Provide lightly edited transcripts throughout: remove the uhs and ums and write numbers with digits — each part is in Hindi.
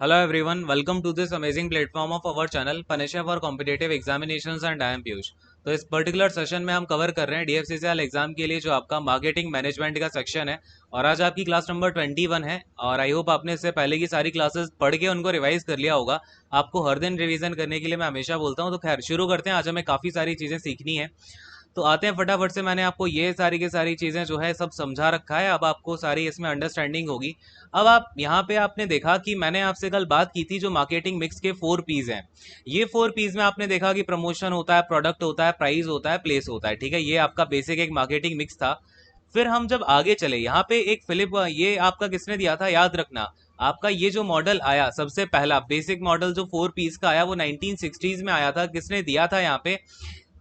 Hello everyone, welcome to this amazing platform of our channel Panisha for Competitive Examinations and I am Piyush. तो इस पर्टिकुलर सेशन में हम कवर कर रहे हैं DFCCL एग्जाम के लिए जो आपका मार्केटिंग मैनेजमेंट का सेक्शन है और आज आपकी क्लास नंबर 21 है और आई होप आपने इससे पहले की सारी क्लासेस पढ़ के उनको रिवाइज कर लिया होगा। आपको हर दिन रिवीजन करने के लिए मैं हमेशा बोलता हूँ। तो खैर शुरू करते हैं। आज हमें काफ़ी सारी चीज़ें सीखनी है तो आते हैं फटाफट से। मैंने आपको ये सारी की सारी चीज़ें जो है सब समझा रखा है, अब आपको सारी इसमें अंडरस्टैंडिंग होगी। अब आप यहाँ पे आपने देखा कि मैंने आपसे कल बात की थी जो मार्केटिंग मिक्स के 4 P's हैं। ये 4 P's में आपने देखा कि प्रमोशन होता है, प्रोडक्ट होता है, प्राइस होता है, प्लेस होता है। ठीक है, ये आपका बेसिक एक मार्केटिंग मिक्स था। फिर हम जब आगे चले यहाँ पे एक फिलिप, ये आपका किसने दिया था याद रखना। आपका ये जो मॉडल आया सबसे पहला बेसिक मॉडल जो 4 P's का आया वो 1960s में आया था। किसने दिया था यहाँ पे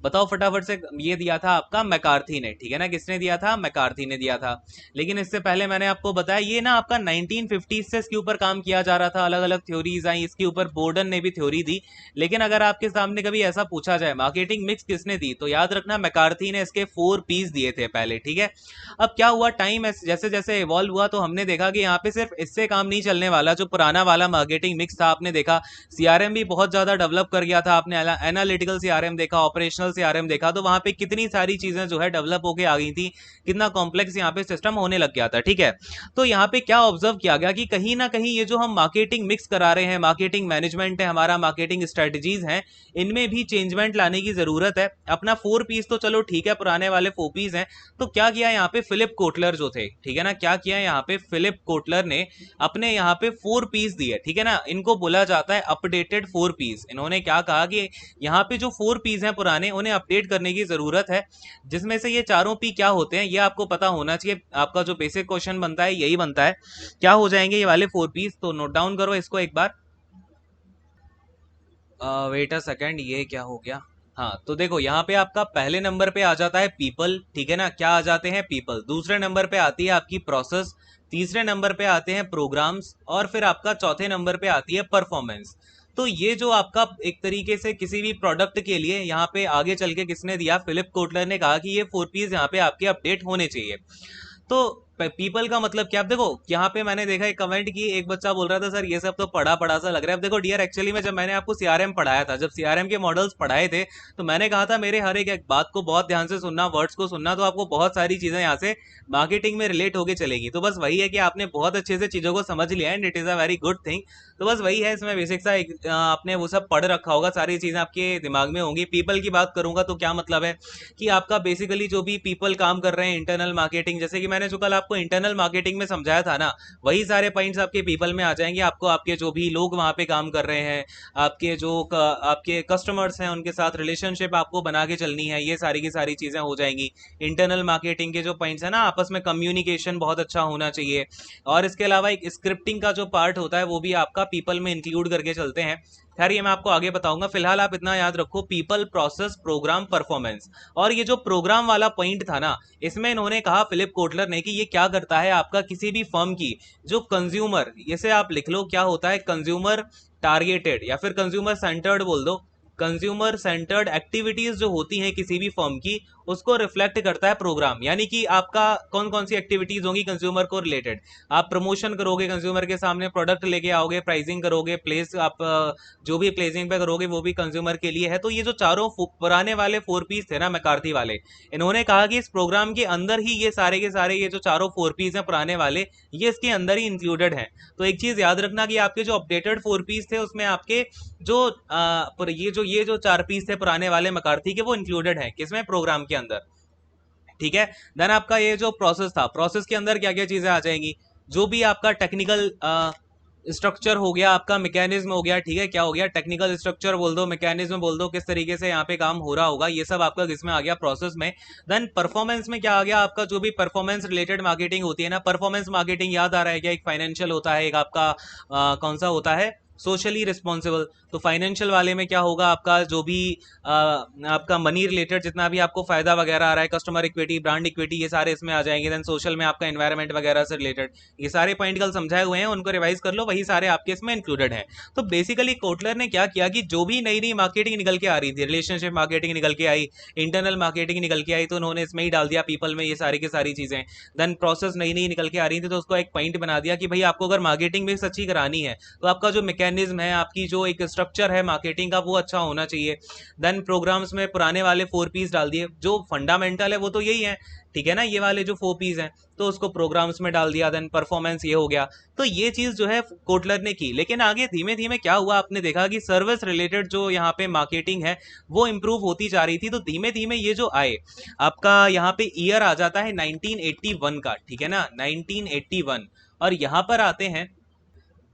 बताओ फटाफट से। ये दिया था आपका मैकार्थी ने। ठीक है ना, किसने दिया था? मैकार्थी ने दिया था। लेकिन इससे पहले मैंने आपको बताया ये ना आपका 1950 से इसके ऊपर काम किया जा रहा था, अलग अलग थ्योरीज आई इसके ऊपर, बोर्डन ने भी थ्योरी दी। लेकिन अगर आपके सामने कभी ऐसा पूछा जाए मार्केटिंग मिक्स किसने दी तो याद रखना मैकार्थी ने इसके 4 P's दिए थे पहले। ठीक है, अब क्या हुआ, टाइम जैसे जैसे इवॉल्व हुआ तो हमने देखा कि यहाँ पे सिर्फ इससे काम नहीं चलने वाला। जो पुराना वाला मार्केटिंग मिक्स था आपने देखा सीआरएम भी बहुत ज्यादा डेवलप कर गया था। आपने एनालिटिकल सीआरएम देखा, ऑपरेशनल सीआरएम देखा, तो वहां पे कितनी सारी चीजें जो है डेवलप होके आ गई थी, कितना कॉम्प्लेक्स यहाँ पे सिस्टम होने लग गया था। ठीक है, तो यहाँ पे क्या ऑब्जर्व किया गया कि कहीं ना कहीं ये जो हम मार्केटिंग मिक्स करा रहे हैं, मार्केटिंग मैनेजमेंट है हमारा, मार्केटिंग स्ट्रेटजीज हैं, इनमें भी चेंजमेंट लाने की जरूरत है। अपना 4 P's तो चलो ठीक है, पुराने वाले 4 P's हैं। तो क्या किया यहाँ पे फिलिप कोटलर जो थे, ठीक है ना, क्या किया यहाँ पे फिलिप कोटलर ने अपने यहाँ पे 4 P's दिए। ठीक है ना, इनको बोला जाता है अपडेटेड 4 P's। इन्होंने क्या कहा कि यहाँ पे जो 4 P's हैं पुराने, उन्हें अपडेट करने की जरूरत है। जिसमें से ये चारों पी क्या होते हैं ये आपको पता होना चाहिए। आपका जो बेसिक क्वेश्चन बनता है यही बनता है। क्या हो जाएंगे ये वाले 4 P's, तो नोट डाउन करो इसको एक बार। वेट अ सेकेंड, ये क्या हो गया। हाँ तो देखो यहाँ पे आपका पहले नंबर पे आ जाता है पीपल। ठीक है ना, क्या आ जाते हैं? पीपल। दूसरे नंबर पे आती है आपकी प्रोसेस। तीसरे नंबर पे आते हैं प्रोग्राम्स और फिर आपका चौथे नंबर पे आती है परफॉर्मेंस। तो ये जो आपका एक तरीके से किसी भी प्रोडक्ट के लिए यहाँ पे आगे चल के किसने दिया, फिलिप कोटलर ने कहा कि ये 4 P's यहाँ पे आपके अपडेट होने चाहिए। तो पीपल का मतलब क्या? आप देखो यहाँ पे मैंने देखा एक कमेंट की, एक बच्चा बोल रहा था सर ये सब तो पढ़ा पढ़ा सा लग रहा है। अब देखो डियर, एक्चुअली में जब मैंने आपको सीआरएम पढ़ाया था, जब सीआरएम के मॉडल्स पढ़ाए थे, तो मैंने कहा था मेरे हर एक बात को बहुत ध्यान से सुनना, वर्ड्स को सुनना, तो आपको बहुत सारी चीजें यहाँ से मार्केटिंग में रिलेट होके चलेगी। तो बस वही है कि आपने बहुत अच्छे से चीजों को समझ लिया है and it is a very good thing. तो बस वही है, इसमें बेसिक सा आपने वो सब पढ़ रखा होगा, सारी चीजें आपके दिमाग में होंगी। पीपल की बात करूंगा तो क्या मतलब है कि आपका बेसिकली जो भी पीपल काम कर रहे हैं इंटरनल मार्केटिंग, जैसे कि मैंने जो कल आपको इंटरनल मार्केटिंग में समझाया था ना, वही सारे पॉइंट्स आपके पीपल में आ जाएंगे। आपको आपके जो भी लोग वहां पे काम कर रहे हैं, आपके जो आपके कस्टमर्स हैं, उनके साथ रिलेशनशिप आपको बना के चलनी है, ये सारी की सारी चीजें हो जाएंगी। इंटरनल मार्केटिंग के जो पॉइंट्स है ना, आपस में कम्युनिकेशन बहुत अच्छा होना चाहिए। और इसके अलावा एक स्क्रिप्टिंग का जो पार्ट होता है वो भी आपका पीपल में इंक्लूड करके चलते हैं। खैर ये मैं आपको आगे बताऊंगा, फिलहाल आप इतना याद रखो, पीपल, प्रोसेस, प्रोग्राम, परफॉर्मेंस। और ये जो प्रोग्राम वाला पॉइंट था ना, इसमें इन्होंने कहा फिलिप कोटलर ने कि ये क्या करता है आपका किसी भी फर्म की जो कंज्यूमर, इसे आप लिख लो क्या होता है, कंज्यूमर टारगेटेड या फिर कंज्यूमर सेंटर्ड बोल दो। कंज्यूमर सेंटर्ड एक्टिविटीज जो होती हैं किसी भी फर्म की, उसको रिफ्लेक्ट करता है प्रोग्राम। यानी कि आपका कौन कौन सी एक्टिविटीज होंगी कंज्यूमर को रिलेटेड। आप प्रमोशन करोगे, कंज्यूमर के सामने प्रोडक्ट लेके आओगे, प्राइसिंग करोगे, प्लेस आप जो भी प्लेसिंग पे करोगे वो भी कंज्यूमर के लिए है। तो ये जो चारों पुराने वाले 4 P's थे ना मैकार्थी वाले, इन्होंने कहा कि इस प्रोग्राम के अंदर ही ये सारे के सारे ये जो चारों 4 P's हैं पुराने वाले, ये इसके अंदर ही इंक्लूडेड हैं। तो एक चीज याद रखना कि आपके जो अपडेटेड 4 P's थे उसमें आपके जो पर ये जो 4 P's थे पुराने वाले मैकार्थी के, वो इंक्लूडेड हैं किसमें, प्रोग्राम के अंदर। ठीक है, देन आपका ये जो प्रोसेस था, प्रोसेस के अंदर क्या क्या चीजें आ जाएंगी, जो भी आपका टेक्निकल स्ट्रक्चर हो गया, आपका मैकेनिज्म हो गया। ठीक है, क्या हो गया, टेक्निकल स्ट्रक्चर बोल दो, मैकेनिज्म बोल दो, किस तरीके से यहाँ पे काम हो रहा होगा, ये सब आपका किसमें आ गया, प्रोसेस में। देन परफॉर्मेंस में क्या आ गया, आपका जो भी परफॉर्मेंस रिलेटेड मार्केटिंग होती है ना, परफॉर्मेंस मार्केटिंग याद आ रहा है क्या, एक फाइनेंशियल होता है, एक आपका कौन सा होता है, सोशली रिस्पॉन्सिबल, तो फाइनेंशियल वाले में क्या होगा, आपका जो भी आपका मनी रिलेटेड जितना भी आपको फायदा वगैरह आ रहा है, कस्टमर इक्विटी, ब्रांड इक्विटी, ये सारे इसमें आ जाएंगे। देन सोशल में आपका एनवायरनमेंट वगैरह से रिलेटेड ये सारे पॉइंट कल समझाए हुए हैं, उनको रिवाइज कर लो, वही सारे आपके इसमें इंक्लूडेड हैं। तो बेसिकली कोटलर ने क्या किया कि जो भी नई नई मार्केटिंग निकल के आ रही थी, रिलेशनशिप मार्केटिंग निकल के आई, इंटरनल मार्केटिंग निकल के आई, तो उन्होंने इसमें ही डाल दिया पीपल में ये सारी की सारी चीजें। देन प्रोसेस नई नई निकल के आ रही थी, तो उसको एक पॉइंट बना दिया कि भाई आपको अगर मार्केटिंग भी अच्छी करानी है तो आपका जो मैकेनिज्म है, आपकी जो एक स्ट्रक्चर है मार्केटिंग का, वो अच्छा होना चाहिए। देन प्रोग्राम्स में पुराने वाले 4 पीस डाल दिए, जो फंडामेंटल है वो तो यही है, ठीक है ना, ये वाले जो 4 पीस हैं, तो उसको प्रोग्राम्स में डाल दिया। देन परफॉर्मेंस ये हो गया। तो ये चीज जो है कोटलर ने की, लेकिन आगे धीमे धीमे क्या हुआ, आपने देखा कि सर्विस रिलेटेड जो यहाँ पे मार्केटिंग है वो इंप्रूव होती जा रही थी। तो धीमे धीमे ये जो आए, आपका यहाँ पे ईयर आ जाता है 1981 का, ठीक है ना, 1981। और यहाँ पर आते हैं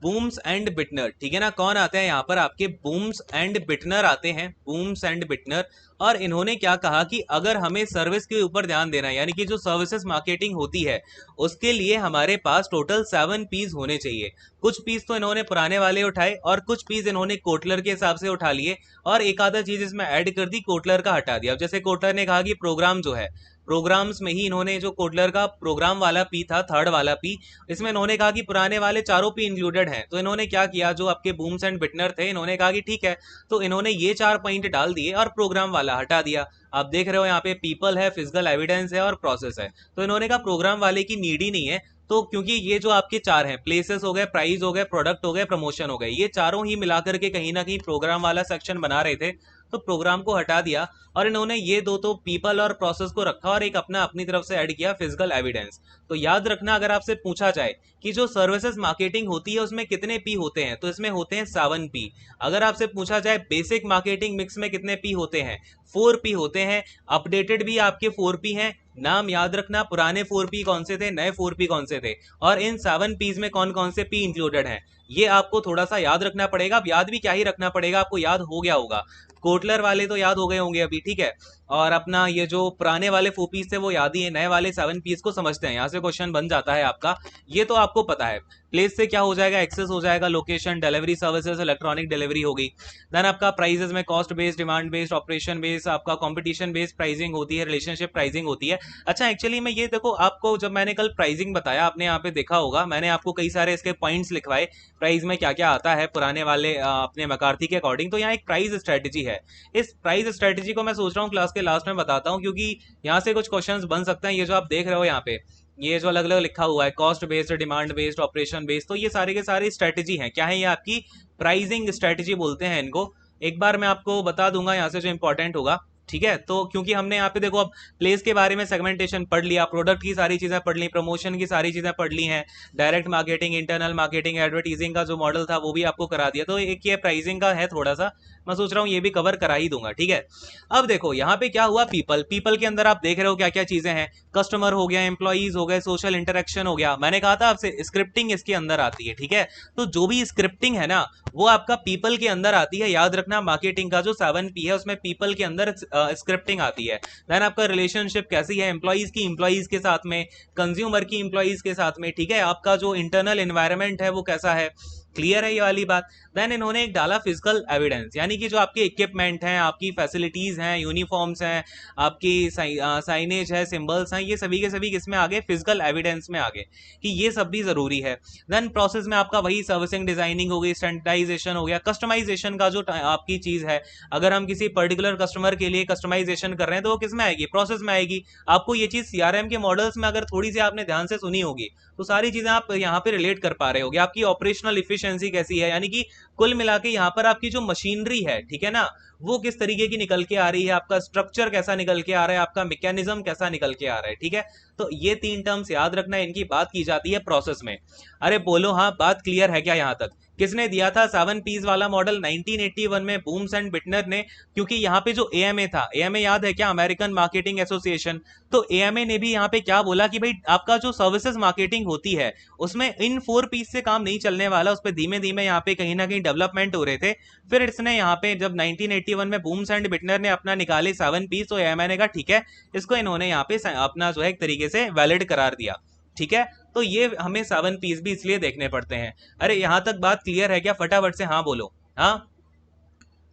बूम्स एंड बिटनर, ठीक है ना, कौन आते हैं यहाँ पर, आपके बूम्स एंड बिटनर आते हैं, बूम्स एंड बिटनर। और इन्होंने क्या कहा कि अगर हमें सर्विस के ऊपर ध्यान देना है, यानी कि जो सर्विसेज मार्केटिंग होती है उसके लिए हमारे पास टोटल 7 पीस होने चाहिए। कुछ पीस तो इन्होंने पुराने वाले उठाए और कुछ पीस इन्होंने कोटलर के हिसाब से उठा लिए, और एक आधा चीज इसमें ऐड कर दी, कोटलर का हटा दिया। अब जैसे कोटलर ने कहा कि प्रोग्राम जो है, प्रोग्राम्स में ही इन्होंने जो कोटलर का प्रोग्राम वाला पी था, थर्ड वाला पी, इसमें इन्होंने कहा कि पुराने वाले चारों पी इंक्लूडेड हैं। तो इन्होंने क्या किया, जो आपके बूम्स एंड बिटनर थे, इन्होंने कहा कि ठीक है, तो इन्होंने ये 4 पॉइंट डाल दिए और प्रोग्राम वाला हटा दिया। आप देख रहे हो यहाँ पे पीपल है, फिजिकल एविडेंस है और प्रोसेस है। तो इन्होंने कहा प्रोग्राम वाले की नीड ही नहीं है। तो क्योंकि ये जो आपके 4 हैं, प्लेसेस हो गए, प्राइस हो गए, प्रोडक्ट हो गए, प्रमोशन हो गए, ये चारों ही मिलाकर के कहीं ना कहीं प्रोग्राम वाला सेक्शन बना रहे थे, तो प्रोग्राम को हटा दिया और इन्होंने ये दो तो पीपल और प्रोसेस को रखा और एक अपना अपनी तरफ से ऐड किया, फिजिकल एविडेंस। तो याद रखना, अगर आपसे पूछा जाए कि जो सर्विसेज मार्केटिंग होती है उसमें कितने पी होते हैं, तो इसमें होते हैं 7 पी। अगर आपसे पूछा जाए बेसिक मार्केटिंग मिक्स में कितने पी होते हैं, 4 पी होते हैं। अपडेटेड भी आपके 4 पी हैं। नाम याद रखना, पुराने 4 पी कौन से थे, नए 4 पी कौन से थे, और इन 7 पीस में कौन कौन से पी इंक्लूडेड हैं, ये आपको थोड़ा सा याद रखना पड़ेगा। अब याद भी क्या ही रखना पड़ेगा, आपको याद हो गया होगा, कोटलर वाले तो याद हो गए होंगे अभी, ठीक है। और अपना ये जो पुराने वाले 4 पीस थे वो याद ही है, नए वाले 7 पीस को समझते हैं, यहाँ से क्वेश्चन बन जाता है आपका, ये तो आपको पता है। प्लेस से क्या हो जाएगा, एक्सेस हो जाएगा, location, delivery services, electronic delivery होगी। देन आपका प्राइजेस में cost based, demand based, operation based, आपका कंपटीशन बेस्ड प्राइसिंग होती है, रिलेशनशिप प्राइसिंग होती है। अच्छा, एक्चुअली में ये देखो, आपको जब मैंने कल प्राइसिंग बताया, आपने यहाँ पे देखा होगा, मैंने आपको कई सारे इसके पॉइंट्स लिखवाए, प्राइस में क्या क्या आता है पुराने वाले अपने मकार्थी के अकॉर्डिंग। तो यहाँ एक प्राइस स्ट्रेटेजी है, इस प्राइस स्ट्रेटेजी को मैं सोच रहा हूँ क्लास के लास्ट में बताता हूँ, क्योंकि यहाँ से कुछ क्वेश्चंस बन सकते हैं। ये जो आप देख रहे हो यहाँ पे, ये जो अलग अलग लिखा हुआ है, cost based, demand based, operation based, तो ये सारे के सारे स्ट्रेटेजी हैं। क्या है ये, आपकी प्राइसिंग स्ट्रेटेजी बोलते हैं इनको। एक बार मैं आपको बता दूंगा यहाँ से जो इंपॉर्टेंट होगा, ठीक है। तो क्योंकि हमने यहाँ पे देखो अब प्लेस के बारे में सेगमेंटेशन पढ़ लिया, प्रोडक्ट की सारी चीजें पढ़ ली, प्रमोशन की सारी चीजें पढ़ ली हैं, direct marketing, internal marketing, advertising का जो मॉडल था वो भी आपको करा दिया। तो एक ये प्राइसिंग का है थोड़ा सा, मैं सोच रहा हूँ ये भी कवर करा ही दूंगा, ठीक है। अब देखो यहाँ पे क्या हुआ, पीपल, पीपल के अंदर आप देख रहे हो क्या क्या चीजें हैं, कस्टमर हो गया, एम्प्लॉइज हो गए, सोशल इंटरेक्शन हो गया। मैंने कहा था आपसे स्क्रिप्टिंग इसके अंदर आती है, ठीक है। तो जो भी स्क्रिप्टिंग है ना, वो आपका पीपल के अंदर आती है। याद रखना, मार्केटिंग का जो 7 पी है उसमें पीपल के अंदर स्क्रिप्टिंग आती है। देन आपका रिलेशनशिप कैसी है, एम्प्लॉइज की एम्प्लॉइज के साथ में, कंज्यूमर की एम्प्लॉइज के साथ में, ठीक है। आपका जो इंटरनल एनवायरनमेंट है वो कैसा है, क्लियर है ये वाली बात। देन इन्होंने एक डाला फिजिकल एविडेंस, यानी कि जो आपके इक्विपमेंट हैं, आपकी फैसिलिटीज हैं, यूनिफॉर्म्स हैं, आपकी साइनेज है, सिंबल्स हैं, ये सभी के सभी किसमें आ गए, फिजिकल एविडेंस में आ गए, कि ये सब भी जरूरी है। देन प्रोसेस में आपका वही सर्विसिंग, डिजाइनिंग हो गई, स्टैंडर्डाइजेशन हो गया, कस्टमाइजेशन का जो आपकी चीज है, अगर हम किसी पर्टिकुलर कस्टमर के लिए कस्टमाइजेशन कर रहे हैं तो वो किसमें आएगी, प्रोसेस में आएगी। आपको ये चीज सीआरएम के मॉडल्स में अगर थोड़ी सी आपने ध्यान से सुनी होगी तो सारी चीजें आप यहाँ पे रिलेट कर पा रहे होगे। आपकी ऑपरेशनल इफिशियंसी कैसी है, यानी कि कुल मिला के यहाँ पर आपकी जो मशीनरी है, ठीक है ना, वो किस तरीके की निकल के आ रही है, आपका स्ट्रक्चर कैसा निकल के आ रहा है, आपका मैकेनिज्म कैसा निकल के आ रहा है, ठीक है। तो ये 3 टर्म्स याद रखना, इनकी बात की जाती है प्रोसेस में। अरे बोलो हाँ, बात क्लियर है क्या यहाँ तक। किसने दिया था 7 पीस वाला मॉडल 1981 में, बूम्स एंड बिटनर ने। क्योंकि यहाँ पे जो एएमए था, एएमए याद है क्या, अमेरिकन मार्केटिंग एसोसिएशन, तो एएमए ने भी यहाँ पे क्या बोला कि भाई आपका जो सर्विसेज मार्केटिंग होती है उसमें इन 4 पीस से काम नहीं चलने वाला, उस पर धीमे धीमे यहाँ पे कहीं ना कहीं डेवलपमेंट हो रहे थे। फिर इसने यहाँ पे जब 1981 में बूम्स एंड बिटनर ने अपना निकाले 7 पीस, तो एएमए ने कहा ठीक है, इसको इन्होंने यहाँ पे अपना जो है एक तरीके से वैलिड करार दिया, ठीक है। तो ये हमें 7 P's भी इसलिए देखने पड़ते हैं। अरे यहाँ तक बात क्लियर है क्या? फटाफट से हाँ बोलो। हाँ,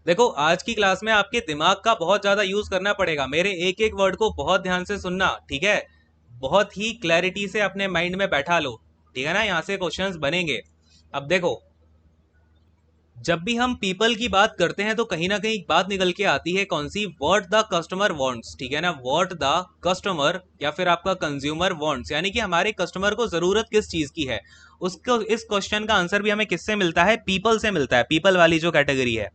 देखो आज की क्लास में आपके दिमाग का बहुत ज्यादा यूज करना पड़ेगा, मेरे एक एक वर्ड को बहुत ध्यान से सुनना, ठीक है? बहुत ही क्लैरिटी से अपने माइंड में बैठा लो, ठीक है ना? यहाँ से क्वेश्चंस बनेंगे। अब देखो, जब भी हम पीपल की बात करते हैं तो कहीं ना कहीं एक बात निकल के आती है, कौन सी? व्हाट द कस्टमर वांट्स, ठीक है ना? व्हाट द कस्टमर या फिर आपका कंज्यूमर वांट्स, यानी कि हमारे कस्टमर को जरूरत किस चीज की है। उसको इस क्वेश्चन का आंसर भी हमें किससे मिलता है? पीपल से मिलता है। पीपल वाली जो कैटेगरी है,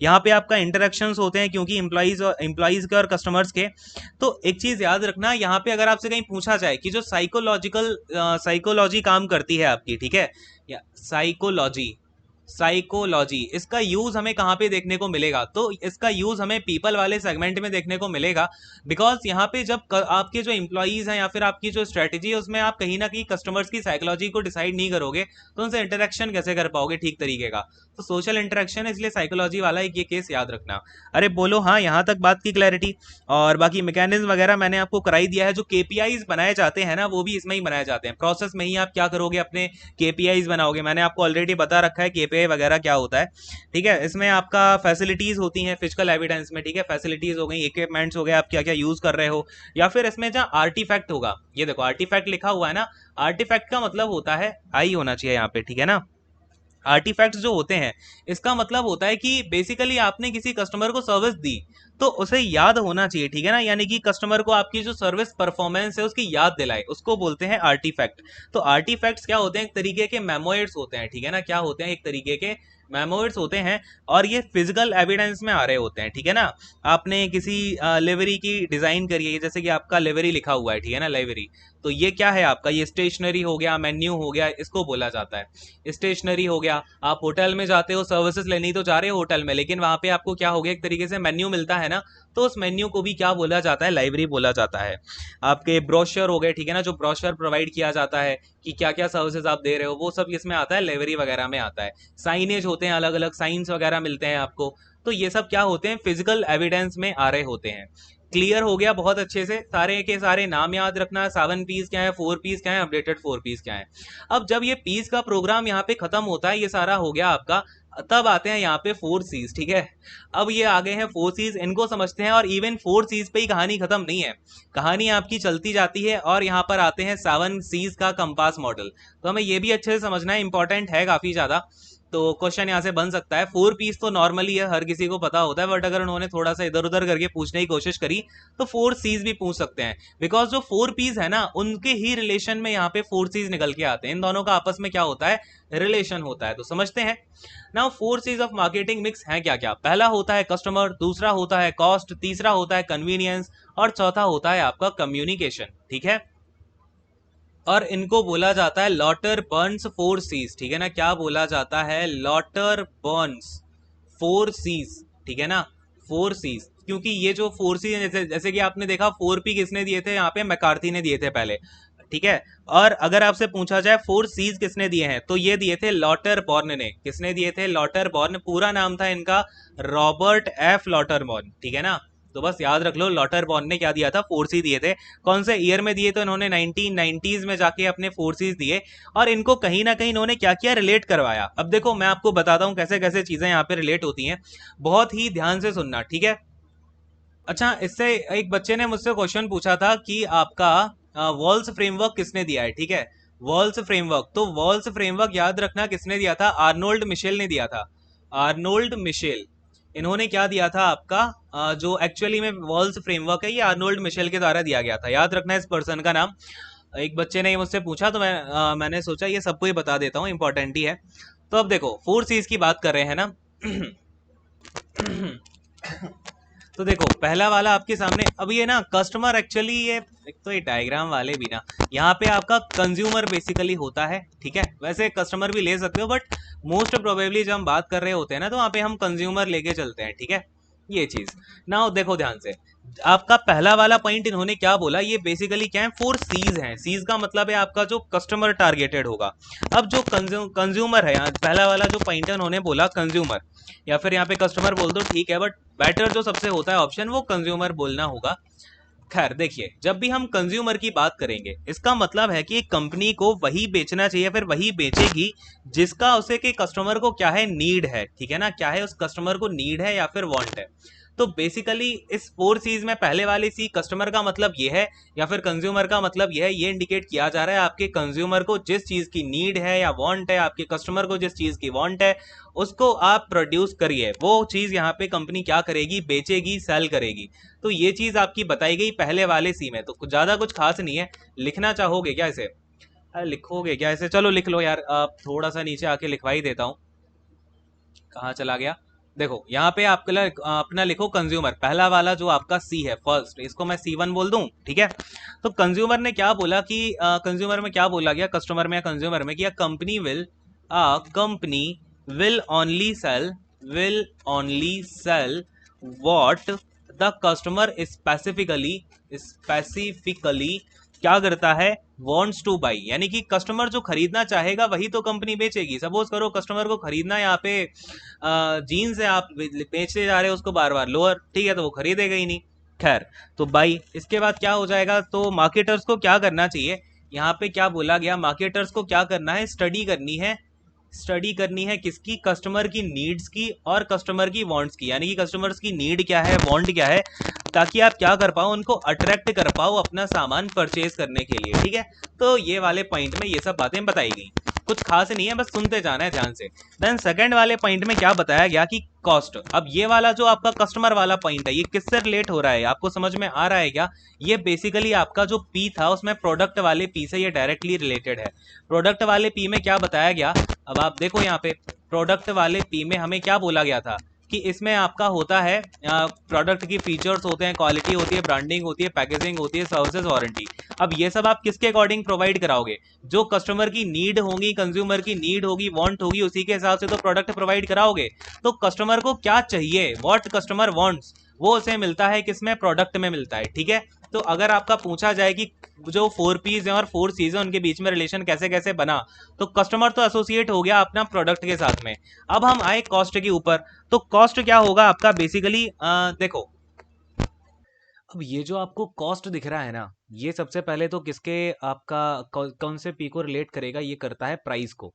यहाँ पे आपका इंटरेक्शंस होते हैं क्योंकि एम्प्लॉइज के और कस्टमर्स के। तो एक चीज याद रखना, यहाँ पे अगर आपसे कहीं पूछा जाए कि जो साइकोलॉजी काम करती है आपकी, ठीक है, या साइकोलॉजी इसका यूज हमें कहाँ पे देखने को मिलेगा? तो इसका यूज हमें पीपल वाले सेगमेंट में देखने को मिलेगा। बिकॉज यहाँ पे जब आपके जो एम्प्लॉइज हैं या फिर आपकी जो स्ट्रेटेजी है उसमें आप कहीं ना कहीं कस्टमर्स की साइकोलॉजी को डिसाइड नहीं करोगे तो उनसे इंटरेक्शन कैसे कर पाओगे ठीक तरीके का? तो सोशल इंटरेक्शन है, इसलिए साइकोलॉजी वाला एक ये केस याद रखना। अरे बोलो हाँ, यहाँ तक बात की क्लैरिटी। और बाकी मैकेनिज्म वगैरह मैंने आपको कराई दिया है। जो केपीआईज बनाए जाते हैं ना, वो भी इसमें ही बनाए जाते हैं। प्रोसेस में ही आप क्या करोगे, अपने केपीआईज बनाओगे। मैंने आपको ऑलरेडी बता रखा है केपीआई वगैरह क्या होता है, ठीक है? इसमें आपका फैसिलिटीज होती हैं फिजिकल एविडेंस में, ठीक है? फैसिलिटीज हो गई, इक्विपमेंट्स हो गए, आप क्या क्या यूज कर रहे हो, या फिर इसमें जहाँ आर्टिफैक्ट होगा, ये देखो आर्टिफैक्ट लिखा हुआ है ना, आर्टिफैक्ट का मतलब होता है, आई होना चाहिए यहाँ पे, ठीक है ना? आर्टिफैक्ट्स जो होते हैं, इसका मतलब होता है कि बेसिकली आपने किसी कस्टमर को सर्विस दी तो उसे याद होना चाहिए, ठीक है ना? यानी कि कस्टमर को आपकी जो सर्विस परफॉर्मेंस है उसकी याद दिलाए, उसको बोलते हैं आर्टिफैक्ट। तो आर्टिफैक्ट्स क्या होते हैं? एक तरीके के मेमोइड्स होते हैं, ठीक है ना? क्या होते हैं? एक तरीके के मेमोइड्स होते हैं, और ये फिजिकल एविडेंस में आ रहे होते हैं, ठीक है ना? आपने किसी लिवरी की डिजाइन करी है, जैसे कि आपका लिवरी लिखा हुआ है, ठीक है ना? लिवरी, तो ये क्या है आपका? ये स्टेशनरी हो गया, मेन्यू हो गया, इसको बोला जाता है स्टेशनरी हो गया। आप होटल में जाते हो, सर्विसेज लेनी तो जा रहे हो होटल में, लेकिन वहां पे आपको क्या हो गया? एक तरीके से मेन्यू मिलता है ना, तो उस मेन्यू को भी क्या बोला जाता है? लाइब्रेरी बोला जाता है। आपके ब्रोशर हो गए, ठीक है ना? जो ब्रोशर प्रोवाइड किया जाता है कि क्या क्या सर्विसेज आप दे रहे हो, वो सब इसमें आता है, लाइब्रेरी वगैरह में आता है। साइनेज होते हैं, अलग अलग साइंस वगैरह मिलते हैं आपको। तो ये सब क्या होते हैं? फिजिकल एविडेंस में आ रहे होते हैं। क्लियर हो गया? बहुत अच्छे से सारे के सारे नाम याद रखना। 7 P's क्या है, 4 P's क्या है, अपडेटेड 4 P's क्या है। अब जब ये पीस का प्रोग्राम यहाँ पे खत्म होता है, ये सारा हो गया आपका, तब आते हैं यहाँ पे 4 C's, ठीक है? अब ये आ गए हैं 4 C's, इनको समझते हैं। और इवन 4 C's पे ही कहानी खत्म नहीं है, कहानी आपकी चलती जाती है, और यहाँ पर आते हैं 7 C's का कंपास मॉडल। तो हमें ये भी अच्छे से समझना है, इंपॉर्टेंट है काफी ज्यादा। तो क्वेश्चन यहाँ से बन सकता है। 4 P's तो नॉर्मली है, हर किसी को पता होता है, बट अगर उन्होंने थोड़ा सा इधर उधर करके पूछने की कोशिश करी तो 4 C's भी पूछ सकते हैं। बिकॉज जो 4 P's है ना, उनके ही रिलेशन में यहाँ पे 4 C's निकल के आते हैं। इन दोनों का आपस में क्या होता है? रिलेशन होता है। तो समझते हैं now 4 C's of marketing mix है क्या क्या? पहला होता है कस्टमर, दूसरा होता है कॉस्ट, तीसरा होता है कन्वीनियंस, और चौथा होता है आपका कम्युनिकेशन, ठीक है? और इनको बोला जाता है लॉटर बर्न्स 4 C's, ठीक है ना? क्या बोला जाता है? लॉटर बर्न्स 4 C's, ठीक है ना? 4 C's, क्योंकि ये जो 4 C's जैसे जैसे कि आपने देखा 4 P किसने दिए थे? यहाँ पे मैकार्थी ने दिए थे पहले, ठीक है? और अगर आपसे पूछा जाए 4 C's किसने दिए हैं, तो ये दिए थे लॉटर बॉर्न ने। किसने दिए थे? लॉटर बॉर्न। पूरा नाम था इनका रॉबर्ट एफ लॉटर बॉर्न, ठीक है ना? तो बस याद रख लो, लॉटर बॉर्न ने क्या दिया था? 4 C दिए थे। कौन से ईयर में दिए? तो इन्होंने 1990s में जाके अपने 4 C's दिए, और इनको कहीं ना कहीं इन्होंने क्या किया? रिलेट करवाया। अब देखो मैं आपको बताता हूं कैसे कैसे चीजें यहाँ पे रिलेट होती हैं, बहुत ही ध्यान से सुनना, ठीक है? अच्छा, इससे एक बच्चे ने मुझसे क्वेश्चन पूछा था कि आपका वॉल्स फ्रेमवर्क किसने दिया है, ठीक है? वॉल्स फ्रेमवर्क, तो वॉल्स फ्रेमवर्क याद रखना किसने दिया था? आर्नोल्ड मिशेल ने दिया था। आर्नोल्ड मिशेल, इन्होंने क्या दिया था आपका? जो एक्चुअली में वॉल्स फ्रेमवर्क है, ये आर्नोल्ड मिशेल के द्वारा दिया गया था। याद रखना इस पर्सन का नाम। एक बच्चे ने ये मुझसे पूछा, तो मैंने सोचा ये सबको ही बता देता हूँ, इंपॉर्टेंट ही है। तो अब देखो 4 C's की बात कर रहे हैं ना। तो देखो पहला वाला आपके सामने। अब ये ना कस्टमर एक्चुअली, ये एक तो ये डायग्राम वाले भी ना, यहाँ पे आपका कंज्यूमर बेसिकली होता है, ठीक है? वैसे कस्टमर भी ले सकते हो, बट मोस्ट प्रोबेबली जब हम बात कर रहे होते हैं ना, तो वहाँ पे हम कंज्यूमर लेके चलते हैं, ठीक है? ये चीज ना देखो ध्यान से। आपका पहला वाला पॉइंट इन्होंने क्या बोला? ये बेसिकली क्या है? 4 C's हैं। C's का मतलब है आपका जो कस्टमर टारगेटेड होगा। अब जो कंज्यूमर है, यहाँ पहला वाला जो पॉइंट है उन्होंने बोला कंज्यूमर, या फिर यहाँ पे कस्टमर बोल दो, ठीक है, बट बेटर जो सबसे होता है ऑप्शन वो कंज्यूमर बोलना होगा। खैर देखिए, जब भी हम कंज्यूमर की बात करेंगे इसका मतलब है कि एक कंपनी को वही बेचना चाहिए, फिर वही बेचेगी जिसका उसे के कस्टमर को क्या है, नीड है, ठीक है ना, क्या है उस कस्टमर को नीड है या फिर वांट है। तो बेसिकली इस 4 C's में पहले वाले सी कस्टमर का मतलब ये है या फिर कंज्यूमर का मतलब ये है, ये इंडिकेट किया जा रहा है आपके कंज्यूमर को जिस चीज की नीड है या वांट है, आपके कस्टमर को जिस चीज की वांट है उसको आप प्रोड्यूस करिए, वो चीज यहाँ पे कंपनी क्या करेगी, बेचेगी, सेल करेगी। तो ये चीज आपकी बताई गई पहले वाले सी में, तो ज्यादा कुछ खास नहीं है। लिखना चाहोगे क्या इसे? अरे लिखोगे क्या इसे? चलो लिख लो यार, थोड़ा सा नीचे आके लिखवा ही देता हूँ। कहाँ चला गया? देखो यहाँ पे आपके लिए अपना लिखो कंज्यूमर, पहला वाला जो आपका सी है फर्स्ट, इसको मैं C1 बोल दूं, ठीक है। तो कंज्यूमर ने क्या बोला कि कंज्यूमर में क्या बोला गया, कस्टमर में या कंज्यूमर में, कि company will only sell what the customer specifically क्या करता है, वॉन्ट्स टू बाई, यानी कि कस्टमर जो खरीदना चाहेगा वही तो कंपनी बेचेगी। सपोज करो कस्टमर को खरीदना यहाँ पे जीन्स है, आप बेचते जा रहे हो उसको बार बार लोअर, ठीक है, तो वो खरीदेगा ही नहीं। खैर, तो बाई, इसके बाद क्या हो जाएगा, तो मार्केटर्स को क्या करना चाहिए, यहाँ पे क्या बोला गया, मार्केटर्स को क्या करना है, स्टडी करनी है किसकी, कस्टमर की नीड्स की और कस्टमर की वांट्स की, यानी कि कस्टमर्स की नीड क्या है, वांट क्या है, ताकि आप क्या कर पाओ, उनको अट्रैक्ट कर पाओ अपना सामान परचेज करने के लिए, ठीक है। तो ये वाले पॉइंट में ये सब बातें बताई गई, कुछ खास नहीं है, बस सुनते जाना है ध्यान से। देन सेकंड वाले पॉइंट में क्या बताया गया कि कॉस्ट। अब ये वाला जो आपका कस्टमर वाला पॉइंट है, ये किससे रिलेट हो रहा है, आपको समझ में आ रहा है क्या? ये बेसिकली आपका जो पी था उसमें प्रोडक्ट वाले पी से ये डायरेक्टली रिलेटेड है। प्रोडक्ट वाले पी में क्या बताया गया, अब आप देखो यहाँ पे प्रोडक्ट वाले पी में हमें क्या बोला गया था कि इसमें आपका होता है प्रोडक्ट की फीचर्स होते हैं, क्वालिटी होती है, ब्रांडिंग होती है, पैकेजिंग होती है, सर्विसेज, वारंटी। अब ये सब आप किसके अकॉर्डिंग प्रोवाइड कराओगे, जो कस्टमर की नीड होगी, कंज्यूमर की नीड होगी, वांट होगी, उसी के हिसाब से तो प्रोडक्ट प्रोवाइड कराओगे। तो कस्टमर को क्या चाहिए, व्हाट कस्टमर वांट्स, वो उसे मिलता है किसमें, प्रोडक्ट में मिलता है, ठीक है। तो अगर आपका पूछा जाए कि जो 4 P's हैं और 4 C's हैं उनके बीच में रिलेशन कैसे कैसे बना, तो कस्टमर तो एसोसिएट हो गया अपना प्रोडक्ट के साथ में। अब हम आए कॉस्ट के ऊपर, तो कॉस्ट क्या होगा आपका बेसिकली, देखो अब ये जो आपको कॉस्ट दिख रहा है ना, ये सबसे पहले तो किसके आपका कौन से पी को रिलेट करेगा, ये करता है प्राइस को।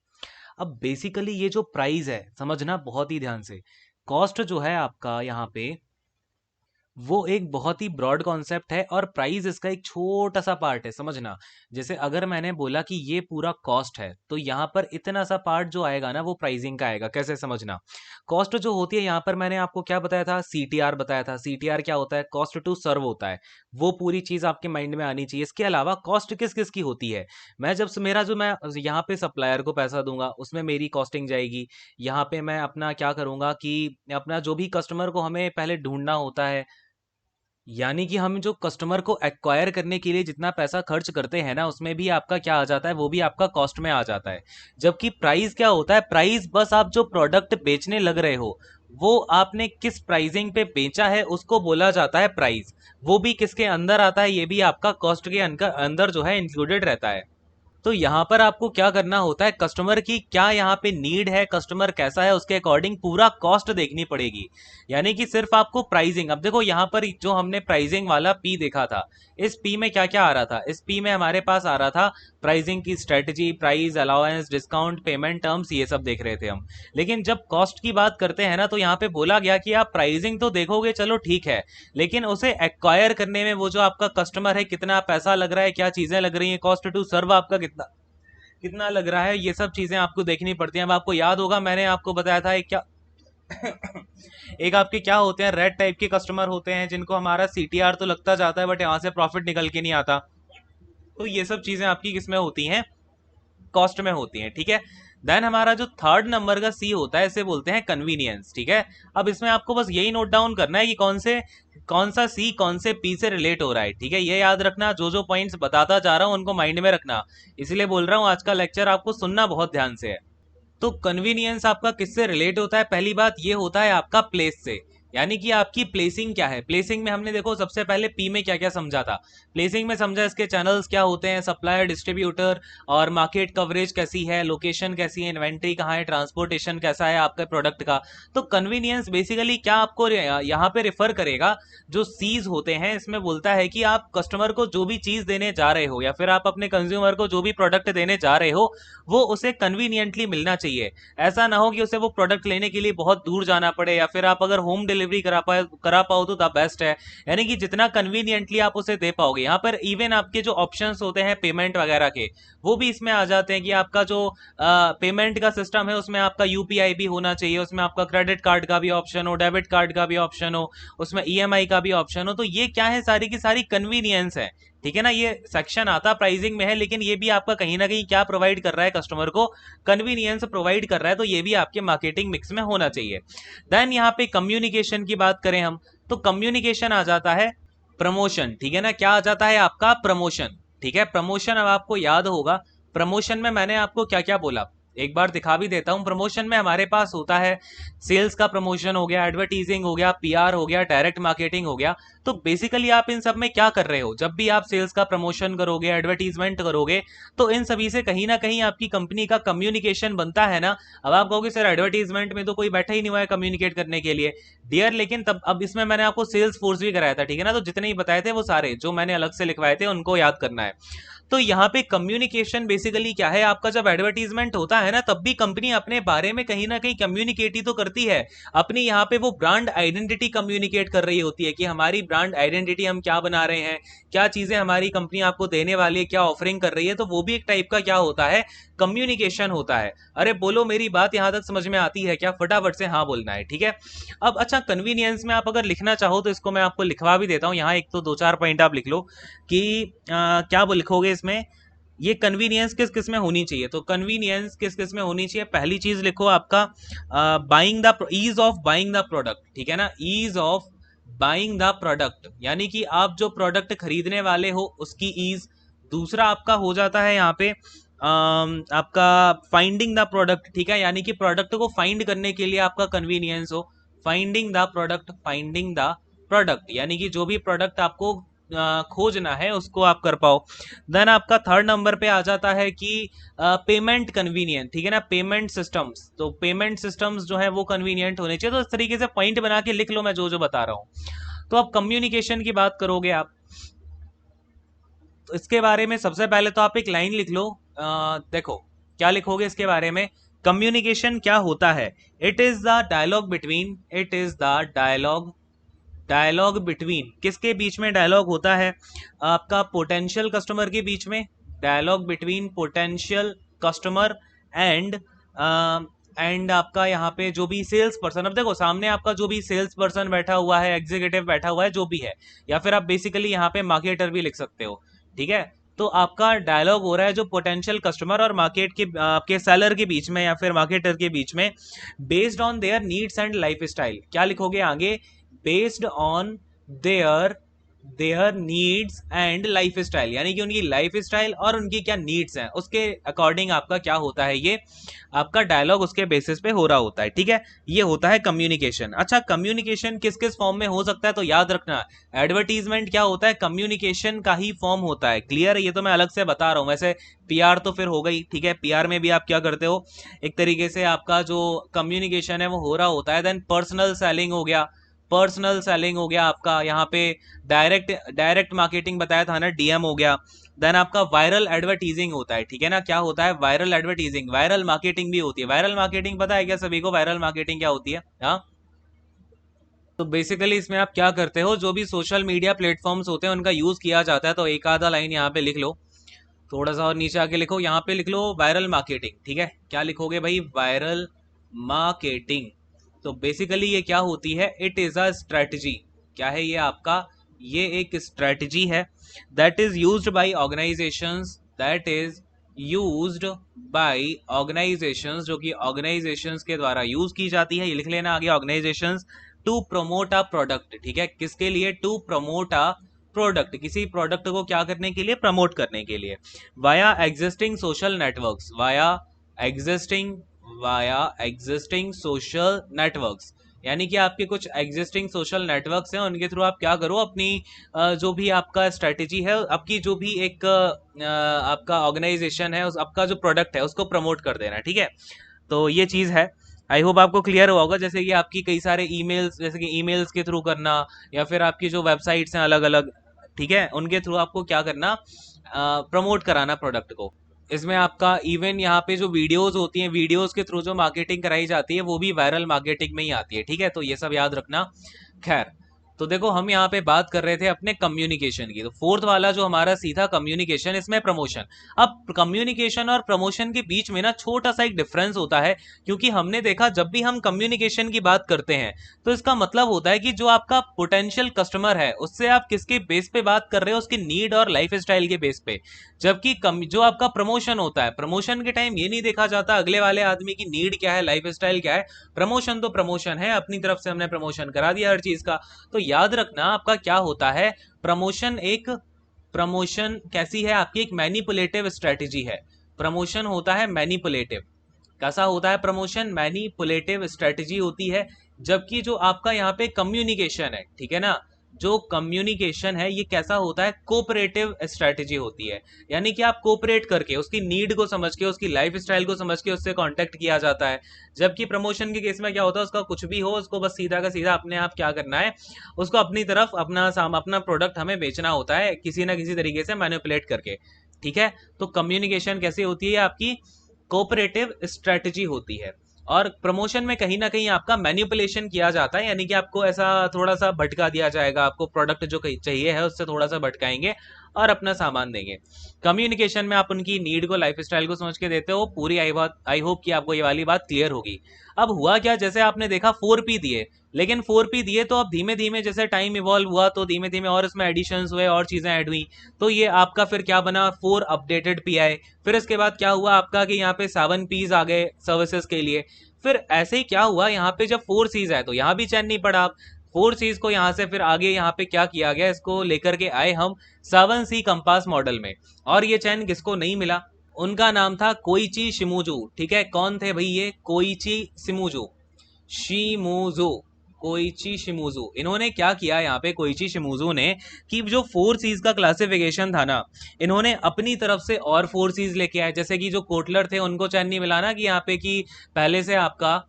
अब बेसिकली ये जो प्राइस है, समझना बहुत ही ध्यान से, कॉस्ट जो है आपका यहाँ पे वो एक बहुत ही ब्रॉड कॉन्सेप्ट है और प्राइस इसका एक छोटा सा पार्ट है, समझना। जैसे अगर मैंने बोला कि ये पूरा कॉस्ट है, तो यहाँ पर इतना सा पार्ट जो आएगा ना वो प्राइसिंग का आएगा, कैसे समझना। कॉस्ट जो होती है यहाँ पर मैंने आपको क्या बताया था, सीटीआर बताया था। सीटीआर क्या होता है, कॉस्ट टू सर्व होता है, वो पूरी चीज आपके माइंड में आनी चाहिए। इसके अलावा कॉस्ट किस किस की होती है, मैं जब मेरा जो मैं यहाँ पे सप्लायर को पैसा दूंगा उसमें मेरी कॉस्टिंग जाएगी। यहाँ पे मैं अपना क्या करूंगा कि अपना जो भी कस्टमर को हमें पहले ढूंढना होता है, यानी कि हम जो कस्टमर को एक्वायर करने के लिए जितना पैसा खर्च करते हैं ना, उसमें भी आपका क्या आ जाता है, वो भी आपका कॉस्ट में आ जाता है। जबकि प्राइस क्या होता है, प्राइस बस आप जो प्रोडक्ट बेचने लग रहे हो वो आपने किस प्राइसिंग पे बेचा है उसको बोला जाता है प्राइस। वो भी किसके अंदर आता है, ये भी आपका कॉस्ट के अंदर जो है इंक्लूडेड रहता है। तो यहाँ पर आपको क्या करना होता है, कस्टमर की क्या यहाँ पे नीड है, कस्टमर कैसा है, उसके अकॉर्डिंग पूरा कॉस्ट देखनी पड़ेगी। यानी कि सिर्फ आपको प्राइसिंग, अब देखो यहाँ पर जो हमने प्राइसिंग वाला पी देखा था, इस पी में क्या क्या आ रहा था, इस पी में हमारे पास आ रहा था प्राइसिंग की strategy, price, allowance, discount, payment terms, ये सब देख रहे थे हम। लेकिन जब कॉस्ट की बात करते हैं ना, तो यहाँ पे बोला गया कि आप प्राइसिंग तो देखोगे, चलो ठीक है, लेकिन उसे एक्वायर करने में वो जो आपका कस्टमर है कितना पैसा लग रहा है, क्या चीजें लग रही है, कॉस्ट टू सर्व आपका कितना कितना लग रहा है, ये सब चीजें आपको देखनी पड़ती हैं। अब आपको याद होगा मैंने आपको बताया था एक क्या एक आपके क्या होते हैं, रेड टाइप के कस्टमर होते हैं जिनको हमारा सीटीआर तो लगता जाता है बट यहाँ से प्रॉफिट निकल के नहीं आता। तो ये सब चीजें आपकी किसमें होती हैं, कॉस्ट में होती हैं, ठीक है। देन हमारा जो थर्ड नंबर का सी होता है इसे बोलते हैं कन्वीनियंस, ठीक है। अब इसमें आपको बस यही नोट डाउन करना है कि कौन सा सी कौन से पी से रिलेट हो रहा है, ठीक है। ये याद रखना, जो जो पॉइंट्स बताता जा रहा हूँ उनको माइंड में रखना, इसलिए बोल रहा हूँ आज का लेक्चर आपको सुनना बहुत ध्यान से है। तो कन्वीनियंस आपका किससे रिलेट होता है, पहली बात ये होता है आपका प्लेस से। यानी कि आपकी प्लेसिंग क्या है। प्लेसिंग में हमने देखो सबसे पहले पी में क्या क्या समझा था। प्लेसिंग में समझा इसके चैनल्स क्या होते हैं, सप्लायर, डिस्ट्रीब्यूटर, और मार्केट कवरेज कैसी है, लोकेशन कैसी है, इन्वेंट्री कहाँ है, ट्रांसपोर्टेशन कैसा है आपके प्रोडक्ट का। तो कन्वीनियंस बेसिकली क्या आपको यहाँ पे रिफर करेगा, जो सीज होते हैं इसमें बोलता है कि आप कस्टमर को जो भी चीज देने जा रहे हो या फिर आप अपने कंज्यूमर को जो भी प्रोडक्ट देने जा रहे हो वो उसे कन्वीनियंटली मिलना चाहिए। ऐसा ना हो कि उसे वो प्रोडक्ट लेने के लिए बहुत दूर जाना पड़े, या फिर आप अगर होम डिलीवरी करा पाओ तो द बेस्ट है। यानी कि जितना कन्वीनियंटली आप उसे दे पाओगे। यहाँ पर इवन आपके जो ऑप्शंस होते हैं पेमेंट वगैरह के, वो भी इसमें आ जाते हैं कि आपका जो पेमेंट का सिस्टम है उसमें आपका यूपीआई भी होना चाहिए, उसमें आपका क्रेडिट कार्ड का भी ऑप्शन हो, डेबिट कार्ड का भी ऑप्शन हो, उसमें ईएमआई का भी ऑप्शन हो। तो ये क्या है, सारी की सारी कन्वीनियंस है, ठीक है ना। ये सेक्शन आता प्राइसिंग में है, लेकिन ये भी आपका कहीं ना कहीं क्या प्रोवाइड कर रहा है, कस्टमर को कन्वीनियंस प्रोवाइड कर रहा है। तो ये भी आपके मार्केटिंग मिक्स में होना चाहिए। देन यहाँ पे कम्युनिकेशन की बात करें हम, तो कम्युनिकेशन आ जाता है प्रमोशन, ठीक है ना। क्या आ जाता है आपका प्रमोशन, ठीक है। प्रमोशन अब आपको याद होगा, प्रमोशन में मैंने आपको क्या क्या बोला, एक बार दिखा भी देता हूं। प्रमोशन में हमारे पास होता है सेल्स का प्रमोशन हो गया, एडवर्टीजिंग हो गया, पीआर हो गया, डायरेक्ट मार्केटिंग हो गया। तो बेसिकली आप इन सब में क्या कर रहे हो, जब भी आप सेल्स का प्रमोशन करोगे, एडवर्टीजमेंट करोगे, तो इन सभी से कहीं ना कहीं आपकी कंपनी का कम्युनिकेशन बनता है ना। अब आप कहोगे सर एडवर्टीजमेंट में तो कोई बैठा ही नहीं हुआ है कम्युनिकेट करने के लिए, डियर, लेकिन तब अब इसमें मैंने आपको सेल्स फोर्स भी कराया था, ठीक है ना। तो जितने ही बताए थे वो सारे जो मैंने अलग से लिखवाए थे उनको याद करना है। तो यहाँ पे कम्युनिकेशन बेसिकली क्या है, आपका जब एडवर्टीजमेंट होता है ना तब भी कंपनी अपने बारे में कहीं ना कहीं कम्युनिकेट ही तो करती है। अपनी यहाँ पे वो ब्रांड आइडेंटिटी कम्युनिकेट कर रही होती है कि हमारी ब्रांड आइडेंटिटी हम क्या बना रहे हैं, क्या चीजें हमारी कंपनी आपको देने वाली है, क्या ऑफरिंग कर रही है। तो वो भी एक टाइप का क्या होता है, कम्युनिकेशन होता है। अरे बोलो मेरी बात यहाँ तक समझ में आती है क्या, फटाफट से हाँ बोलना है, ठीक है। अब अच्छा, कन्वीनियंस में आप अगर लिखना चाहो तो इसको मैं आपको लिखवा भी देता हूँ, यहाँ एक तो दो चार पॉइंट आप लिख लो कि क्या वो लिखोगे इसमें, ये कन्वीनियंस किस किस में होनी चाहिए। तो कन्वीनियंस किस किस में होनी चाहिए, पहली चीज लिखो आपका buying the ease of buying the product, ठीक है ना। Ease of buying the product, यानी कि आप जो प्रोडक्ट खरीदने वाले हो उसकी ईज। दूसरा आपका हो जाता है यहाँ पे आपका फाइंडिंग द प्रोडक्ट, ठीक है, यानी कि प्रोडक्ट को फाइंड करने के लिए आपका कन्वीनियंस हो। Finding the product, finding the product, यानी कि जो भी प्रोडक्ट आपको खोजना है उसको आप कर पाओ। देन आपका थर्ड नंबर पे आ जाता है कि पेमेंट कन्वीनियंट, ठीक है ना। पेमेंट सिस्टम्स, तो पेमेंट सिस्टम्स जो है वो कन्वीनियंट होने चाहिए। तो इस तरीके से पॉइंट बना के लिख लो मैं जो जो बता रहा हूँ। तो अब कम्युनिकेशन की बात करोगे आप, तो इसके बारे में सबसे पहले तो आप एक लाइन लिख लो। देखो क्या लिखोगे इसके बारे में, कम्युनिकेशन क्या होता है, it is the dialogue between, it is the dialogue, dialogue between, किसके बीच में डायलॉग होता है, आपका पोटेंशियल कस्टमर के बीच में। Dialogue between potential customer and and आपका यहाँ पे जो भी सेल्स पर्सन। अब देखो सामने आपका जो भी सेल्स पर्सन बैठा हुआ है, एग्जीक्यूटिव बैठा हुआ है, जो भी है, या फिर आप बेसिकली यहाँ पे मार्केटर भी लिख सकते हो, ठीक है। तो आपका डायलॉग हो रहा है जो पोटेंशियल कस्टमर और मार्केट के आपके सेलर के बीच में या फिर मार्केटर के बीच में, based on their needs and life style. क्या लिखोगे आगे, based on their there needs and life style, यानी कि उनकी लाइफ स्टाइल और उनकी क्या नीड्स हैं उसके अकॉर्डिंग आपका क्या होता है, ये आपका डायलॉग उसके बेसिस पे हो रहा होता है, ठीक है। ये होता है कम्युनिकेशन। अच्छा, कम्युनिकेशन किस किस फॉर्म में हो सकता है, तो याद रखना एडवर्टीजमेंट क्या होता है, कम्युनिकेशन का ही फॉर्म होता है। क्लियर है, ये तो मैं अलग से बता रहा हूँ। वैसे पीआर तो फिर हो गई, ठीक है। पीआर में भी आप क्या करते हो, एक तरीके से आपका जो कम्युनिकेशन है वो हो रहा होता है। देन पर्सनल सेलिंग हो गया, पर्सनल सेलिंग हो गया आपका यहाँ पे। डायरेक्ट डायरेक्ट मार्केटिंग बताया था ना, डीएम हो गया। देन आपका वायरल एडवर्टीजिंग होता है, ठीक है ना। क्या होता है, वायरल एडवर्टीजिंग, वायरल मार्केटिंग भी होती है। वायरल मार्केटिंग पता है क्या सभी को, वायरल मार्केटिंग क्या होती है, हाँ। तो बेसिकली इसमें आप क्या करते हो, जो भी सोशल मीडिया प्लेटफॉर्म्स होते हैं उनका यूज किया जाता है। तो एक आधा लाइन यहाँ पे लिख लो, थोड़ा सा और नीचे आके लिखो, यहाँ पे लिख लो वायरल मार्केटिंग, ठीक है। क्या लिखोगे भाई, वायरल मार्केटिंग। तो बेसिकली ये क्या होती है, इट इज अ स्ट्रेटजी। क्या है ये आपका, ये एक स्ट्रेटजी है that is used by organisations, that is used by organisations, जो कि ऑर्गेनाइजेशंस के द्वारा यूज की जाती है। ये लिख लेना आगे, organisations to promote a product, ठीक है। किसके लिए, टू प्रमोट अ प्रोडक्ट, किसी प्रोडक्ट को क्या करने के लिए, प्रमोट करने के लिए। Via existing social networks, via existing social networks, यानी कि आपके कुछ एग्जिस्टिंग सोशल नेटवर्क्स हैं, उनके थ्रू आप क्या करो, अपनी जो भी आपका स्ट्रेटेजी है, आपकी जो भी एक आपका ऑर्गेनाइजेशन है, उस आपका जो प्रोडक्ट है उसको प्रमोट कर देना, ठीक है। तो ये चीज़ है, आई होप आपको क्लियर हुआ होगा। जैसे कि आपकी कई सारे ईमेल्स, जैसे कि ईमेल्स के थ्रू करना, या फिर आपकी जो वेबसाइट्स हैं अलग अलग, ठीक है, उनके थ्रू आपको क्या करना, प्रमोट कराना प्रोडक्ट को। इसमें आपका इवन यहाँ पे जो वीडियोस होती हैं, वीडियोस के थ्रू जो मार्केटिंग कराई जाती है वो भी वायरल मार्केटिंग में ही आती है, ठीक है। तो ये सब याद रखना। खैर, तो देखो हम यहाँ पे बात कर रहे थे अपने कम्युनिकेशन की, तो फोर्थ वाला जो हमारा सीधा कम्युनिकेशन, इसमें प्रमोशन। अब कम्युनिकेशन और प्रमोशन के बीच में ना छोटा सा एक डिफरेंस होता है, क्योंकि हमने देखा जब भी हम कम्युनिकेशन की बात करते हैं तो इसका मतलब होता है कि जो आपका पोटेंशियल कस्टमर है उससे आप किसके बेस पे बात कर रहे हो, उसकी नीड और लाइफ स्टाइल के बेस पे। जबकि जो आपका प्रमोशन होता है, प्रमोशन के टाइम ये नहीं देखा जाता अगले वाले आदमी की नीड क्या है, लाइफ स्टाइल क्या है। प्रमोशन तो प्रमोशन है, अपनी तरफ से हमने प्रमोशन करा दिया हर चीज का। तो याद रखना आपका क्या होता है, प्रमोशन कैसी है आपकी, एक मैनिपुलेटिव स्ट्रेटेजी है। प्रमोशन होता है मैनिपुलेटिव। कैसा होता है प्रमोशन, मैनिपुलेटिव स्ट्रेटेजी होती है। जबकि जो आपका यहाँ पे कम्युनिकेशन है, ठीक है ना, जो कम्युनिकेशन है ये कैसा होता है, कोऑपरेटिव स्ट्रेटेजी होती है। यानी कि आप कोऑपरेट करके, उसकी नीड को समझ के, उसकी लाइफ स्टाइल को समझ के उससे कांटेक्ट किया जाता है। जबकि प्रमोशन के केस में क्या होता है, उसका कुछ भी हो, उसको बस सीधा का सीधा अपने आप क्या करना है, उसको अपनी तरफ अपना प्रोडक्ट हमें बेचना होता है किसी ना किसी तरीके से मैनिपुलेट करके, ठीक है। तो कम्युनिकेशन कैसे होती है आपकी, कोऑपरेटिव स्ट्रेटजी होती है। और प्रमोशन में कहीं ना कहीं आपका मैनिपुलेशन किया जाता है, यानी कि आपको ऐसा थोड़ा सा भटका दिया जाएगा, आपको प्रोडक्ट जो चाहिए है उससे थोड़ा सा भटकाएंगे और अपना सामान देंगे। कम्युनिकेशन में आप उनकी नीड को, लाइफ स्टाइल को समझ के देते हो पूरी। आई होप कि आपको ये वाली बात क्लियर होगी। अब हुआ क्या, जैसे आपने देखा 4P दिए, लेकिन 4P दिए तो अब धीमे धीमे जैसे टाइम इवॉल्व हुआ तो धीमे धीमे और इसमें एडिशंस हुए और चीजें ऐड हुई, तो ये आपका फिर क्या बना, 4 अपडेटेड पी आए। फिर इसके बाद क्या हुआ आपका कि यहाँ पे 7Ps आ गए सर्विसेज के लिए। फिर ऐसे ही क्या हुआ, यहाँ पे जब 4Cs आए तो यहाँ भी चैन नहीं पड़ा। आप 4Cs को यहाँ से फिर आगे यहाँ पे क्या किया गया, इसको लेकर के आए हम 7C कंपास मॉडल में। और ये चैन किसको नहीं मिला, उनका नाम था कोइची शिमुजू, ठीक है। कौन थे भाई ये, कोइची शिमुजू, शिमुजू, कोइची शिमुजू। इन्होंने क्या किया यहाँ पे, कोइची शिमुजू ने, कि जो 4Cs का क्लासिफिकेशन था ना, इन्होंने अपनी तरफ से और 4Cs लेके आए। जैसे कि जो कोटलर थे उनको चैन नहीं मिला ना कि यहाँ पे कि पहले से आपका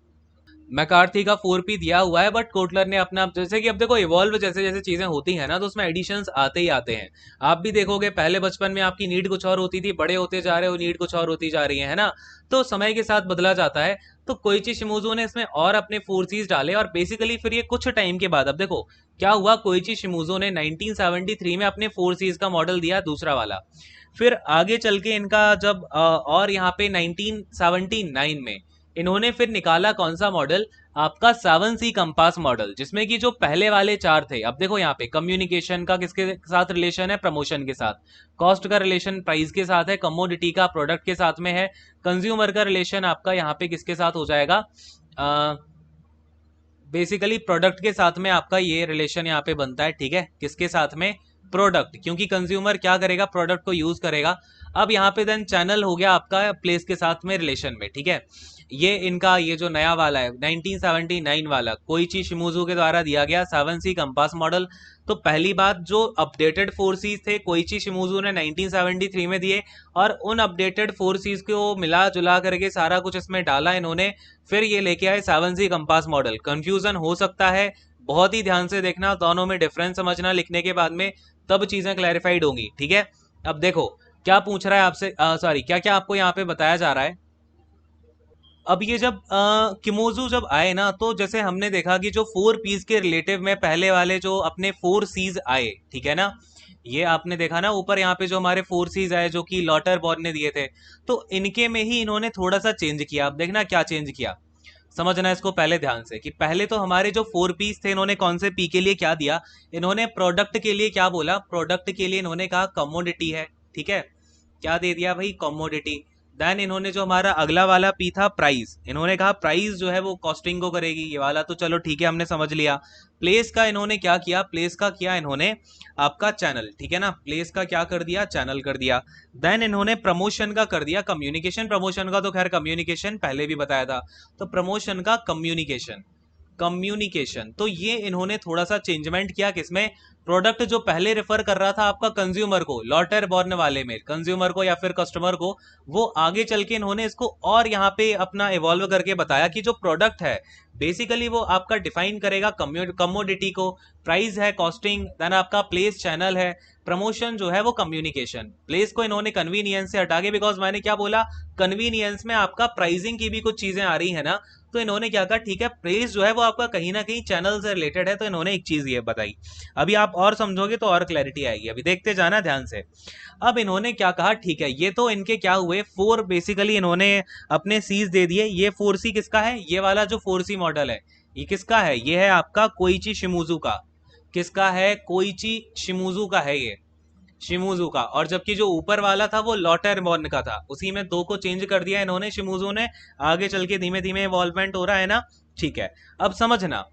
मैकार्थी का 4P दिया हुआ है, बट कोटलर ने अपना, जैसे कि अब देखो इवॉल्व जैसे जैसे चीजें होती हैं ना, तो उसमें एडिशंस आते ही आते हैं। आप भी देखोगे पहले बचपन में आपकी नीड कुछ और होती थी, बड़े होते जा रहे हो नीड कुछ और होती जा रही है ना, तो समय के साथ बदला जाता है। तो कोइची शिमुजू ने इसमें और अपने 4Cs डाले, और बेसिकली फिर ये कुछ टाइम के बाद, अब देखो क्या हुआ, कोइची शिमुजू ने 1973 में अपने 4Cs का मॉडल दिया, दूसरा वाला। फिर आगे चल के इनका जब और यहाँ पे 1979 में इन्होंने फिर निकाला कौन सा मॉडल, आपका 7C कंपास मॉडल, जिसमें कि जो पहले वाले 4 थे। अब देखो यहाँ पे कम्युनिकेशन का किसके साथ रिलेशन है, प्रमोशन के साथ। कॉस्ट का रिलेशन प्राइस के साथ है, कमोडिटी का प्रोडक्ट के साथ में है। कंज्यूमर का रिलेशन आपका यहाँ पे किसके साथ हो जाएगा, बेसिकली प्रोडक्ट के साथ में आपका ये रिलेशन यहाँ पे बनता है, ठीक है। किसके साथ में, प्रोडक्ट, क्योंकि कंज्यूमर क्या करेगा, प्रोडक्ट को यूज करेगा। अब यहाँ पे देन चैनल हो गया आपका प्लेस के साथ में रिलेशन में, ठीक है। ये इनका ये जो नया वाला है 1979 वाला कोइची शिमुजू के द्वारा दिया गया 7C कंपास मॉडल। तो पहली बात, जो अपडेटेड 4Cs थे कोइची शिमुजू ने 1973 में दिए, और उन अपडेटेड 4Cs को मिला जुला करके सारा कुछ इसमें डाला इन्होंने, फिर ये लेके आए 7C कंपास मॉडल। कंफ्यूजन हो सकता है, बहुत ही ध्यान से देखना, दोनों में डिफरेंस समझना लिखने के बाद में, तब चीजें क्लैरिफाइड होंगी, ठीक है। अब देखो क्या पूछ रहा है आपसे, सॉरी क्या क्या आपको यहाँ पे बताया जा रहा है। अब ये जब किमोजू जब आए ना, तो जैसे हमने देखा कि जो 4Ps के रिलेटिव में पहले वाले जो अपने 4Cs आए, ठीक है ना, ये आपने देखा ना ऊपर यहाँ पे जो हमारे 4Cs आए जो कि लॉटर बॉर्न ने दिए थे, तो इनके में ही इन्होंने थोड़ा सा चेंज किया। अब देखना क्या चेंज किया, समझना इसको पहले ध्यान से, कि पहले तो हमारे जो 4Ps थे इन्होंने कौन से पी के लिए क्या दिया, इन्होंने प्रोडक्ट के लिए क्या बोला, प्रोडक्ट के लिए इन्होंने कहा कमोडिटी है, ठीक है। क्या दे दिया भाई, कमोडिटी। देन इन्होंने जो हमारा अगला वाला पी था प्राइस, इन्होंने कहा प्राइस जो है वो कॉस्टिंग को करेगी, ये वाला तो चलो ठीक है हमने समझ लिया। प्लेस का इन्होंने क्या किया, प्लेस का किया इन्होंने आपका चैनल, ठीक है ना, प्लेस का क्या कर दिया, चैनल कर दिया। देन इन्होंने प्रमोशन का कर दिया कम्युनिकेशन। प्रमोशन का तो खैर कम्युनिकेशन पहले भी बताया था, तो प्रमोशन का कम्युनिकेशन, कम्युनिकेशन। तो ये इन्होंने थोड़ा सा चेंजमेंट किया किसमें, प्रोडक्ट जो पहले रेफर कर रहा था आपका कंज्यूमर को, लॉटर बॉर्न वाले में कंज्यूमर को या फिर कस्टमर को, वो आगे चल के इन्होंने इसको और यहाँ पे अपना इवॉल्व करके बताया कि जो प्रोडक्ट है बेसिकली वो आपका डिफाइन करेगा कमोडिटी को, प्राइस है कॉस्टिंग, देन आपका प्लेस चैनल है, प्रमोशन जो है वो कम्युनिकेशन। प्लेस को इन्होंने कन्वीनियंस से हटा के, बिकॉज मैंने क्या बोला, कन्वीनियंस में आपका प्राइसिंग की भी कुछ चीजें आ रही है ना, तो इन्होंने क्या कहा, ठीक है प्लेस जो है वो आपका कहीं ना कहीं चैनल से रिलेटेड है, तो इन्होंने एक चीज ये बताई। अभी आप और समझोगे तो और क्लैरिटी आएगी, अभी देखते जाना ध्यान से। अब इन्होंने क्या कहा, ठीक है ये तो इनके क्या हुए, फोर बेसिकली इन्होंने अपने सीज दे दिए। ये 4C किसका है, ये वाला जो 4C मॉडल है ये किसका है, ये है आपका कोइची शिमुजू का। किसका है, कोइची शिमुजू का है ये, शिमुजू का। और जबकि जो ऊपर वाला था वो लॉटरबॉर्न का था, उसी में दो को चेंज कर दिया इन्होंने शिमुजू ने, आगे चल के धीमे धीमे इवॉल्वमेंट हो रहा है ना। ठीक है, अब समझना,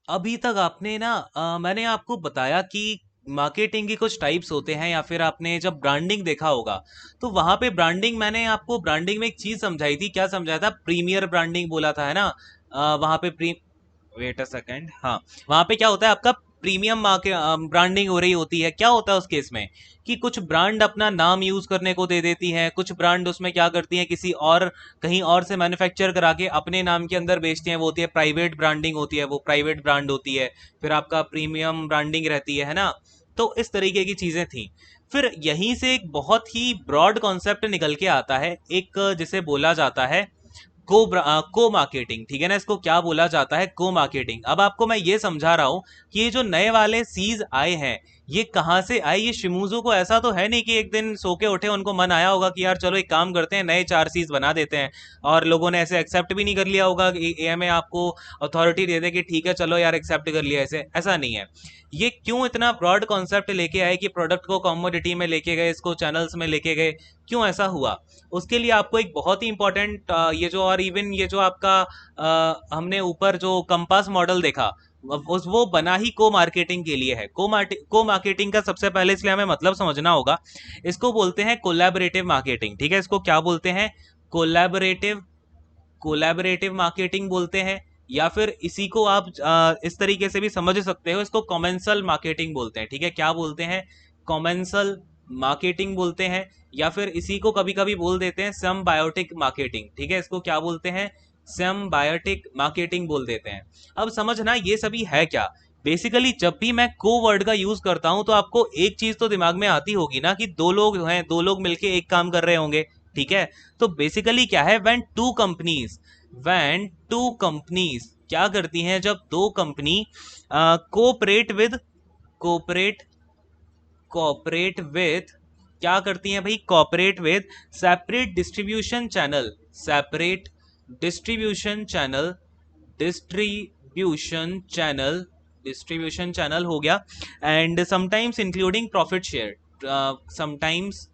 अभी तक आपने ना मैंने आपको बताया कि मार्केटिंग की कुछ टाइप्स होते हैं, या फिर आपने जब ब्रांडिंग देखा होगा तो वहां पे ब्रांडिंग, मैंने आपको ब्रांडिंग में एक चीज समझाई थी, क्या समझाया था, प्रीमियर ब्रांडिंग बोला था है ना। वहां पे वेट अ सेकेंड, हाँ, वहां पे क्या होता है आपका, प्रीमियम मार्केट ब्रांडिंग हो रही होती है। क्या होता है उस केस में कि कुछ ब्रांड अपना नाम यूज करने को दे देती है, कुछ ब्रांड उसमें क्या करती है, किसी और कहीं और से मैन्युफैक्चर करा के अपने नाम के अंदर बेचती हैं, वो होती है प्राइवेट ब्रांडिंग होती है, वो प्राइवेट ब्रांड होती है। फिर आपका प्रीमियम ब्रांडिंग रहती है ना। तो इस तरीके की चीजें थी। फिर यहीं से एक बहुत ही ब्रॉड कॉन्सेप्ट निकल के आता है, एक जिसे बोला जाता है को मार्केटिंग। ठीक है ना, इसको क्या बोला जाता है, को मार्केटिंग। अब आपको मैं ये समझा रहा हूं कि ये जो नए वाले सीज आए हैं ये कहां से आए। ये शिमुजू को ऐसा तो है नहीं कि एक दिन सो के उठे उनको मन आया होगा कि यार चलो एक काम करते हैं नए 4 सीज बना देते हैं, और लोगों ने ऐसे एक्सेप्ट भी नहीं कर लिया होगा कि एएमए आपको अथॉरिटी दे दे कि ठीक है चलो यार एक्सेप्ट कर लिया, ऐसा नहीं है। ये क्यों इतना ब्रॉड कॉन्सेप्ट लेके आए कि प्रोडक्ट को कमोडिटी में लेके गए, इसको चैनल्स में लेके गए, क्यों ऐसा हुआ, उसके लिए आपको एक बहुत ही इंपॉर्टेंट ये जो, और इवन ये जो आपका हमने ऊपर जो कंपास मॉडल देखा, उस वो बना ही को मार्केटिंग के लिए है। को मार्केटिंग का सबसे पहले इसलिए हमें मतलब समझना होगा, इसको बोलते हैं कोलैबोरेटिव मार्केटिंग। ठीक है, इसको क्या बोलते हैं, कोलैबोरेटिव कोलैबोरेटिव मार्केटिंग बोलते हैं, या फिर इसी को आप इस तरीके से भी समझ सकते हो, इसको कॉमेंसल मार्केटिंग बोलते हैं। ठीक है, क्या बोलते हैं, कॉमेंसल मार्केटिंग बोलते हैं, या फिर इसी को कभी कभी बोल देते हैं सिम्बायोटिक मार्केटिंग। ठीक है, इसको क्या बोलते हैं, सिम्बायोटिक मार्केटिंग बोल देते हैं। अब समझना ये सभी है क्या। बेसिकली जब भी मैं को वर्ड का यूज करता हूं तो आपको एक चीज तो दिमाग में आती होगी ना कि दो लोग हैं, दो लोग मिलके एक काम कर रहे होंगे। ठीक है, तो बेसिकली क्या है, व्हेन टू कंपनीज क्या करती हैं, जब दो कंपनी कोऑपरेट कोऑपरेट विद क्या करती हैं भाई, cooperate with separate distribution channel distribution channel हो गया, and sometimes including profit share, sometimes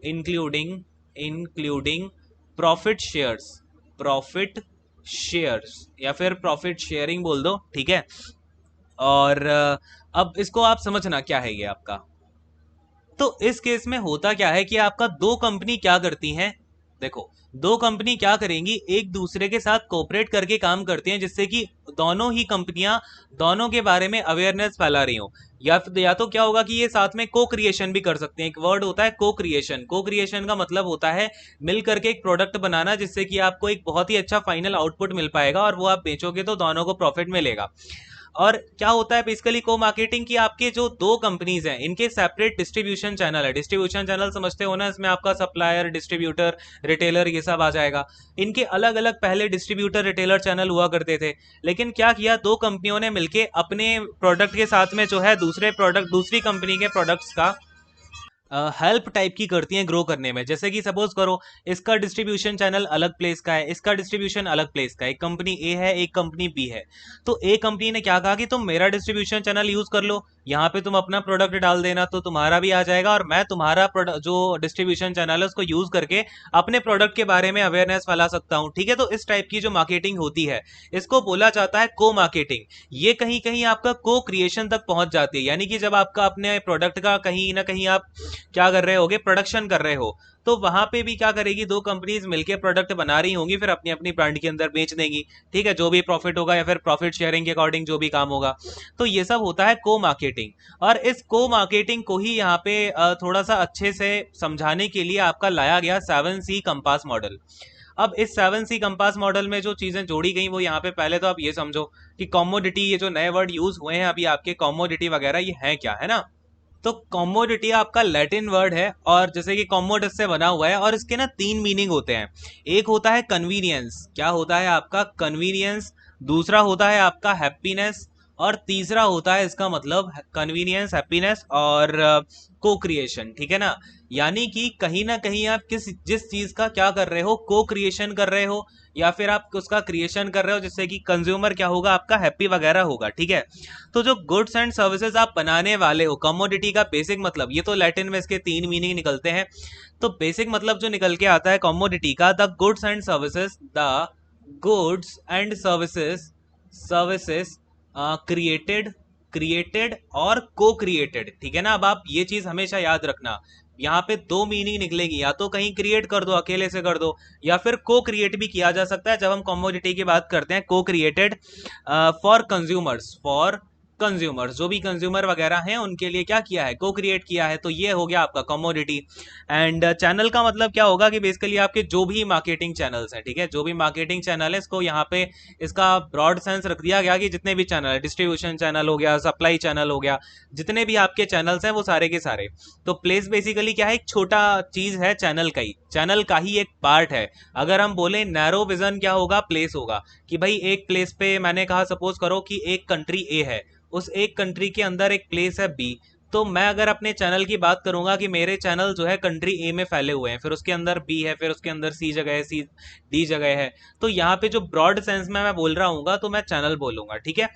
including including profit shares या फिर प्रॉफिट शेयरिंग बोल दो। ठीक है, और अब इसको आप समझना क्या है ये आपका। तो इस केस में होता क्या है कि आपका दो कंपनी क्या करती हैं, देखो दो कंपनी क्या करेंगी, एक दूसरे के साथ कोऑपरेट करके काम करती हैं, जिससे कि दोनों ही कंपनियां दोनों के बारे में अवेयरनेस फैला रही हो। या तो क्या होगा कि ये साथ में को क्रिएशन भी कर सकते हैं। एक वर्ड होता है को क्रिएशन। को क्रिएशन का मतलब होता है मिल करके एक प्रोडक्ट बनाना, जिससे कि आपको एक बहुत ही अच्छा फाइनल आउटपुट मिल पाएगा, और वो आप बेचोगे तो दोनों को प्रॉफिट मिलेगा। और क्या होता है बेसिकली को मार्केटिंग की, आपके जो दो कंपनीज हैं इनके सेपरेट डिस्ट्रीब्यूशन चैनल है। डिस्ट्रीब्यूशन चैनल समझते हो ना, इसमें आपका सप्लायर, डिस्ट्रीब्यूटर, रिटेलर ये सब आ जाएगा। इनके अलग अलग पहले डिस्ट्रीब्यूटर रिटेलर चैनल हुआ करते थे, लेकिन क्या किया, दो कंपनियों ने मिलके अपने प्रोडक्ट के साथ में जो है दूसरी कंपनी के प्रोडक्ट्स का हेल्प टाइप की करती हैं ग्रो करने में। जैसे कि सपोज करो इसका डिस्ट्रीब्यूशन चैनल अलग प्लेस का है, इसका डिस्ट्रीब्यूशन अलग प्लेस का है, एक कंपनी ए है एक कंपनी बी है। तो ए कंपनी ने क्या कहा कि तुम मेरा डिस्ट्रीब्यूशन चैनल यूज कर लो, यहाँ पे तुम अपना प्रोडक्ट डाल देना तो तुम्हारा भी आ जाएगा, और मैं तुम्हारा जो डिस्ट्रीब्यूशन चैनल है उसको यूज करके अपने प्रोडक्ट के बारे में अवेयरनेस फैला सकता हूँ। ठीक है, तो इस टाइप की जो मार्केटिंग होती है इसको बोला जाता है को मार्केटिंग। ये कहीं कहीं आपका को क्रिएशन तक पहुंच जाती है, यानी कि जब आपका अपने प्रोडक्ट का कहीं ना कहीं आप क्या कर रहे होगे, प्रोडक्शन कर रहे हो, तो वहां पे भी क्या करेगी, दो कंपनीज मिलकर प्रोडक्ट बना रही होंगी, फिर अपनी अपनी ब्रांड के अंदर बेच देंगी, ठीक है, जो भी प्रॉफिट होगा या फिर प्रॉफिट शेयरिंग के अकॉर्डिंग जो भी काम होगा। तो ये सब होता है को मार्केटिंग। और इस को मार्केटिंग को ही यहाँ पे थोड़ा सा अच्छे से समझाने के लिए आपका लाया गया 7C कंपास मॉडल। अब इस 7C कंपास मॉडल में जो चीजें जोड़ी गई वो यहाँ पे, पहले तो आप ये समझो कि कॉमोडिटी, ये जो नए वर्ड यूज हुए हैं अभी आपके, कॉमोडिटी वगैरह, ये है क्या, है ना। तो कॉमोडिटी आपका लैटिन वर्ड है, और जैसे कि कॉमोडस से बना हुआ है, और इसके ना तीन मीनिंग होते हैं। एक होता है कन्वीनियंस, क्या होता है आपका कन्वीनियंस, दूसरा होता है आपका हैप्पीनेस, और तीसरा होता है इसका मतलब कन्वीनियंस, हैप्पीनेस और को क्रिएशन, ठीक है ना। यानी कि कहीं ना कहीं आप जिस चीज का क्या कर रहे हो, को क्रिएशन कर रहे हो, या फिर आप उसका क्रिएशन कर रहे हो जिससे कि कंज्यूमर क्या होगा, आपका हैप्पी वगैरह होगा, ठीक है। तो जो गुड्स एंड सर्विसेज आप बनाने वाले हो, कमोडिटी का बेसिक मतलब, ये तो लैटिन में इसके तीन मीनिंग निकलते हैं, तो बेसिक मतलब जो निकल के आता है कमोडिटी का, the goods and services, the goods and services, services created, created और को क्रिएटेड, ठीक है ना। अब आप ये चीज हमेशा याद रखना, यहाँ पे दो मीनिंग निकलेगी, या तो कहीं क्रिएट कर दो, अकेले से कर दो, या फिर को क्रिएट भी किया जा सकता है। जब हम कमोडिटी की बात करते हैं, को created for consumers, for consumers, जो भी कंज्यूमर वगैरह हैं उनके लिए क्या किया है, को क्रिएट किया है, तो ये हो गया आपका कमोडिटी। एंड चैनल का मतलब क्या होगा कि बेसिकली आपके जो भी मार्केटिंग चैनल्स हैं, ठीक है, जो भी मार्केटिंग चैनल है, इसको यहाँ पे इसका ब्रॉड सेंस रख दिया गया कि जितने भी चैनल है, डिस्ट्रीब्यूशन चैनल हो गया, सप्लाई चैनल हो गया, जितने भी आपके चैनल्स हैं वो सारे के सारे। तो प्लेस बेसिकली क्या है, एक छोटा चीज है चैनल का ही, चैनल का ही एक पार्ट है। अगर हम बोले नैरो विजन क्या होगा, प्लेस होगा, कि भाई एक प्लेस पे मैंने कहा, सपोज करो कि एक कंट्री ए है, उस एक कंट्री के अंदर एक प्लेस है बी, तो मैं अगर अपने चैनल की बात करूंगा कि मेरे चैनल जो है कंट्री ए में फैले हुए हैं, फिर उसके अंदर बी है, फिर उसके अंदर सी जगह है, सी डी जगह है, तो यहाँ पे जो ब्रॉड सेंस में मैं बोल रहा हूँ तो मैं चैनल बोलूंगा, ठीक है।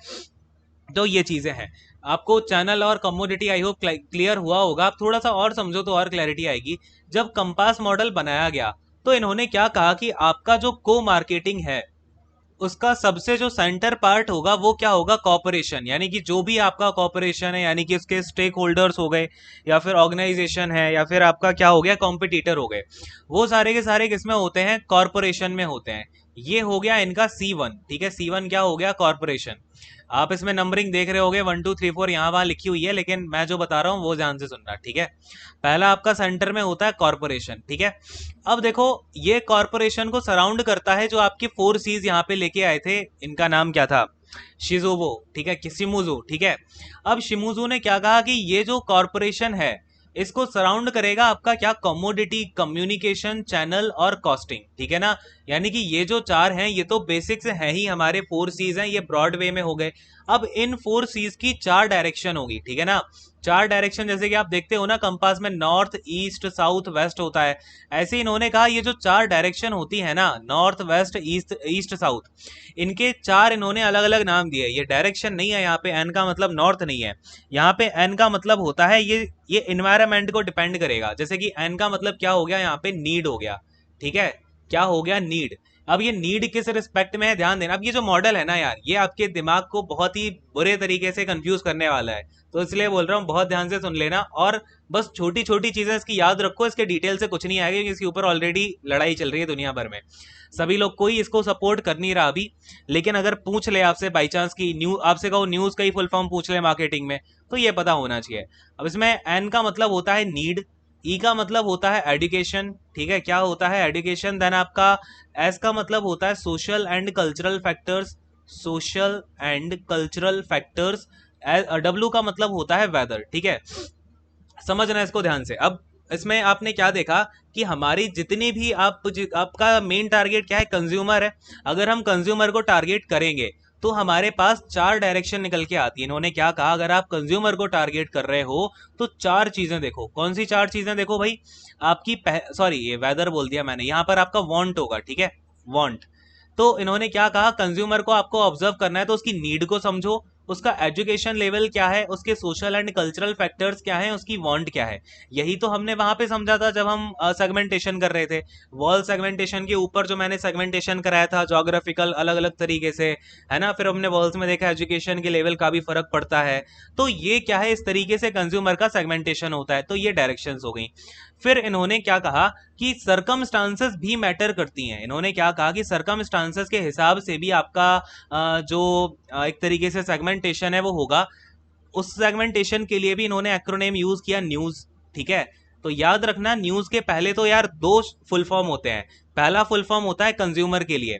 तो ये चीजें हैं, आपको चैनल और कमोडिटी आई होप क्लियर हुआ होगा। आप थोड़ा सा और समझो तो और क्लैरिटी आएगी। जब कंपास मॉडल बनाया गया तो इन्होंने क्या कहा कि आपका जो को मार्केटिंग है उसका सबसे जो सेंटर पार्ट होगा वो क्या होगा, कॉर्पोरेशन, यानी कि जो भी आपका कॉर्पोरेशन है, यानी कि उसके स्टेक होल्डर्स हो गए, या फिर ऑर्गेनाइजेशन है, या फिर आपका क्या हो गया, कॉम्पिटिटर हो गए, वो सारे के सारे किसमें होते हैं, कॉर्पोरेशन में होते हैं। ये हो गया इनका C1, ठीक है, C1 क्या हो गया, कॉर्पोरेशन। आप इसमें नंबरिंग देख रहे होगे 1 2 3 4 यहाँ वहां लिखी हुई है, लेकिन मैं जो बता रहा हूँ वो ध्यान से सुनना, ठीक है। पहला आपका सेंटर में होता है कॉर्पोरेशन, ठीक है। अब देखो, ये कॉर्पोरेशन को सराउंड करता है जो आपके 4Cs यहाँ पे लेके आए थे, इनका नाम क्या था, शिजुओ, ठीक है, शिमुजो, ठीक है। अब शिमुजो ने क्या कहा कि ये जो कॉर्पोरेशन है इसको सराउंड करेगा आपका क्या, कमोडिटी, कम्युनिकेशन, चैनल और कॉस्टिंग, ठीक है ना। यानी कि ये जो चार हैं ये तो बेसिक्स हैं ही, हमारे 4Cs हैं, ये ब्रॉड वे में हो गए। अब इन 4Cs की चार डायरेक्शन होगी, ठीक है ना। चार डायरेक्शन जैसे कि आप देखते हो ना कंपास में, नॉर्थ, ईस्ट, साउथ, वेस्ट होता है, ऐसे इन्होंने कहा ये जो चार डायरेक्शन होती है ना, north, west, east, east, south, इनके चार इन्होंने अलग अलग नाम दिए। ये डायरेक्शन नहीं है, यहाँ पे एन का मतलब नॉर्थ नहीं है, यहाँ पे एन का मतलब होता है ये इन्वायरमेंट को डिपेंड करेगा। जैसे कि एन का मतलब क्या हो गया, यहाँ पे नीड हो गया, ठीक है, क्या हो गया, नीड। अब ये नीड किस रिस्पेक्ट में है, ध्यान देना। अब ये जो मॉडल है ना यार, ये आपके दिमाग को बहुत ही बुरे तरीके से कंफ्यूज करने वाला है, तो इसलिए बोल रहा हूँ बहुत ध्यान से सुन लेना, और बस छोटी छोटी चीजें इसकी याद रखो, इसके डिटेल से कुछ नहीं आएगा क्योंकि इसके ऊपर ऑलरेडी लड़ाई चल रही है दुनिया भर में। सभी लोग कोई इसको सपोर्ट कर नहीं रहा अभी, लेकिन अगर पूछ ले आपसे बाई चांस की न्यू, आपसे कहो न्यूज का ही फुल फॉर्म पूछ ले मार्केटिंग में, तो ये पता होना चाहिए। अब इसमें एन का मतलब होता है नीड, ई का मतलब होता है एजुकेशन, ठीक है, क्या होता है, एजुकेशन। देन आपका एस का मतलब होता है social and cultural factors, social and cultural factors. W का मतलब होता है वेदर, ठीक है, समझना इसको ध्यान से। अब इसमें आपने क्या देखा कि हमारी जितनी भी आपका मेन टारगेट क्या है, कंज्यूमर है। अगर हम कंज्यूमर को टारगेट करेंगे तो हमारे पास चार डायरेक्शन निकल के आती है। इन्होंने क्या कहा, अगर आप कंज्यूमर को टारगेट कर रहे हो तो चार चीजें देखो। कौन सी चार चीजें देखो भाई, आपकी सॉरी ये वेदर बोल दिया मैंने, यहाँ पर आपका वांट होगा, ठीक है, वांट। तो इन्होंने क्या कहा, कंज्यूमर को आपको ऑब्जर्व करना है तो उसकी नीड को समझो, उसका एजुकेशन लेवल क्या है, उसके सोशल एंड कल्चरल फैक्टर्स क्या है, उसकी वांट क्या है। यही तो हमने वहां पे समझा था जब हम सेगमेंटेशन कर रहे थे। वॉल सेगमेंटेशन के ऊपर जो मैंने सेगमेंटेशन कराया था जोग्राफिकल अलग अलग तरीके से, है ना। फिर हमने वॉल्स में देखा एजुकेशन के लेवल का भी फर्क पड़ता है। तो ये क्या है, इस तरीके से कंज्यूमर का सेगमेंटेशन होता है। तो ये डायरेक्शंस हो गई। फिर इन्होंने क्या कहा कि सरकमस्टांसेस भी मैटर करती हैं। इन्होंने क्या कहा कि सरकमस्टांसेस के हिसाब से भी आपका जो एक तरीके से सेगमेंटेशन है वो होगा। उस सेगमेंटेशन के लिए भी इन्होंने एक्रोनेम यूज किया, न्यूज। ठीक है, तो याद रखना न्यूज के पहले तो यार दो फुल फॉर्म होते हैं। पहला फुल फॉर्म होता है कंज्यूमर के लिए।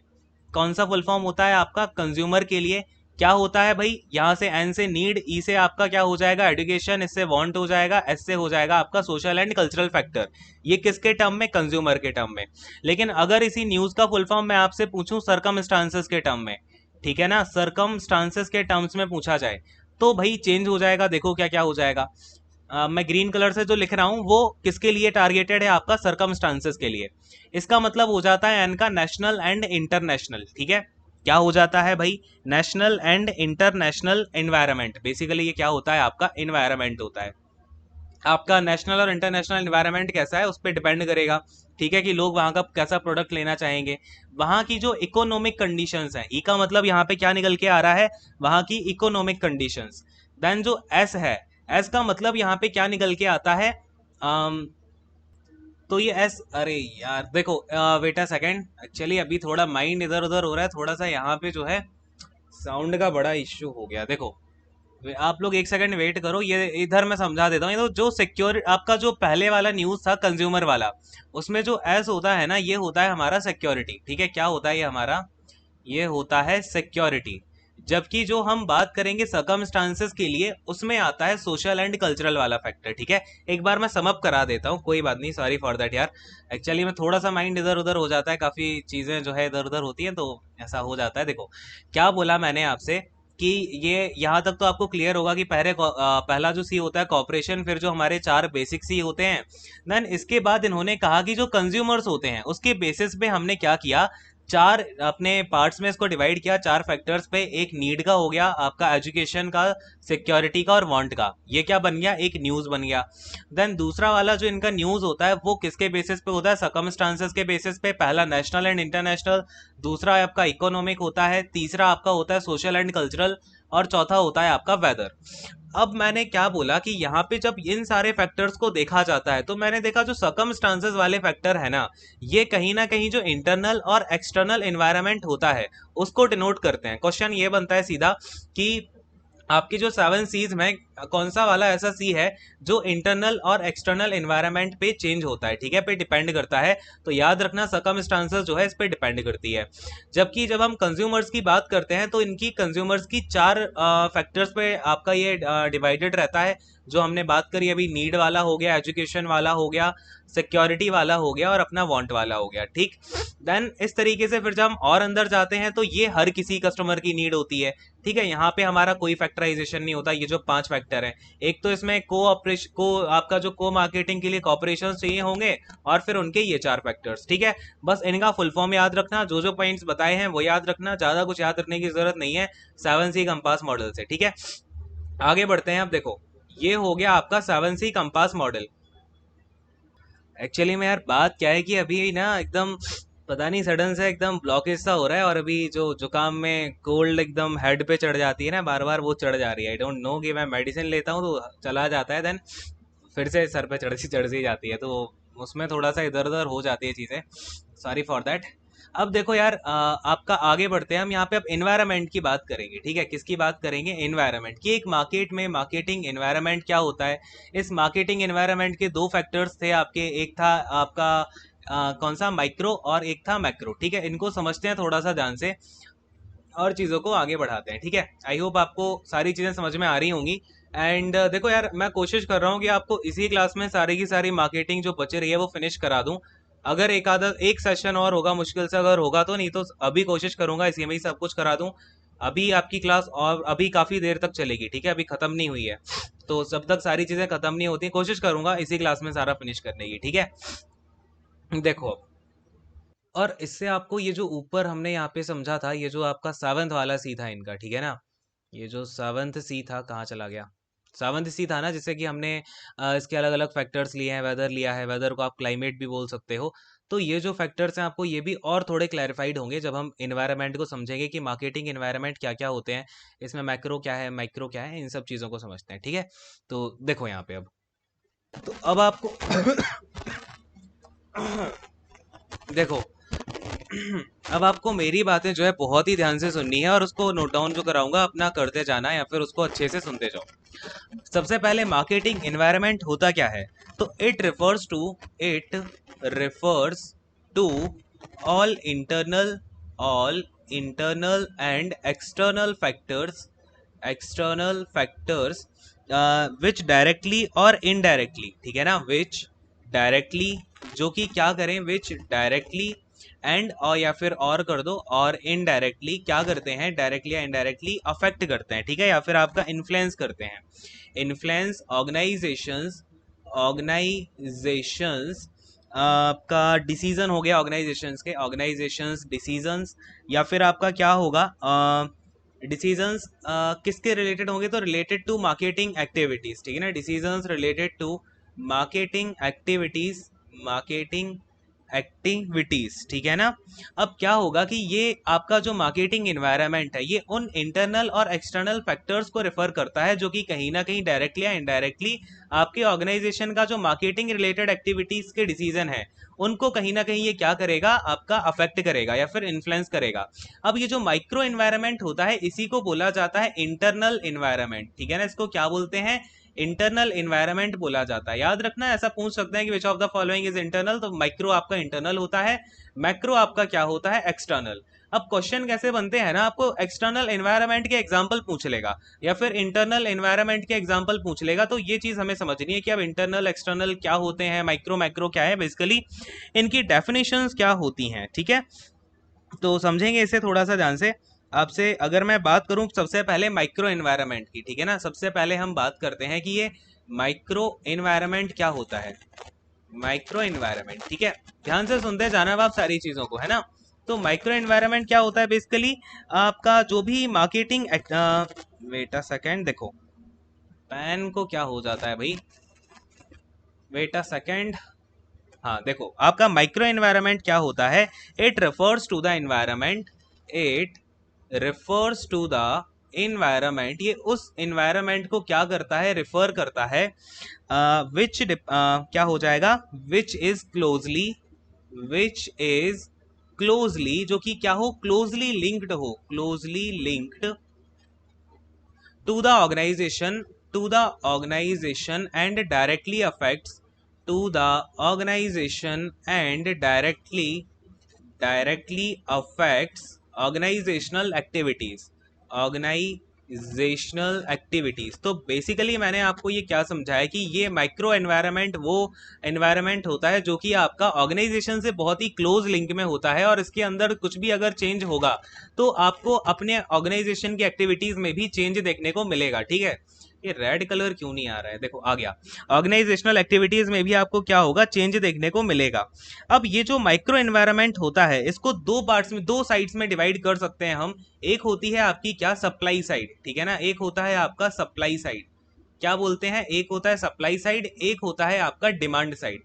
कौन सा फुल फॉर्म होता है आपका कंज्यूमर के लिए? क्या होता है भाई, यहां से एन से नीड, ई से आपका क्या हो जाएगा एजुकेशन, इससे वांट हो जाएगा, एस से हो जाएगा आपका सोशल एंड कल्चरल फैक्टर। ये किसके टर्म में? कंज्यूमर के टर्म में। लेकिन अगर इसी न्यूज का फुल फॉर्म मैं आपसे पूछूं सरकमस्टांसेस के टर्म में, ठीक है ना, सरकमस्टांसेस के टर्म्स में पूछा जाए, तो भाई चेंज हो जाएगा। देखो क्या क्या हो जाएगा। मैं ग्रीन कलर से जो लिख रहा हूं वो किसके लिए टारगेटेड है? आपका सरकमस्टांसेस के लिए। इसका मतलब हो जाता है एन का नेशनल एंड इंटरनेशनल। ठीक है, क्या हो जाता है भाई? National and international environment. Basically ये क्या होता है? आपका एनवायरनमेंट होता है। आपका नेशनल और इंटरनेशनल एनवायरनमेंट कैसा है उस पर डिपेंड करेगा, ठीक है, कि लोग वहां का कैसा प्रोडक्ट लेना चाहेंगे। वहां की जो इकोनॉमिक कंडीशंस हैं, ई का मतलब यहाँ पे क्या निकल के आ रहा है? वहां की इकोनॉमिक कंडीशंस। देन जो एस है, एस का मतलब यहाँ पे क्या निकल के आता है? तो ये एस, अरे यार देखो, वेट अ सेकेंड, एक्चुअली अभी थोड़ा माइंड इधर उधर हो रहा है, थोड़ा सा यहाँ पे जो है साउंड का बड़ा इश्यू हो गया। देखो, आप लोग एक सेकंड वेट करो, ये इधर मैं समझा देता हूँ। ये तो जो सिक्योर आपका जो पहले वाला न्यूज था कंज्यूमर वाला, उसमें जो एस होता है ना, ये होता है हमारा सिक्योरिटी। ठीक है, क्या होता है ये हमारा? ये होता है सिक्योरिटी। जबकि जो हम बात करेंगे सर्कमस्टांसेस के लिए, उसमें आता है सोशल एंड कल्चरल वाला फैक्टर। ठीक है, एक बार मैं समअप करा देता हूँ, कोई बात नहीं, सॉरी फॉर दैट यार। एक्चुअली में थोड़ा सा माइंड इधर उधर हो जाता है, काफी चीजें जो है इधर उधर होती हैं, तो ऐसा हो जाता है। देखो क्या बोला मैंने आपसे कि ये यहाँ तक तो आपको क्लियर होगा कि पहला जो सी होता है कॉपरेशन, फिर जो हमारे चार बेसिक सी होते हैं। देन इसके बाद इन्होंने कहा कि जो कंज्यूमर्स होते हैं उसके बेसिस पे हमने क्या किया, चार अपने पार्ट्स में इसको डिवाइड किया, चार फैक्टर्स पे। एक नीड का हो गया, आपका एजुकेशन का, सिक्योरिटी का और वांट का। ये क्या बन गया? एक न्यूज बन गया। देन दूसरा वाला जो इनका न्यूज होता है वो किसके बेसिस पे होता है? सर्कमस्टांसेस के बेसिस पे। पहला नेशनल एंड इंटरनेशनल, दूसरा आपका इकोनॉमिक होता है, तीसरा आपका होता है सोशल एंड कल्चरल, और चौथा होता है आपका वेदर। अब मैंने क्या बोला कि यहाँ पे जब इन सारे फैक्टर्स को देखा जाता है, तो मैंने देखा जो सर्कमस्टांसेस वाले फैक्टर है ना कहीं जो इंटरनल और एक्सटर्नल एनवायरनमेंट होता है उसको डिनोट करते हैं। क्वेश्चन ये बनता है सीधा कि आपकी जो 7 सीज में कौन सा वाला ऐसा सी है जो इंटरनल और एक्सटर्नल एनवायरनमेंट पे चेंज होता है, ठीक है, पे डिपेंड करता है। तो याद रखना सर्कमस्टांसेस जो है इस पे डिपेंड करती है। जबकि जब हम कंज्यूमर्स की बात करते हैं तो इनकी कंज्यूमर्स की चार फैक्टर्स पे आपका ये डिवाइडेड रहता है। जो हमने बात करी अभी, नीड वाला हो गया, एजुकेशन वाला हो गया, सिक्योरिटी वाला हो गया और अपना वांट वाला हो गया। ठीक, देन इस तरीके से फिर जब हम और अंदर जाते हैं तो ये हर किसी कस्टमर की नीड होती है। ठीक है, यहाँ पे हमारा कोई फैक्टराइजेशन नहीं होता। ये जो 5 फैक्टर हैं, एक तो इसमें को आपका जो को मार्केटिंग के लिए कॉपरेशन चाहिए होंगे, और फिर उनके ये 4 फैक्टर्स। ठीक है, बस इनका फुल फॉर्म याद रखना, जो जो पॉइंट्स बताए हैं वो याद रखना, ज्यादा कुछ याद रखने की जरूरत नहीं है 7C कंपास मॉडल से। ठीक है, आगे बढ़ते हैं। अब देखो, ये हो गया आपका 7C कंपास मॉडल। एक्चुअली में यार बात क्या है कि अभी ना एकदम पता नहीं सडन से एकदम ब्लॉकेज सा हो रहा है, और अभी जो जुकाम में कोल्ड एकदम हेड पे चढ़ जाती है ना बार बार, वो चढ़ जा रही है। आई डोंट नो कि मैं मेडिसिन लेता हूँ तो चला जाता है, देन फिर से सर पे चढ़ सी जाती है, तो उसमें थोड़ा सा इधर उधर हो जाती है चीज़ें, सॉरी फॉर दैट। अब देखो यार, आपका आगे बढ़ते हैं हम। यहाँ पे अब एनवायरनमेंट की बात करेंगे। ठीक है, किसकी बात करेंगे? एनवायरनमेंट की। एक मार्केट में मार्केटिंग एनवायरनमेंट क्या होता है? इस मार्केटिंग एनवायरनमेंट के दो फैक्टर्स थे आपके, एक था आपका कौन सा, माइक्रो, और एक था मैक्रो। ठीक है, इनको समझते हैं थोड़ा सा ध्यान से और चीज़ों को आगे बढ़ाते हैं। ठीक है, आई होप आपको सारी चीज़ें समझ में आ रही होंगी। एंड देखो यार, मैं कोशिश कर रहा हूँ कि आपको इसी क्लास में सारी की सारी मार्केटिंग जो बचे रही है वो फिनिश करा दूं। अगर एक आधा एक सेशन और होगा मुश्किल से, अगर होगा तो, नहीं तो अभी कोशिश करूंगा इसी में ही सब कुछ करा दूं। अभी आपकी क्लास और अभी काफ़ी देर तक चलेगी, ठीक है, अभी ख़त्म नहीं हुई है। तो जब तक सारी चीज़ें ख़त्म नहीं होती, कोशिश करूंगा इसी क्लास में सारा फिनिश करने की। ठीक है, देखो, और इससे आपको ये जो ऊपर हमने यहाँ पे समझा था, ये जो आपका 7th वाला सी था इनका, ठीक है ना, ये जो सेवंथ सी था कहाँ चला गया? सेवंथ सी था ना, जिससे कि हमने इसके अलग अलग फैक्टर्स लिए हैं, वेदर लिया है, वेदर को आप क्लाइमेट भी बोल सकते हो। तो ये जो फैक्टर्स हैं आपको ये भी और थोड़े क्लैरिफाइड होंगे जब हम इन्वायरमेंट को समझेंगे कि मार्केटिंग इन्वायरमेंट क्या क्या होते हैं, इसमें मैक्रो क्या है, माइक्रो क्या है, इन सब चीज़ों को समझते हैं। ठीक है, तो देखो यहाँ पे अब आपको देखो अब आपको मेरी बातें जो है बहुत ही ध्यान से सुननी है, और उसको नोट डाउन जो कराऊंगा अपना करते जाना, या फिर उसको अच्छे से सुनते जाओ। सबसे पहले मार्केटिंग एनवायरनमेंट होता क्या है? तो it refers to all internal and external factors which directly और इनडायरेक्टली, ठीक है ना, विच डायरेक्टली, जो कि क्या करें, विच डायरेक्टली एंड और या फिर और कर दो, और इनडायरेक्टली क्या करते हैं, डायरेक्टली या इनडायरेक्टली अफेक्ट करते हैं, ठीक है, या फिर आपका इन्फ्लुएंस करते हैं। इन्फ्लुएंस ऑर्गेनाइजेशंस आपका डिसीजन हो गया, ऑर्गेनाइजेशंस डिसीजंस, या फिर आपका क्या होगा, डिसीजंस किसके रिलेटेड होंगे, तो रिलेटेड टू मार्केटिंग एक्टिविटीज, ठीक है ना, decisions related to marketing activities, ठीक है ना। अब क्या होगा कि ये आपका जो मार्केटिंग एनवायरनमेंट है, ये उन इंटरनल और एक्सटर्नल फैक्टर्स को रेफर करता है जो कि कहीं ना कहीं डायरेक्टली या इनडायरेक्टली आपके ऑर्गेनाइजेशन का जो मार्केटिंग रिलेटेड एक्टिविटीज के डिसीजन है, उनको कहीं ना कहीं ये क्या करेगा, आपका अफेक्ट करेगा या फिर इन्फ्लुएंस करेगा। अब ये जो माइक्रो एनवायरनमेंट होता है, इसी को बोला जाता है इंटरनल एनवायरनमेंट, ठीक है ना, इसको क्या बोलते हैं, इंटरनल एनवायरनमेंट बोला जाता है। याद रखना, ऐसा पूछ सकते हैं कि which of the following is internal, तो माइक्रो आपका इंटरनल होता है, मैक्रो आपका क्या होता है, एक्सटर्नल। अब क्वेश्चन कैसे बनते हैं ना, आपको एक्सटर्नल एनवायरनमेंट के एग्जांपल पूछ लेगा या फिर इंटरनल एनवायरनमेंट के एग्जांपल पूछ लेगा, तो ये चीज हमें समझनी है कि अब इंटरनल एक्सटर्नल क्या होते हैं, माइक्रो मैक्रो क्या है, बेसिकली इनकी डेफिनेशंस क्या होती हैं, ठीक है। तो समझेंगे इसे थोड़ा सा ध्यान से। आपसे अगर मैं बात करूं सबसे पहले माइक्रो एनवायरनमेंट की, ठीक है ना, सबसे पहले हम बात करते हैं कि ये माइक्रो एनवायरनमेंट क्या होता है। माइक्रो एनवायरनमेंट, ठीक है, ध्यान से सुनते जाना आप सारी चीजों को, है ना। तो माइक्रो एनवायरनमेंट क्या होता है, बेसिकली आपका जो भी मार्केटिंग, वेट अ सेकेंड, देखो पेन को क्या हो जाता है भाई, वेट अ सेकेंड। हाँ देखो, आपका माइक्रो एनवायरनमेंट क्या होता है, it refers to the environment, it refers to the environment, ये उस इन्वायरमेंट को क्या करता है, रिफर करता है, विच क्या हो जाएगा, विच इज क्लोजली, जो कि क्या हो, closely linked to the organization and directly affects to the organization and directly affects organisational activities. तो बेसिकली मैंने आपको ये क्या समझाया कि ये माइक्रो एनवायरनमेंट वो एनवायरनमेंट होता है जो कि आपका ऑर्गेनाइजेशन से बहुत ही क्लोज लिंक में होता है, और इसके अंदर कुछ भी अगर चेंज होगा तो आपको अपने ऑर्गेनाइजेशन की एक्टिविटीज में भी चेंज देखने को मिलेगा, ठीक है। ये रेड कलर क्यों नहीं आ रहा है, देखो आ गया। ऑर्गेनाइजेशनल एक्टिविटीज में भी आपको क्या होगा, चेंज देखने को मिलेगा। अब ये जो माइक्रो एनवायरनमेंट होता है, इसको दो पार्ट्स में, दो साइड्स में डिवाइड कर सकते हैं हम। एक होती है आपकी क्या, सप्लाई साइड, ठीक है ना, एक होता है आपका सप्लाई साइड, क्या बोलते हैं, एक होता है सप्लाई साइड, एक होता है आपका डिमांड साइड,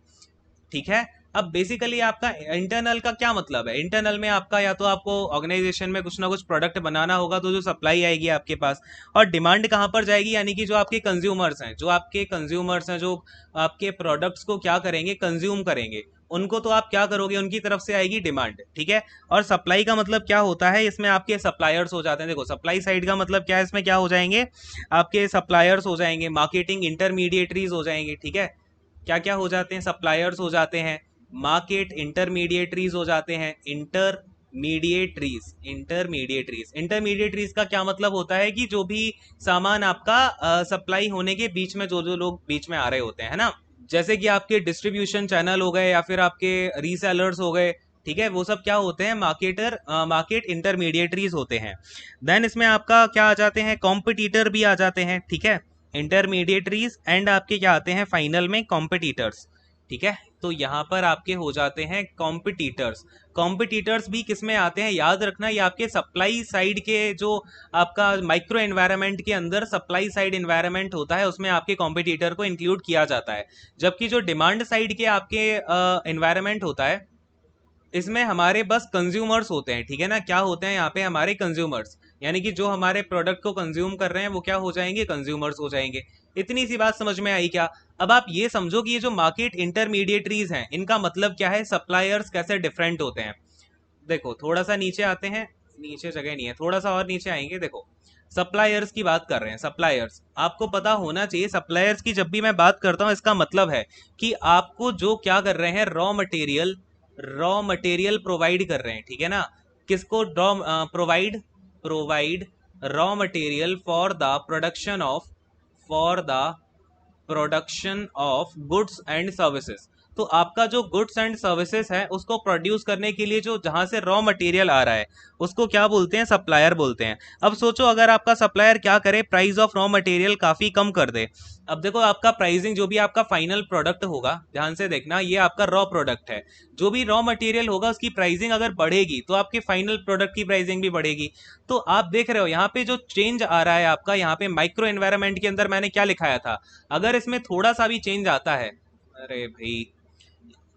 ठीक है। अब बेसिकली आपका इंटरनल का क्या मतलब है, इंटरनल में आपका या तो आपको ऑर्गेनाइजेशन में कुछ ना कुछ प्रोडक्ट बनाना होगा, तो जो सप्लाई आएगी आपके पास, और डिमांड कहाँ पर जाएगी, यानी कि जो आपके कंज्यूमर्स हैं, जो आपके प्रोडक्ट्स को क्या करेंगे, कंज्यूम करेंगे, उनको तो आप क्या करोगे, उनकी तरफ से आएगी डिमांड, ठीक है। और सप्लाई का मतलब क्या होता है, इसमें आपके सप्लायर्स हो जाते हैं। देखो सप्लाई साइड का मतलब क्या है, इसमें क्या हो जाएंगे, आपके सप्लायर्स हो जाएंगे, मार्केटिंग इंटरमीडिएटरीज हो जाएंगे, ठीक है। क्या क्या हो जाते हैं, सप्लायर्स हो जाते हैं, मार्केट इंटरमीडिएटरीज हो जाते हैं, इंटरमीडिएटरीज का क्या मतलब होता है कि जो भी सामान आपका सप्लाई होने के बीच में जो जो लोग बीच में आ रहे होते हैं, है ना, जैसे कि आपके डिस्ट्रीब्यूशन चैनल हो गए या फिर आपके रीसेलर्स हो गए, ठीक है, वो सब क्या होते हैं, मार्केट इंटरमीडिएटरीज होते हैं। देन इसमें आपका क्या आ जाते हैं, कॉम्पिटिटर भी आ जाते हैं, ठीक है, इंटरमीडिएटरीज एंड आपके क्या आते हैं फाइनल में, कॉम्पिटिटर्स, ठीक है। तो यहाँ पर आपके हो जाते हैं कॉम्पिटिटर्स। कॉम्पिटिटर्स भी किस में आते हैं, याद रखना ये आपके सप्लाई साइड के जो आपका माइक्रो एनवायरनमेंट के अंदर सप्लाई साइड एनवायरनमेंट होता है उसमें आपके कॉम्पिटिटर को इंक्लूड किया जाता है। जबकि जो डिमांड साइड के आपके एनवायरनमेंट होता है इसमें हमारे बस कंज्यूमर्स होते हैं, ठीक है ना। क्या होते हैं यहाँ पे हमारे कंज्यूमर्स, यानी कि जो हमारे प्रोडक्ट को कंज्यूम कर रहे हैं वो क्या हो जाएंगे, कंज्यूमर्स हो जाएंगे। इतनी सी बात समझ में आई क्या। अब आप ये समझो कि ये जो मार्केट इंटरमीडिएटरीज हैं इनका मतलब क्या है, सप्लायर्स कैसे डिफरेंट होते हैं। देखो थोड़ा सा नीचे आते हैं, नीचे जगह नहीं है, थोड़ा सा और नीचे आएंगे। देखो सप्लायर्स की बात कर रहे हैं। सप्लायर्स आपको पता होना चाहिए, सप्लायर्स की जब भी मैं बात करता हूं इसका मतलब है कि आपको जो क्या कर रहे हैं, रॉ मटेरियल प्रोवाइड कर रहे हैं, ठीक है ना। किसको raw provide provide raw material for the production of goods and services. तो आपका जो गुड्स एंड सर्विसेज है उसको प्रोड्यूस करने के लिए जो जहां से रॉ मटेरियल आ रहा है उसको क्या बोलते हैं, सप्लायर बोलते हैं। अब सोचो अगर आपका सप्लायर क्या करे, प्राइस ऑफ रॉ मटेरियल काफी कम कर दे। अब देखो आपका प्राइसिंग जो भी आपका फाइनल प्रोडक्ट होगा, ध्यान से देखना, ये आपका रॉ प्रोडक्ट है, जो भी रॉ मटेरियल होगा उसकी प्राइसिंग अगर बढ़ेगी तो आपके फाइनल प्रोडक्ट की प्राइसिंग भी बढ़ेगी। तो आप देख रहे हो यहाँ पे जो चेंज आ रहा है आपका, यहाँ पे माइक्रो एनवायरनमेंट के अंदर मैंने क्या लिखाया था, अगर इसमें थोड़ा सा भी चेंज आता है, अरे भाई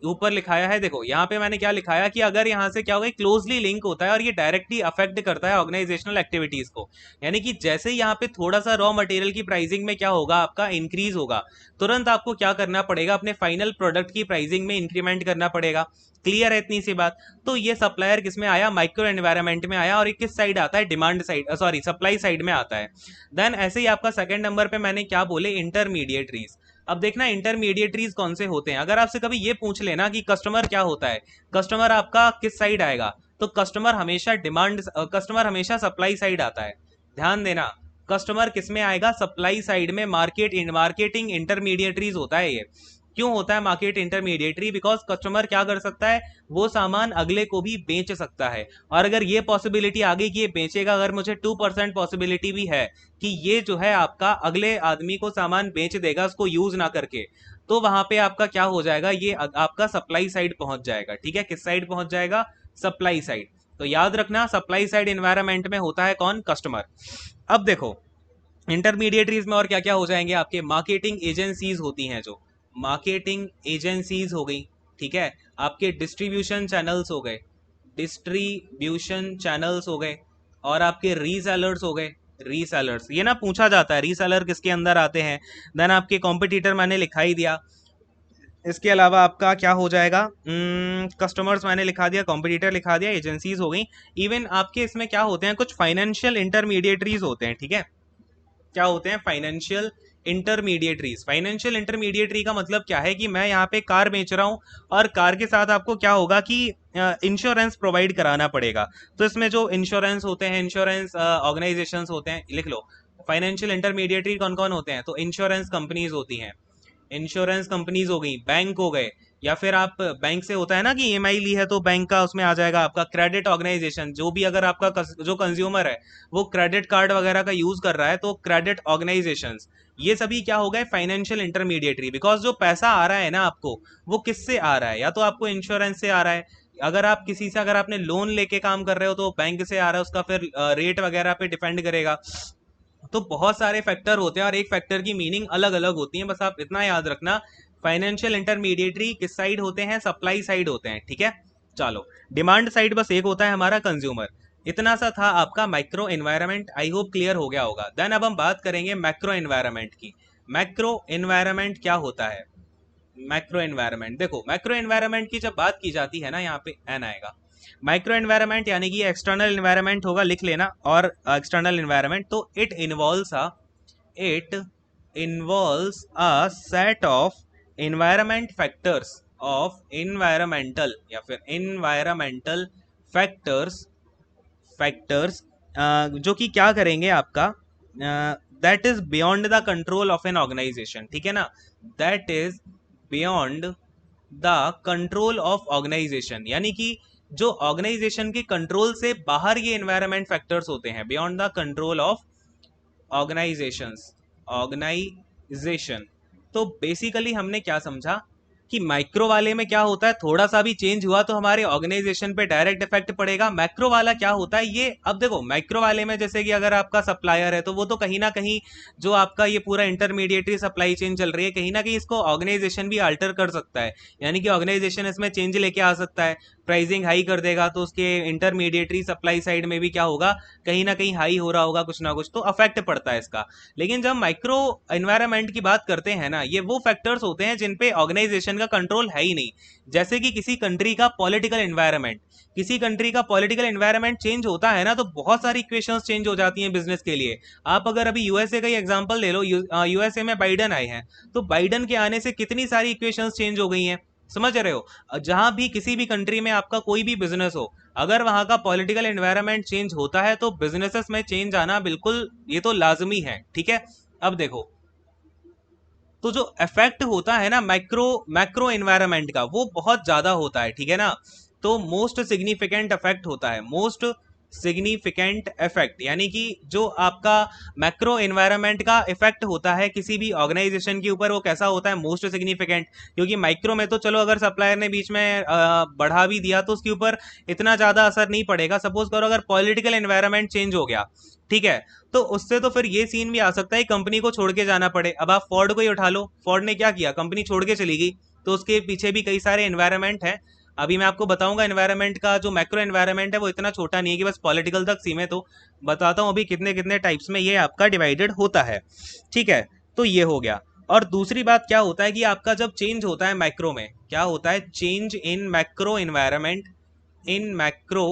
ऊपर लिखाया है, देखो यहाँ पे मैंने क्या लिखाया कि अगर यहाँ से क्या होगा, क्लोजली लिंक होता है और ये डायरेक्टली अफेक्ट करता है ऑर्गेनाइजेशनल एक्टिविटीज को। यानी कि जैसे ही यहाँ पे थोड़ा सा रॉ मटेरियल की प्राइसिंग में क्या होगा, आपका इंक्रीज होगा, तुरंत आपको क्या करना पड़ेगा, अपने फाइनल प्रोडक्ट की प्राइसिंग में इंक्रीमेंट करना पड़ेगा। क्लियर है इतनी सी बात। तो ये सप्लायर किस में आया, माइक्रो एनवायरनमेंट में आया, और ये किस साइड आता है, demand side, sorry supply side में आता है। देन ऐसे ही आपका सेकंड नंबर पे मैंने क्या बोले, इंटरमीडिएटरीज। अब देखना इंटरमीडिएटरीज कौन से होते हैं। अगर आपसे कभी ये पूछ लेना कि कस्टमर क्या होता है, कस्टमर आपका किस साइड आएगा, तो कस्टमर हमेशा सप्लाई साइड आता है। ध्यान देना, कस्टमर किस में आएगा, सप्लाई साइड में। मार्केटिंग इंटरमीडिएटरीज होता है ये। क्यों होता है मार्केट इंटरमीडिएटरी, बिकॉज कस्टमर क्या कर सकता है, वो सामान अगले को भी बेच सकता है। और अगर ये पॉसिबिलिटी आ गई कि ये बेचेगा, अगर मुझे 2% पॉसिबिलिटी भी है कि ये जो है आपका अगले आदमी को सामान बेच देगा उसको यूज ना करके, तो वहां पे आपका क्या हो जाएगा, ये आपका सप्लाई साइड पहुंच जाएगा। ठीक है, किस साइड पहुंच जाएगा, सप्लाई साइड। तो याद रखना सप्लाई साइड एनवायरनमेंट में होता है कौन, कस्टमर। अब देखो इंटरमीडिएटरीज में और क्या क्या हो जाएंगे, आपके मार्केटिंग एजेंसीज होती हैं, जो मार्केटिंग एजेंसीज हो गई, ठीक है। आपके डिस्ट्रीब्यूशन चैनल्स हो गए, डिस्ट्रीब्यूशन चैनल्स हो गए, और आपके रीसेलर्स हो गए, रीसेलर्स। ये ना पूछा जाता है रीसेलर किसके अंदर आते हैं। देन आपके कॉम्पिटिटर मैंने लिखा ही दिया। इसके अलावा आपका क्या हो जाएगा, कस्टमर्स मैंने लिखा दिया, कॉम्पिटिटर लिखा दिया, एजेंसीज हो गई। इवन आपके इसमें क्या होते हैं, कुछ फाइनेंशियल इंटरमीडिएटरीज होते हैं, ठीक है। क्या होते हैं, फाइनेंशियल इंटरमीडिएटरीज। फाइनेंशियल इंटरमीडिएटरी का मतलब क्या है कि मैं यहाँ पे कार बेच रहा हूँ और कार के साथ आपको क्या होगा कि इंश्योरेंस प्रोवाइड कराना पड़ेगा। तो इसमें जो इंश्योरेंस होते हैं, इंश्योरेंस ऑर्गेनाइजेशंस होते हैं, लिख लो फाइनेंशियल इंटरमीडिएटरी कौन कौन होते हैं। तो इंश्योरेंस कंपनीज होती हैं, इंश्योरेंस कंपनीज हो गई, बैंक हो गए, या फिर आप बैंक से होता है ना कि ईएमआई ली है तो बैंक का उसमें आ जाएगा आपका क्रेडिट ऑर्गेनाइजेशन। जो भी अगर आपका जो कंज्यूमर है वो क्रेडिट कार्ड वगैरह का यूज कर रहा है तो क्रेडिट ऑर्गेनाइजेशंस, ये सभी क्या हो गए, फाइनेंशियल इंटरमीडिएटरी। बिकॉज जो पैसा आ रहा है ना आपको, वो किससे आ रहा है, या तो आपको इंश्योरेंस से आ रहा है, अगर आप किसी से अगर आपने लोन लेके काम कर रहे हो तो बैंक से आ रहा है, उसका फिर रेट वगैरह पे डिपेंड करेगा। तो बहुत सारे फैक्टर होते हैं और एक फैक्टर की मीनिंग अलग अलग होती है, बस आप इतना याद रखना। फाइनेंशियल इंटरमीडिएटरी किस साइड होते हैं, सप्लाई साइड होते हैं, ठीक है। चलो डिमांड साइड बस एक होता है हमारा, कंज्यूमर। इतना सा था आपका micro environment, I hope clear हो गया होगा। देन अब हम बात करेंगे मैक्रो एनवायरनमेंट की। मैक्रो एनवायरनमेंट क्या होता है, मैक्रो एनवायरनमेंट, देखो मैक्रो एनवायरनमेंट की जब बात की जाती है ना, यहाँ पे एन आएगा। माइक्रो एनवायरनमेंट यानी कि एक्सटर्नल एनवायरनमेंट होगा, लिख लेना। और एक्सटर्नल एनवायरनमेंट तो it involves a set of environment factors, of environmental या फिर एनवायरमेंटल फैक्टर्स, फैक्टर्स जो कि क्या करेंगे आपका, that is beyond the control of an organisation, ठीक है ना। That is beyond the control of organisation, यानी कि जो ऑर्गेनाइजेशन के कंट्रोल से बाहर ये एनवायरमेंट फैक्टर्स होते हैं, beyond the control of organisations, organisation. तो बेसिकली हमने क्या समझा, कि माइक्रो वाले में क्या होता है, थोड़ा सा भी चेंज हुआ तो हमारे ऑर्गेनाइजेशन पे डायरेक्ट इफेक्ट पड़ेगा। मैक्रो वाला क्या होता है, ये अब देखो माइक्रो वाले में जैसे कि अगर आपका सप्लायर है तो वो तो कहीं ना कहीं जो आपका ये पूरा इंटरमीडिएटरी सप्लाई चेन चल रही है, कहीं ना कहीं इसको ऑर्गेनाइजेशन भी अल्टर कर सकता है, यानी कि ऑर्गेनाइजेशन इसमें चेंज लेके आ सकता है, प्राइसिंग हाई कर देगा तो उसके इंटरमीडिएटरी सप्लाई साइड में भी क्या होगा, कहीं ना कहीं हाई हो रहा होगा, कुछ ना कुछ तो अफेक्ट पड़ता है इसका। लेकिन जब माइक्रो एनवायरनमेंट की बात करते हैं ना, ये वो फैक्टर्स होते हैं जिन पे ऑर्गेनाइजेशन का कंट्रोल है ही नहीं। जैसे कि किसी कंट्री का पॉलिटिकल एनवायरनमेंट, किसी कंट्री का पॉलिटिकल एनवायरनमेंट चेंज होता है ना, तो बहुत सारी इक्वेशंस चेंज हो जाती हैं बिजनेस के लिए। आप अगर अभी यूएसए का ही एग्जांपल ले लो, यूएसए में बाइडन आए हैं, तो बाइडन के आने से कितनी सारी इक्वेशंस चेंज हो गई हैं, समझ रहे हो। जहां भी किसी भी कंट्री में आपका कोई भी बिजनेस हो, अगर वहां का पॉलिटिकल एनवायरनमेंट चेंज होता है तो बिजनेसेस में चेंज आना बिल्कुल ये तो लाजमी है, ठीक है। अब देखो, तो जो इफेक्ट होता है ना मैक्रो मैक्रो एनवायरनमेंट का, वो बहुत ज्यादा होता है, ठीक है ना। तो मोस्ट सिग्निफिकेंट इफेक्ट होता है, मोस्ट सिग्निफिकेंट इफेक्ट, यानी कि जो आपका मैक्रो एनवायरनमेंट का इफेक्ट होता है किसी भी ऑर्गेनाइजेशन के ऊपर, वो कैसा होता है, मोस्ट सिग्निफिकेंट। क्योंकि माइक्रो में तो चलो अगर सप्लायर ने बीच में बढ़ा भी दिया तो उसके ऊपर इतना ज्यादा असर नहीं पड़ेगा। सपोज करो अगर पॉलिटिकल एनवायरनमेंट चेंज हो गया, ठीक है, तो उससे तो फिर ये सीन भी आ सकता है कंपनी को छोड़ के जाना पड़े। अब आप फोर्ड को ही उठा लो, फोर्ड ने क्या किया, कंपनी छोड़ के चली गई, तो उसके पीछे भी कई सारे एनवायरनमेंट हैं। अभी मैं आपको बताऊंगा एनवायरनमेंट का जो मैक्रो एनवायरनमेंट है वो इतना छोटा नहीं है कि बस पॉलिटिकल तक सीमित हो, बताता हूँ अभी कितने कितने टाइप्स में ये आपका डिवाइडेड होता है, ठीक है। तो ये हो गया। और दूसरी बात क्या होता है कि आपका जब चेंज होता है मैक्रो में, क्या होता है, change in macro environment, in macro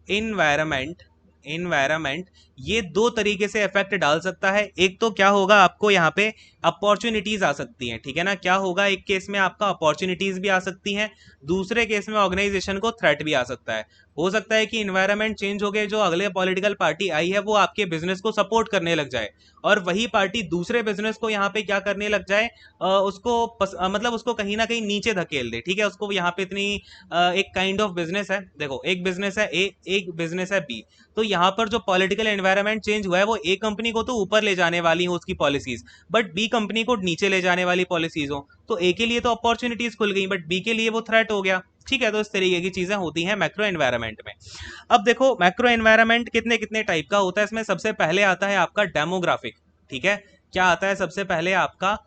environment, environment ये दो तरीके से इफेक्ट डाल सकता है। एक तो क्या होगा, आपको यहाँ पे अपॉर्चुनिटीज आ सकती हैं, ठीक है ना। क्या होगा, एक केस में आपका अपॉर्चुनिटीज भी आ सकती हैं, दूसरे केस में ऑर्गेनाइजेशन को थ्रेट भी आ सकता है। हो सकता है कि इन्वायरमेंट चेंज हो गए, जो अगले पॉलिटिकल पार्टी आई है वो आपके बिजनेस को सपोर्ट करने लग जाए, और वही पार्टी दूसरे बिजनेस को यहाँ पे क्या करने लग जाए, उसको मतलब उसको कहीं ना कहीं नीचे धकेल दे, ठीक है। उसको यहाँ पे इतनी एक काइंड ऑफ बिजनेस है, देखो एक बिजनेस है ए, एक बिजनेस है बी, तो यहाँ पर जो पॉलिटिकल एनवायरनमेंट चेंज हुआ है वो ए कंपनी को तो ऊपर ले जाने वाली हो उसकी पॉलिसीज, बट बी कंपनी को नीचे ले जाने वाली पॉलिसीज हो, तो ए के लिए तो अपॉर्चुनिटीज खुल गई बट बी के लिए वो थ्रेट हो गया, ठीक है। तो इस तरीके की चीजें होती हैं मैक्रो एनवायरनमेंट में। अब देखो मैक्रो एनवायरनमेंट कितने कितने टाइप का होता है, इसमें सबसे पहले आता है आपका डेमोग्राफिक, ठीक है। क्या आता है सबसे पहले, आपका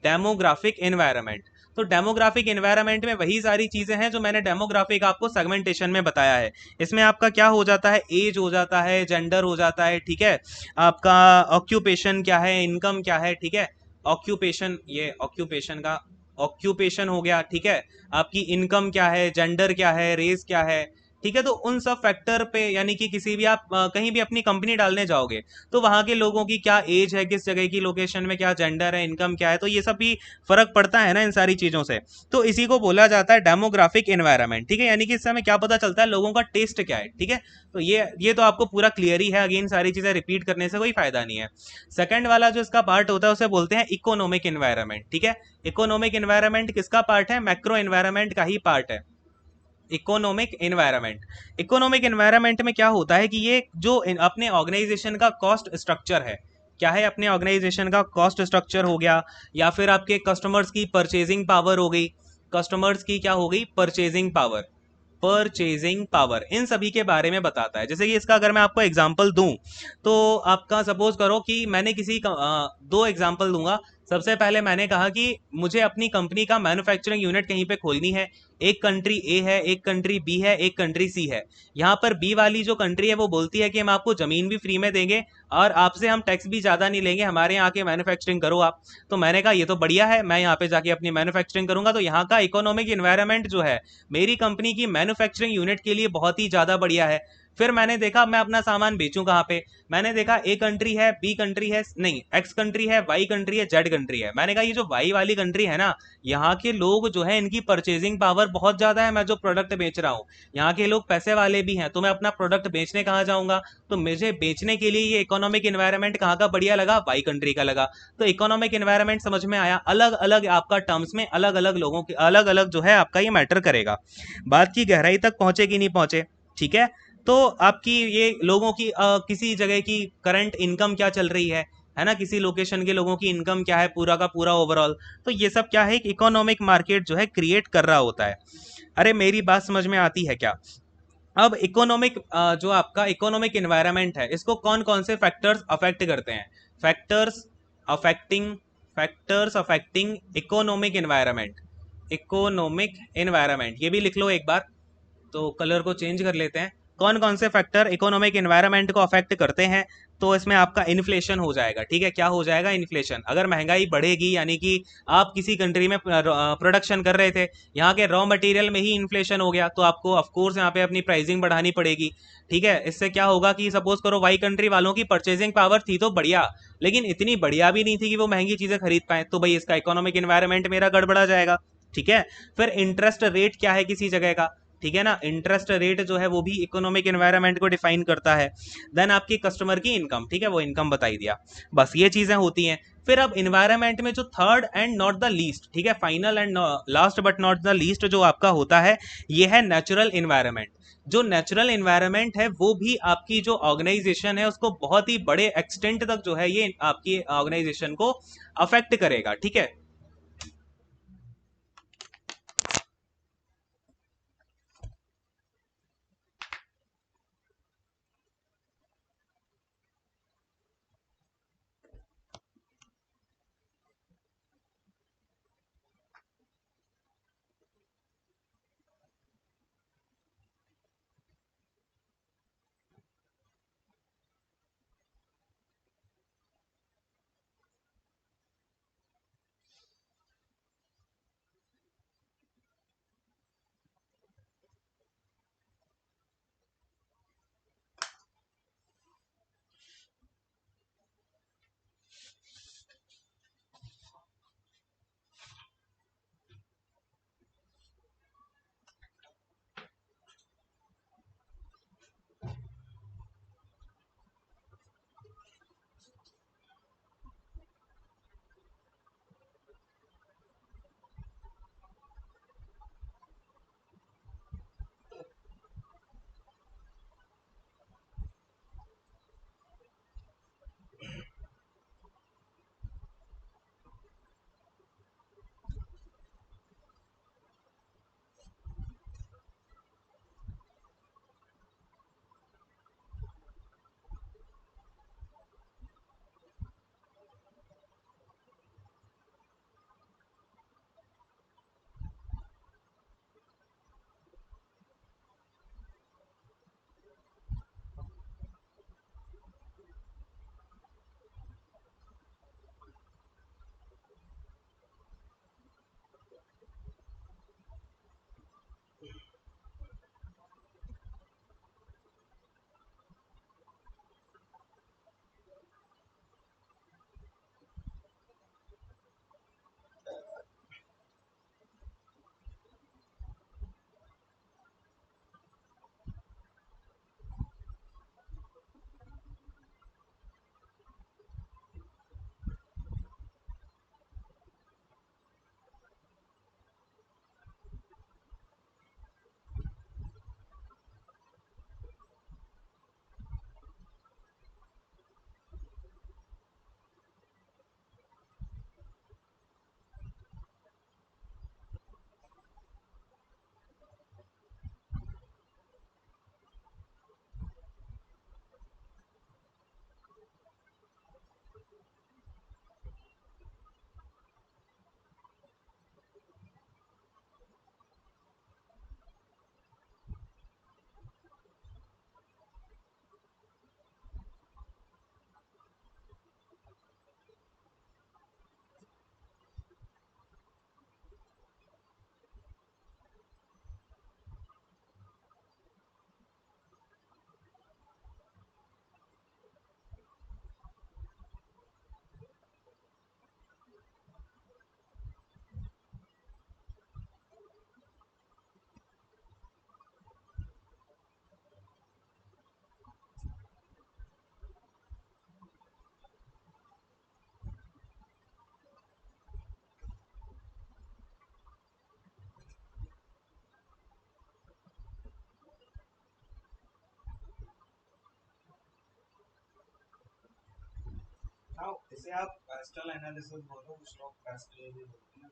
डेमोग्राफिक एनवायरनमेंट। तो डेमोग्राफिक एनवायरनमेंट में वही सारी चीजें हैं जो मैंने डेमोग्राफिक आपको सेगमेंटेशन में बताया है। इसमें आपका क्या हो जाता है, एज हो जाता है, जेंडर हो जाता है, ठीक है, आपका ऑक्यूपेशन क्या है, इनकम क्या है, ठीक है, ऑक्यूपेशन, ये ऑक्यूपेशन का ऑक्यूपेशन हो गया, ठीक है, आपकी इनकम क्या है, जेंडर क्या है, रेस क्या है, ठीक है। तो उन सब फैक्टर पे, यानी कि किसी भी आप कहीं भी अपनी कंपनी डालने जाओगे तो वहां के लोगों की क्या एज है, किस जगह की लोकेशन में क्या जेंडर है, इनकम क्या है, तो ये सब भी फर्क पड़ता है ना इन सारी चीजों से। तो इसी को बोला जाता है डेमोग्राफिक एनवायरनमेंट, ठीक है। यानी कि इससे हमें क्या पता चलता है, लोगों का टेस्ट क्या है, ठीक है। तो ये तो आपको पूरा क्लियर ही है, अगेन सारी चीजें रिपीट करने से कोई फायदा नहीं है। सेकंड वाला जो इसका पार्ट होता है उसे बोलते हैं इकोनॉमिक एनवायरनमेंट, ठीक है। इकोनॉमिक एनवायरनमेंट किसका पार्ट है, मैक्रो एनवायरनमेंट का ही पार्ट है, इकोनॉमिक एनवायरनमेंट। इकोनॉमिक एनवायरनमेंट में क्या होता है कि ये जो अपने ऑर्गेनाइजेशन का कॉस्ट स्ट्रक्चर है, क्या है, अपने ऑर्गेनाइजेशन का कॉस्ट स्ट्रक्चर हो गया, या फिर आपके कस्टमर्स की परचेजिंग पावर हो गई, कस्टमर्स की क्या हो गई, परचेजिंग पावर, परचेजिंग पावर, इन सभी के बारे में बताता है। जैसे कि इसका अगर मैं आपको एग्जांपल दूं, तो आपका सपोज करो कि मैंने दो एग्जांपल दूंगा। सबसे पहले मैंने कहा कि मुझे अपनी कंपनी का मैन्युफैक्चरिंग यूनिट कहीं पे खोलनी है, एक कंट्री ए है, एक कंट्री बी है, एक कंट्री सी है। यहाँ पर बी वाली जो कंट्री है वो बोलती है कि हम आपको जमीन भी फ्री में देंगे और आपसे हम टैक्स भी ज्यादा नहीं लेंगे, हमारे यहाँ के मैन्युफैक्चरिंग करो आप। तो मैंने कहा ये तो बढ़िया है, मैं यहाँ पे जाके अपनी मैन्युफैक्चरिंग करूंगा। तो यहाँ का इकोनॉमिक एनवायरनमेंट जो है मेरी कंपनी की मैन्युफैक्चरिंग यूनिट के लिए बहुत ही ज्यादा बढ़िया है। फिर मैंने देखा मैं अपना सामान बेचूं कहाँ पे, मैंने देखा ए कंट्री है, बी कंट्री है, नहीं एक्स कंट्री है, वाई कंट्री है, जेड कंट्री है। मैंने कहा ये जो वाई वाली कंट्री है ना, यहाँ के लोग जो है इनकी परचेजिंग पावर बहुत ज्यादा है, मैं जो प्रोडक्ट बेच रहा हूँ यहाँ के लोग पैसे वाले भी हैं, तो मैं अपना प्रोडक्ट बेचने कहाँ जाऊंगा, तो मुझे बेचने के लिए ये इकोनॉमिक एनवायरनमेंट कहाँ का बढ़िया लगा, वाई कंट्री का लगा। तो इकोनॉमिक एनवायरनमेंट समझ में आया, अलग अलग आपका टर्म्स में अलग अलग लोगों के अलग अलग जो है आपका ये मैटर करेगा। बात की गहराई तक पहुंचे कि नहीं पहुंचे, ठीक है। तो आपकी ये लोगों की किसी जगह की करंट इनकम क्या चल रही है, है ना, किसी लोकेशन के लोगों की इनकम क्या है पूरा का पूरा ओवरऑल। तो ये सब क्या है, एक इकोनॉमिक मार्केट जो है क्रिएट कर रहा होता है। अरे मेरी बात समझ में आती है क्या? अब इकोनॉमिक जो आपका इकोनॉमिक एनवायरनमेंट है, इसको कौन कौन से फैक्टर्स अफेक्ट करते हैं? Factors affecting factors affecting economic environment. Economic environment ये भी लिख लो एक बार, तो कलर को चेंज कर लेते हैं। कौन कौन से फैक्टर इकोनॉमिक एनवायरनमेंट को अफेक्ट करते हैं? तो इसमें आपका इन्फ्लेशन हो जाएगा, ठीक है। क्या हो जाएगा? इन्फ्लेशन। अगर महंगाई बढ़ेगी, यानी कि आप किसी कंट्री में प्रोडक्शन कर रहे थे, यहाँ के रॉ मटेरियल में ही इन्फ्लेशन हो गया, तो आपको ऑफ कोर्स यहाँ पे अपनी प्राइसिंग बढ़ानी पड़ेगी, ठीक है। इससे क्या होगा कि सपोज करो वाई कंट्री वालों की परचेजिंग पावर थी तो बढ़िया, लेकिन इतनी बढ़िया भी नहीं थी कि वो महंगी चीजें खरीद पाए, तो भाई इसका इकोनॉमिक एनवायरनमेंट मेरा गड़बड़ा जाएगा, ठीक है। फिर इंटरेस्ट रेट क्या है किसी जगह का, ठीक है ना, इंटरेस्ट रेट जो है वो भी इकोनॉमिक एनवायरनमेंट को डिफाइन करता है। देन आपकी कस्टमर की इनकम, ठीक है, वो इनकम बताई दिया। बस ये चीजें होती हैं। फिर अब इन्वायरमेंट में जो third and not the least, ठीक है, final and last but not the least जो आपका होता है, ये है नेचुरल इन्वायरमेंट। जो नेचुरल इन्वायरमेंट है वो भी आपकी जो ऑर्गेनाइजेशन है उसको बहुत ही बड़े एक्सटेंट तक जो है ये आपकी ऑर्गेनाइजेशन को अफेक्ट करेगा, ठीक है। हाँ, इसे आप पेस्टल एनालिसिस बोलो, कुछ लोग पेस्टल भी बोलते हैं।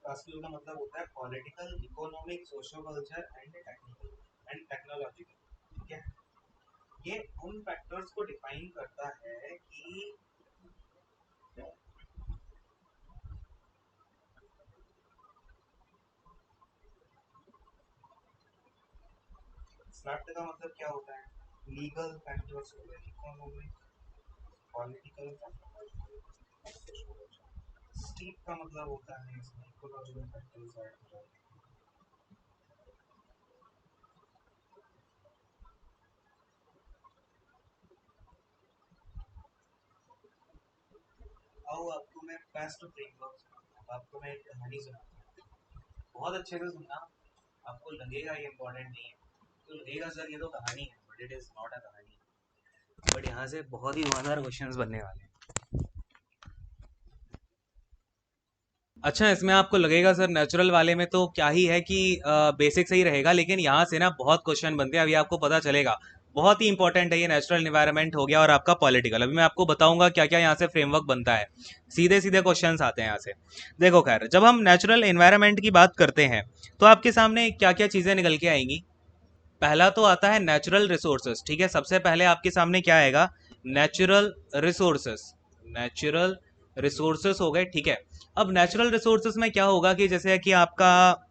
पेस्टल का मतलब होता है political, economic, social culture and technical and technological. ठीक है, ये उन फैक्टर्स को डिफाइन करता है कि स्लैट का मतलब क्या होता है, लीगल फैक्टर्स हो गए, इकोनॉमिक, पॉलिटिकल, स्टीप का मतलब होता है इसमें इकोलॉजिकल फैक्टर्स ऐड हो जाते हैं। आओ आपको मैं बेस्ट फ्रेमवर्क, आपको मैं एक कहानी सुनाता हूँ, बहुत अच्छे से सुनना। आपको लगेगा ये इम्पोर्टेंट नहीं है, तो लगेगा सर ये तो कहानी है, but it is not a कहानी। बट यहाँ से बहुत ही मजेदार क्वेश्चंस बनने वाले हैं। अच्छा, इसमें आपको लगेगा सर नेचुरल वाले में तो क्या ही है कि बेसिक से ही रहेगा, लेकिन यहाँ से ना बहुत क्वेश्चन बनते हैं, अभी आपको पता चलेगा। बहुत ही इंपॉर्टेंट है ये, नेचुरल इन्वायरमेंट हो गया और आपका पॉलिटिकल। अभी मैं आपको बताऊंगा क्या क्या यहाँ से फ्रेमवर्क बनता है। सीधे सीधे क्वेश्चंस आते हैं यहाँ से। देखो खैर, जब हम नेचुरल इन्वायरमेंट की बात करते हैं तो आपके सामने क्या क्या चीजें निकल के आएंगी। पहला तो आता है नेचुरल रिसोर्सेस। ठीक है, सबसे पहले आपके सामने क्या आएगा, नेचुरल रिसोर्सेस। नेचुरल रिसोर्सेस हो गए। ठीक है, अब नेचुरल रिसोर्सेस में क्या होगा कि जैसे कि आपका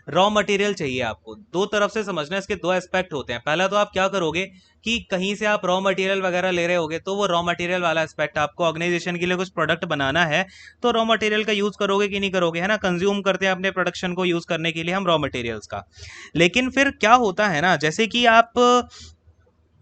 रॉ मटेरियल चाहिए, आपको दो तरफ से समझना है, इसके दो एस्पेक्ट होते हैं। पहला तो आप क्या करोगे कि कहीं से आप रॉ मटेरियल वगैरह ले रहे होगे, तो वो रॉ मटेरियल वाला एस्पेक्ट, आपको ऑर्गेनाइजेशन के लिए कुछ प्रोडक्ट बनाना है तो रॉ मटेरियल का यूज करोगे कि नहीं करोगे, है ना। कंज्यूम करते हैं अपने प्रोडक्शन को यूज करने के लिए हम रॉ मटेरियल्स का। लेकिन फिर क्या होता है ना, जैसे कि आप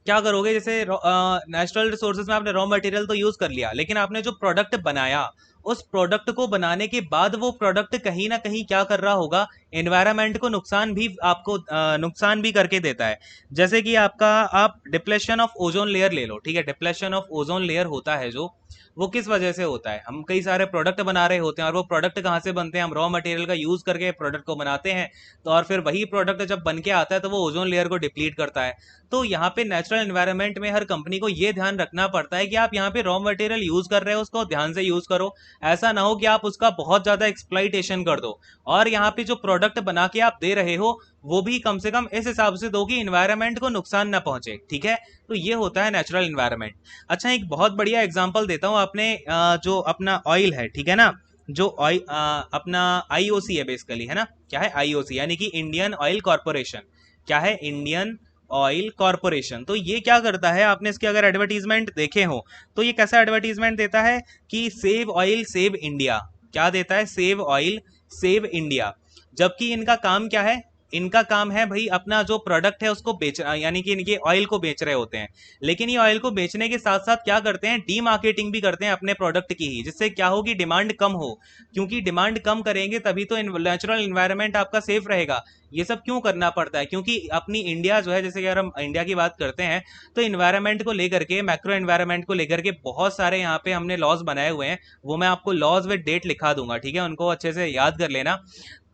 क्या करोगे, जैसे नेचुरल रिसोर्सेज में आपने रॉ मटेरियल तो यूज कर लिया, लेकिन आपने जो प्रोडक्ट बनाया, उस प्रोडक्ट को बनाने के बाद वो प्रोडक्ट कहीं ना कहीं क्या कर रहा होगा, एनवायरनमेंट को नुकसान भी आपको नुकसान भी करके देता है। जैसे कि आपका, आप डिप्लेशन ऑफ ओजोन लेयर ले लो। ठीक है, डिप्लेशन ऑफ ओजोन लेयर होता है जो, वो किस वजह से होता है, हम कई सारे प्रोडक्ट बना रहे होते हैं और वो प्रोडक्ट कहाँ से बनते हैं, हम रॉ मटेरियल का यूज करके प्रोडक्ट को बनाते हैं। तो और फिर वही प्रोडक्ट जब बन के आता है तो वो ओजोन लेयर को डिप्लीट करता है। तो यहाँ पे नेचुरल एनवायरनमेंट में हर कंपनी को ये ध्यान रखना पड़ता है कि आप यहाँ पे रॉ मटेरियल यूज कर रहे हो उसको ध्यान से यूज करो। ऐसा ना हो कि आप उसका बहुत ज्यादा एक्सप्लॉइटेशन कर दो, और यहाँ पे जो प्रोडक्ट बना के आप दे रहे हो वो भी कम से कम इस हिसाब से दो कि इन्वायरमेंट को नुकसान ना पहुंचे। ठीक है, तो ये होता है नेचुरल इन्वायरमेंट। अच्छा, एक बहुत बढ़िया एग्जांपल देता हूँ। आपने जो अपना ऑयल है, ठीक है ना, जो ऑयल अपना आईओसी है बेसिकली, है ना। क्या है आईओसी, यानी कि इंडियन ऑयल कॉर्पोरेशन। क्या है, इंडियन ऑयल कॉर्पोरेशन। तो ये क्या करता है, आपने इसके अगर एडवर्टीजमेंट देखे हो तो ये कैसा एडवर्टीजमेंट देता है कि सेव ऑयल सेव इंडिया। क्या देता है, सेव ऑयल सेव इंडिया। जबकि इनका काम क्या है, इनका काम है भाई अपना जो प्रोडक्ट है उसको बेच, यानी कि इनके ऑयल को बेच रहे होते हैं। लेकिन ये ऑयल को बेचने के साथ साथ क्या करते हैं, डी मार्केटिंग भी करते हैं अपने प्रोडक्ट की ही, जिससे क्या होगी, डिमांड कम हो। क्योंकि डिमांड कम करेंगे तभी तो नेचुरल इन्वायरमेंट आपका सेफ रहेगा। ये सब क्यों करना पड़ता है, क्योंकि अपनी इंडिया जो है, जैसे कि अगर हम इंडिया की बात करते हैं तो इन्वायरमेंट को लेकर के, मैक्रो इन्वायरमेंट को लेकर के बहुत सारे यहाँ पे हमने लॉज बनाए हुए हैं। वो मैं आपको लॉज विद डेट लिखा दूंगा, ठीक है, उनको अच्छे से याद कर लेना।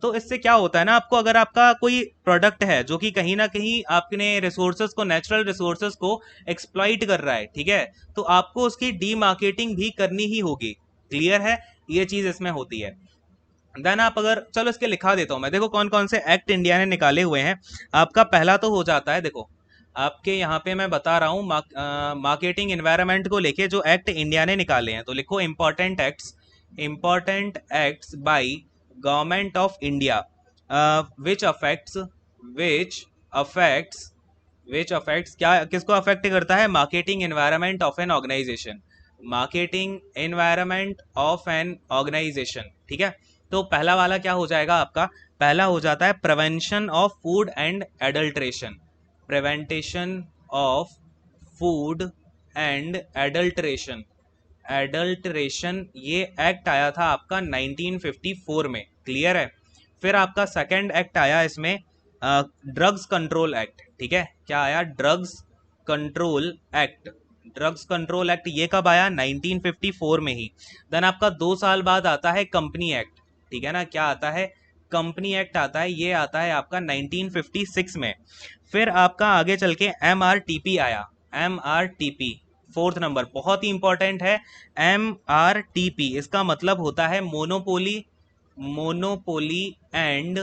तो इससे क्या होता है ना, आपको अगर आपका कोई प्रोडक्ट है जो कि कहीं ना कहीं आपने रिसोर्सेज को, नेचुरल रिसोर्सेज को एक्सप्लॉइट कर रहा है, ठीक है, तो आपको उसकी डी मार्केटिंग भी करनी ही होगी। क्लियर है, ये चीज इसमें होती है। देन आप अगर, चलो इसके लिखा देता हूं मैं, देखो कौन कौन से एक्ट इंडिया ने निकाले हुए हैं। आपका पहला तो हो जाता है, देखो आपके यहाँ पे मैं बता रहा हूँ, मार्केटिंग एनवायरनमेंट को लेके जो एक्ट इंडिया ने निकाले हैं, तो लिखो important acts, important acts by government of India which affects, which affects, which affects, क्या किसको अफेक्ट करता है, marketing environment of an organisation. Marketing environment of an organisation, ठीक है। तो पहला वाला क्या हो जाएगा आपका, पहला हो जाता है prevention of food and adulteration, prevention of food and adulteration, adulteration, ये एक्ट आया था आपका 1954 में, क्लियर है। फिर आपका सेकंड एक्ट आया इसमें ड्रग्स कंट्रोल एक्ट, ठीक है, क्या आया, drugs control act, drugs control act ये कब आया, 1954 में ही। देन आपका 2 साल बाद आता है कंपनी एक्ट, ठीक है ना, क्या आता है, कंपनी एक्ट आता है, ये आता है आपका 1956 में। फिर आपका आगे चल के MRTP आया, MRTP फोर्थ नंबर बहुत ही इंपॉर्टेंट है। MRTP इसका मतलब होता है monopoly, monopoly and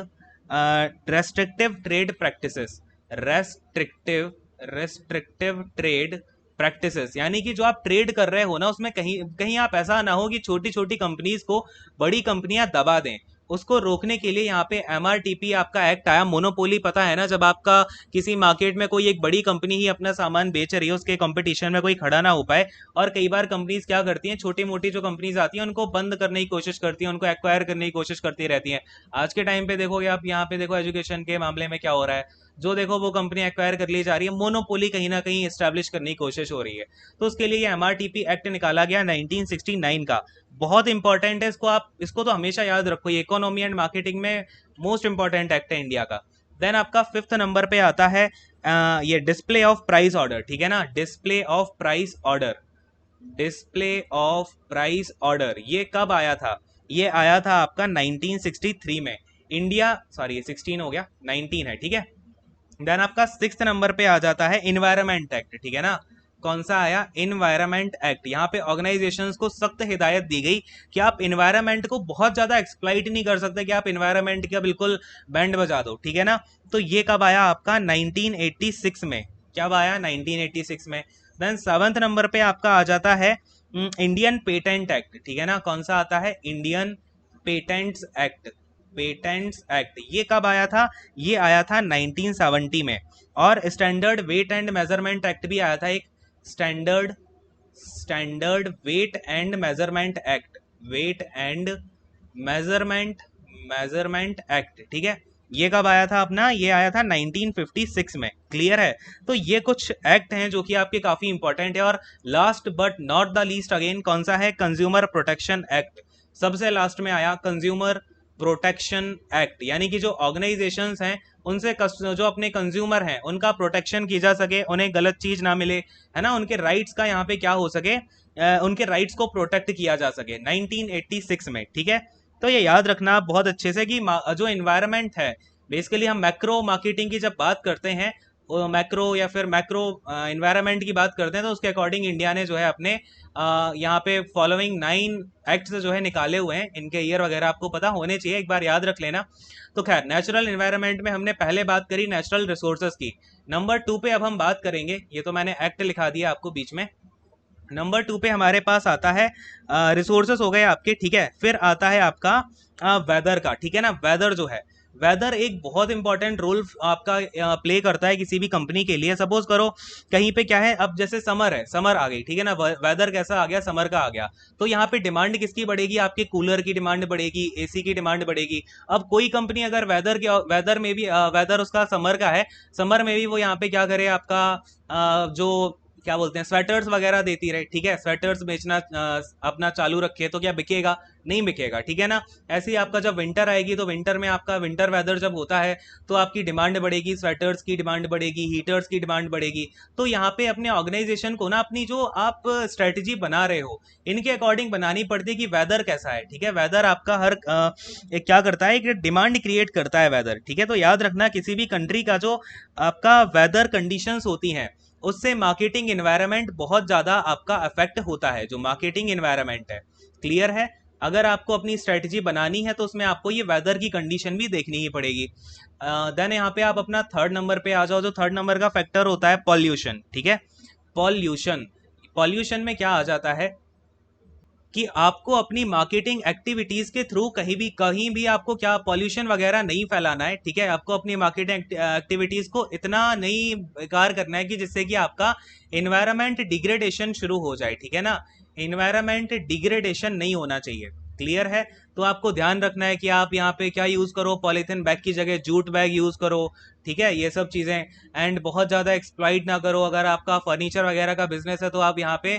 restrictive trade practices, restrictive, restrictive trade practices, यानी कि जो आप ट्रेड कर रहे हो ना उसमें कहीं कहीं आप ऐसा ना हो कि छोटी छोटी कंपनीज को बड़ी कंपनियां दबा दें, उसको रोकने के लिए यहाँ पे MRTP आपका एक्ट आया। मोनोपोली पता है ना, जब आपका किसी मार्केट में कोई एक बड़ी कंपनी ही अपना सामान बेच रही है, उसके कंपटीशन में कोई खड़ा ना हो पाए, और कई बार कंपनीज क्या करती हैं, छोटी मोटी जो कंपनीज आती हैं उनको बंद करने की कोशिश करती हैं, उनको एक्वायर करने की कोशिश करती रहती हैं। आज के टाइम पे देखोगे आप, यहाँ पे देखो एजुकेशन के मामले में क्या हो रहा है, जो देखो वो कंपनी एक्वायर कर ली जा रही है, मोनोपोली कहीं ना कहीं एस्टैब्लिश करने की कोशिश हो रही है। तो उसके लिए ये MRTP एक्ट निकाला गया 1969 का, बहुत इंपॉर्टेंट है, इसको आप, इसको तो हमेशा याद रखो, ये इकोनॉमी एंड मार्केटिंग में मोस्ट इंपॉर्टेंट एक्ट है इंडिया का। देन आपका फिफ्थ नंबर पे आता है ये डिस्प्ले ऑफ प्राइस ऑर्डर, ठीक है ना, display of price order, display of price order ये कब आया था, ये आया था आपका 1963 में, इंडिया, सॉरी ये 16 हो गया, 19 है, ठीक है। देन आपका सिक्स्थ नंबर पे आ जाता है इन्वायरमेंट एक्ट, ठीक है ना, कौन सा आया, इन्वायरमेंट एक्ट। यहाँ पे ऑर्गेनाइजेशंस को सख्त हिदायत दी गई कि आप इन्वायरमेंट को बहुत ज्यादा एक्सप्लाइट नहीं कर सकते, कि आप इन्वायरमेंट का बिल्कुल बैंड बजा दो, ठीक है ना। तो ये कब आया आपका 1986 में, कब आया 1986 में। देन सेवंथ नंबर पे आपका आ जाता है इंडियन पेटेंट एक्ट, ठीक है ना, कौन सा आता है, Indian patents act, patents act ये कब आया था, ये आया था 1970 में। और standard weight and measurement act भी आया था एक, standard, standard weight and measurement act, weight and measurement, measurement act, ठीक है, ये कब आया था अपना, ये आया था 1956 में, क्लियर है। तो ये कुछ एक्ट हैं जो कि आपके काफी इंपॉर्टेंट है। और last but not the least again कौन सा है, कंज्यूमर प्रोटेक्शन एक्ट, सबसे लास्ट में आया कंज्यूमर प्रोटेक्शन एक्ट, यानी कि जो ऑर्गेनाइजेशंस हैं उनसे जो अपने कंज्यूमर हैं उनका प्रोटेक्शन की जा सके, उन्हें गलत चीज ना मिले, है ना, उनके राइट्स का यहाँ पे क्या हो सके, उनके राइट्स को प्रोटेक्ट किया जा सके 1986 में, ठीक है। तो ये याद रखना बहुत अच्छे से कि जो इन्वायरमेंट है, बेसिकली हम मैक्रो मार्केटिंग की जब बात करते हैं, मैक्रो या फिर मैक्रो इन्वायरमेंट की बात करते हैं, तो उसके अकॉर्डिंग इंडिया ने जो है अपने यहाँ पे फॉलोइंग 9 एक्ट्स जो है निकाले हुए हैं, इनके ईयर वगैरह आपको पता होने चाहिए, एक बार याद रख लेना। तो खैर नेचुरल इन्वायरमेंट में हमने पहले बात करी नेचुरल रिसोर्सेज की, नंबर 2 पे अब हम बात करेंगे, ये तो मैंने एक्ट लिखा दिया आपको बीच में। नंबर 2 पे हमारे पास आता है रिसोर्सेस हो गए आपके, ठीक है। फिर आता है आपका वेदर का, ठीक है ना, वेदर जो है, वेदर एक बहुत इंपॉर्टेंट रोल आपका प्ले करता है किसी भी कंपनी के लिए। सपोज करो कहीं पे क्या है, अब जैसे समर है, समर आ गई, ठीक है ना, वेदर कैसा आ गया, समर का आ गया, तो यहाँ पे डिमांड किसकी बढ़ेगी, आपके कूलर की डिमांड बढ़ेगी, AC की डिमांड बढ़ेगी। अब कोई कंपनी अगर वेदर में भी वेदर उसका समर का है, समर में भी वो यहाँ पे क्या करे, आपका जो क्या बोलते हैं स्वेटर्स वगैरह देती रहे, ठीक है, स्वेटर्स बेचना अपना चालू रखे, तो क्या बिकेगा, नहीं बिकेगा, ठीक है ना। ऐसे ही आपका जब विंटर आएगी, तो विंटर में आपका विंटर वेदर जब होता है तो आपकी डिमांड बढ़ेगी, स्वेटर्स की डिमांड बढ़ेगी, हीटर्स की डिमांड बढ़ेगी। तो यहाँ पे अपने ऑर्गेनाइजेशन को ना अपनी जो आप स्ट्रेटजी बना रहे हो इनके अकॉर्डिंग बनानी पड़ती है कि वेदर कैसा है, ठीक है। वेदर आपका हर एक क्या करता है, एक डिमांड क्रिएट करता है वेदर, ठीक है। तो याद रखना किसी भी कंट्री का जो आपका वेदर कंडीशंस होती हैं उससे मार्केटिंग एनवायरनमेंट बहुत ज्यादा आपका अफेक्ट होता है, जो मार्केटिंग एनवायरनमेंट है, क्लियर है। अगर आपको अपनी स्ट्रेटजी बनानी है तो उसमें आपको ये वेदर की कंडीशन भी देखनी ही पड़ेगी। देन यहाँ पे आप अपना थर्ड नंबर पे आ जाओ, जो थर्ड नंबर का फैक्टर होता है पॉल्यूशन, ठीक है। पॉल्यूशन, पॉल्यूशन में क्या आ जाता है कि आपको अपनी मार्केटिंग एक्टिविटीज के थ्रू कहीं भी आपको क्या पॉल्यूशन वगैरह नहीं फैलाना है, ठीक है। आपको अपनी मार्केटिंग एक्टिविटीज को इतना नहीं बेकार करना है कि जिससे कि आपका एनवायरमेंट डिग्रेडेशन शुरू हो जाए, ठीक है ना, एनवायरमेंट डिग्रेडेशन नहीं होना चाहिए। क्लियर है? तो आपको ध्यान रखना है कि आप यहाँ पे क्या यूज करो, पॉलीथिन बैग की जगह जूट बैग यूज करो, ठीक है, ये सब चीजें। एंड बहुत ज्यादा एक्सप्लॉइट ना करो। अगर आपका फर्नीचर वगैरह का बिजनेस है तो आप यहाँ पे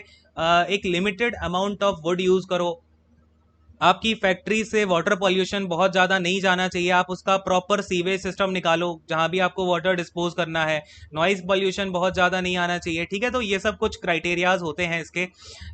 एक limited amount of would use करो। आपकी फैक्ट्री से वाटर पॉल्यूशन बहुत ज़्यादा नहीं जाना चाहिए, आप उसका प्रॉपर सीवेज सिस्टम निकालो जहां भी आपको वाटर डिस्पोज करना है। नॉइज पॉल्यूशन बहुत ज़्यादा नहीं आना चाहिए, ठीक है। तो ये सब कुछ क्राइटेरियाज होते हैं इसके,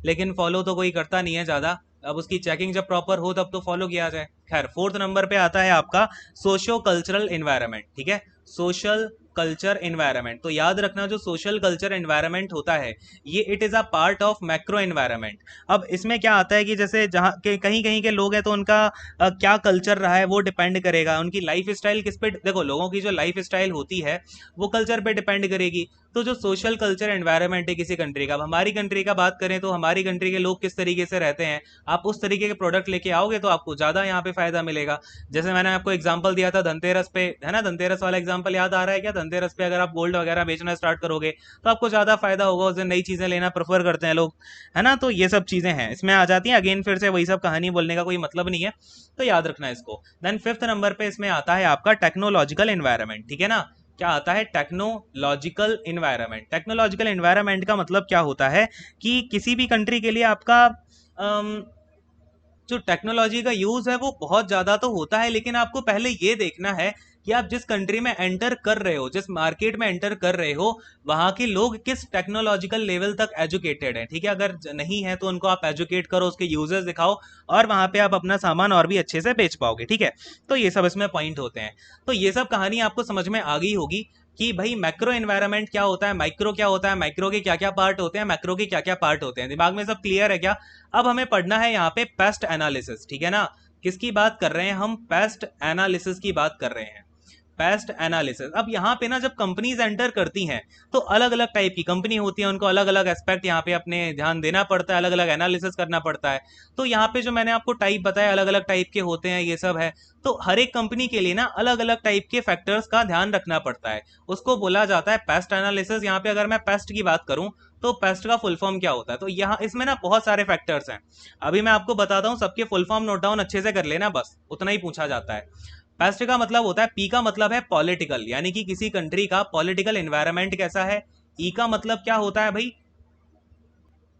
लेकिन फॉलो तो कोई करता नहीं है ज़्यादा। अब उसकी चेकिंग जब प्रॉपर हो तब तो फॉलो किया जाए। खैर, फोर्थ नंबर पे आता है आपका सोशियो कल्चरल इन्वायरमेंट, ठीक है। सोशल कल्चर इन्वायरमेंट, तो याद रखना जो सोशल कल्चर इन्वायरमेंट होता है ये it is a part of macro environment. अब इसमें क्या आता है कि जैसे जहाँ के कहीं कहीं के लोग हैं तो उनका क्या कल्चर रहा है वो डिपेंड करेगा। उनकी लाइफ स्टाइल किस पे, देखो लोगों की जो लाइफ स्टाइल होती है वो कल्चर पे डिपेंड करेगी। तो जो सोशल कल्चर एनवायरनमेंट है किसी कंट्री का, अब हमारी कंट्री का बात करें तो हमारी कंट्री के लोग किस तरीके से रहते हैं, आप उस तरीके के प्रोडक्ट लेके आओगे तो आपको ज़्यादा यहाँ पे फायदा मिलेगा। जैसे मैंने आपको एग्जांपल दिया था धनतेरस पे, है ना, धनतेरस वाला एग्जांपल याद आ रहा है क्या? धनतेरस पे अगर आप गोल्ड वगैरह बेचना स्टार्ट करोगे तो आपको ज़्यादा फायदा होगा, उस दिन नई चीज़ें लेना प्रेफर करते हैं लोग, है ना। तो ये सब चीज़ें हैं इसमें आ जाती हैं। अगेन फिर से वही सब कहानी बोलने का कोई मतलब नहीं है, तो याद रखना इसको। देन फिफ्थ नंबर पे इसमें आता है आपका टेक्नोलॉजिकल एनवायरनमेंट, ठीक है ना। क्या आता है? Technological environment. टेक्नोलॉजिकल इन्वायरमेंट का मतलब क्या होता है कि किसी भी कंट्री के लिए आपका जो टेक्नोलॉजी का यूज है वो बहुत ज्यादा तो होता है, लेकिन आपको पहले ये देखना है कि आप जिस कंट्री में एंटर कर रहे हो, जिस मार्केट में एंटर कर रहे हो, वहां के लोग किस टेक्नोलॉजिकल लेवल तक एजुकेटेड हैं, ठीक है। अगर नहीं है तो उनको आप एजुकेट करो, उसके यूजर्स दिखाओ, और वहां पे आप अपना सामान और भी अच्छे से बेच पाओगे, ठीक है। तो ये सब इसमें पॉइंट होते हैं। तो ये सब कहानी आपको समझ में आ गई होगी कि भाई मैक्रो एनवायरनमेंट क्या होता है, माइक्रो क्या होता है, माइक्रो के क्या क्या पार्ट होते हैं, मैक्रो के क्या क्या पार्ट होते हैं। दिमाग में सब क्लियर है क्या? अब हमें पढ़ना है यहाँ पे पेस्ट एनालिसिस, ठीक है ना। किसकी बात कर रहे हैं हम? पेस्ट एनालिसिस की बात कर रहे हैं। Paste analysis. अब यहाँ पे ना जब कंपनीज एंटर करती हैं तो अलग अलग टाइप की कंपनी होती है, उनको अलग अलग एस्पेक्ट यहाँ पे अपने ध्यान देना पड़ता है, अलग अलग एनालिसिस करना पड़ता है। तो यहाँ पे जो मैंने आपको टाइप बताया अलग अलग टाइप के होते हैं, ये सब है। तो हर एक कंपनी के लिए ना अलग अलग टाइप के फैक्टर्स का ध्यान रखना पड़ता है, उसको बोला जाता है पेस्ट एनालिसिस। यहाँ पे अगर मैं पेस्ट की बात करूं तो पेस्ट का फुल फॉर्म क्या होता है, तो यहाँ इसमें ना बहुत सारे फैक्टर्स हैं। अभी मैं आपको बताता हूँ, सबके फुल फॉर्म नोट डाउन अच्छे से कर लेना, बस उतना ही पूछा जाता है। पेस्ट का मतलब होता है, पी का मतलब है पॉलिटिकल, यानी कि किसी कंट्री का पॉलिटिकल एनवायरनमेंट कैसा है। ई का मतलब क्या होता है भाई?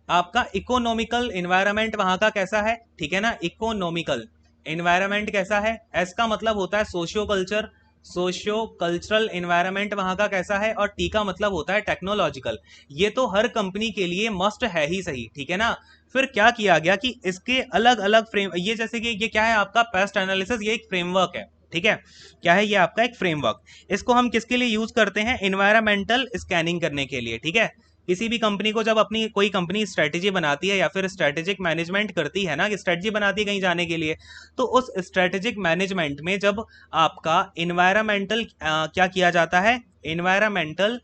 आपका इकोनॉमिकल एनवायरनमेंट वहां का कैसा है, ठीक है ना, इकोनॉमिकल एनवायरनमेंट कैसा है। एस का मतलब होता है socio culture, socio cultural environment वहां का कैसा है। और टी का मतलब होता है टेक्नोलॉजिकल। ये तो हर कंपनी के लिए मस्ट है ही सही, ठीक है ना। फिर क्या किया गया कि इसके अलग अलग फ्रेम, ये जैसे कि ये क्या है आपका पेस्ट एनालिसिस, ये एक फ्रेमवर्क है, ठीक है। क्या है ये आपका? एक फ्रेमवर्क। इसको हम किसके लिए यूज करते हैं? एनवायरमेंटल स्कैनिंग करने के लिए, ठीक है। किसी भी कंपनी को जब अपनी कोई कंपनी स्ट्रेटेजी बनाती है या फिर स्ट्रेटेजिक मैनेजमेंट करती है ना, कि स्ट्रेटेजी बनाती है कहीं जाने के लिए, तो उस स्ट्रेटेजिक मैनेजमेंट में जब आपका इन्वायरमेंटल क्या किया जाता है, इन्वायरमेंटल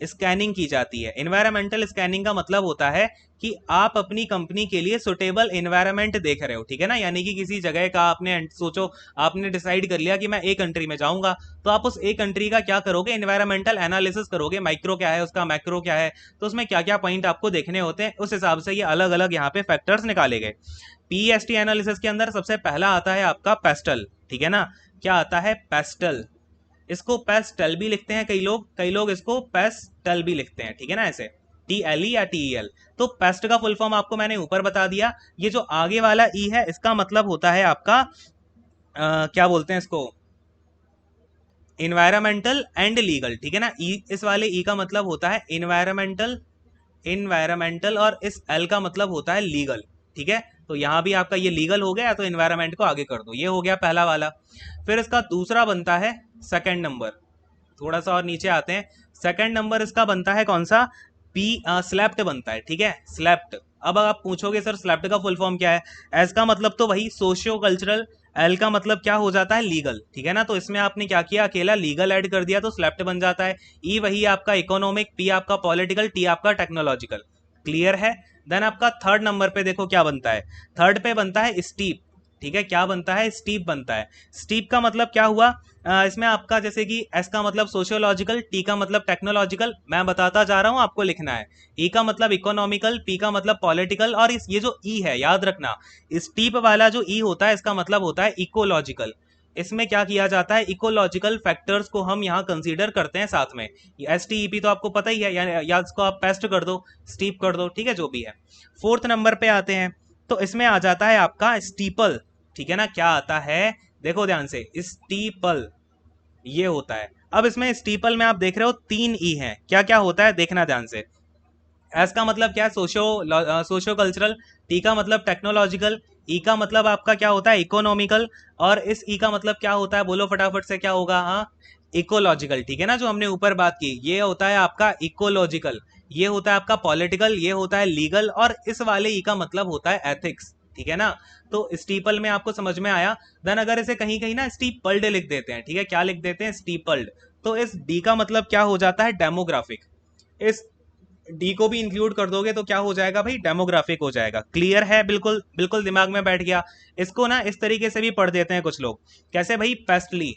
स्कैनिंग की जाती है। इन्वायरमेंटल स्कैनिंग का मतलब होता है कि आप अपनी कंपनी के लिए सुटेबल इन्वायरमेंट देख रहे हो, ठीक है ना। यानी कि किसी जगह का आपने सोचो, आपने डिसाइड कर लिया कि मैं ए कंट्री में जाऊंगा, तो आप उस ए कंट्री का क्या करोगे? इन्वायरमेंटल एनालिसिस करोगे, माइक्रो क्या है उसका, मैक्रो क्या है, तो उसमें क्या क्या पॉइंट आपको देखने होते हैं, उस हिसाब से ये अलग अलग यहाँ पे फैक्टर्स निकाले गए। पीएसटी एनालिसिस के अंदर सबसे पहला आता है आपका पेस्टल, ठीक है ना। क्या आता है? पेस्टल। इसको पेस्टल भी लिखते हैं कई लोग इसको पेस्टल भी लिखते हैं, ठीक है ना, ऐसे TLE या TEL। तो पेस्ट का फुल फॉर्म आपको मैंने ऊपर बता दिया। ये जो आगे वाला ई है इसका मतलब होता है आपका क्या बोलते हैं इसको, इन्वायरमेंटल एंड लीगल, ठीक है ना। ई, इस वाले ई का मतलब होता है इन्वायरमेंटल, इन्वायरमेंटल, और इस एल का मतलब होता है लीगल, ठीक है। तो यहां भी आपका ये लीगल हो गया, तो इन्वायरमेंट को आगे कर दो, ये हो गया पहला वाला। फिर इसका दूसरा बनता है सेकंड नंबर, थोड़ा सा और नीचे आते हैं। सेकंड नंबर इसका बनता है कौन सा? पी स्लैप्ट बनता है, ठीक है, स्लैप्ट। अब आप पूछोगे सर स्लैप्ट का फुल फॉर्म क्या है? एस का मतलब तो वही सोशियो कल्चरल, एल का मतलब क्या हो जाता है? लीगल, ठीक है ना। तो इसमें आपने क्या किया, अकेला लीगल ऐड कर दिया तो स्लैप्ट बन जाता है। ई वही आपका इकोनॉमिक, पी आपका पॉलिटिकल, टी आपका टेक्नोलॉजिकल। क्लियर है? देन आपका थर्ड नंबर पे देखो क्या बनता है। थर्ड पे बनता है स्टीप, ठीक है, क्या बनता है, स्टीप बनता है। स्टीप का मतलब क्या हुआ, इसमें आपका जैसे कि एस का मतलब सोशियोलॉजिकल, टी का मतलब टेक्नोलॉजिकल, मैं बताता जा रहा हूं, आपको लिखना है। ई का मतलब इकोनॉमिकल, पी का मतलब पॉलिटिकल, और इस ये जो ई है याद रखना, स्टीप वाला जो ई होता है इसका मतलब होता है इकोलॉजिकल। इसमें क्या किया जाता है, इकोलॉजिकल फैक्टर्स को हम यहाँ कंसीडर करते हैं साथ में। एस टी ई पी तो आपको पता ही है, या इसको आप पेस्ट कर दो, स्टीप कर दो, ठीक है, जो भी है। फोर्थ नंबर पे आते हैं, तो इसमें आ जाता है आपका स्टीपल, ठीक है ना, क्या आता है, देखो ध्यान से, स्टीपल ये होता है। अब इसमें स्टीपल में आप देख रहे हो 3 ई हैं, क्या क्या होता है देखना ध्यान से। एस का मतलब क्या है, सोशो कल्चरल, टी का मतलब टेक्नोलॉजिकल, ई का मतलब आपका क्या होता है, इकोनॉमिकल, और इस ई का मतलब क्या होता है, बोलो फटाफट से क्या होगा, हाँ, इकोलॉजिकल, ठीक है ना, जो हमने ऊपर बात की, ये होता है आपका इकोलॉजिकल, ये होता है आपका पॉलिटिकल, ये होता है लीगल, और इस वाले ई का मतलब होता है एथिक्स, ठीक है ना। तो स्टीपल में आपको समझ में आया। देन अगर इसे कहीं कहीं ना स्टीपल्ड लिख देते हैं, ठीक है, क्या लिख देते हैं, स्टीपल्ड, तो इस डी का मतलब क्या हो जाता है, डेमोग्राफिक। इस डी को भी इंक्लूड कर दोगे तो क्या हो जाएगा भाई, डेमोग्राफिक हो जाएगा। क्लियर है, बिल्कुल बिल्कुल दिमाग में बैठ गया। इसको ना इस तरीके से भी पढ़ देते हैं कुछ लोग, कैसे भाई, पेस्टली,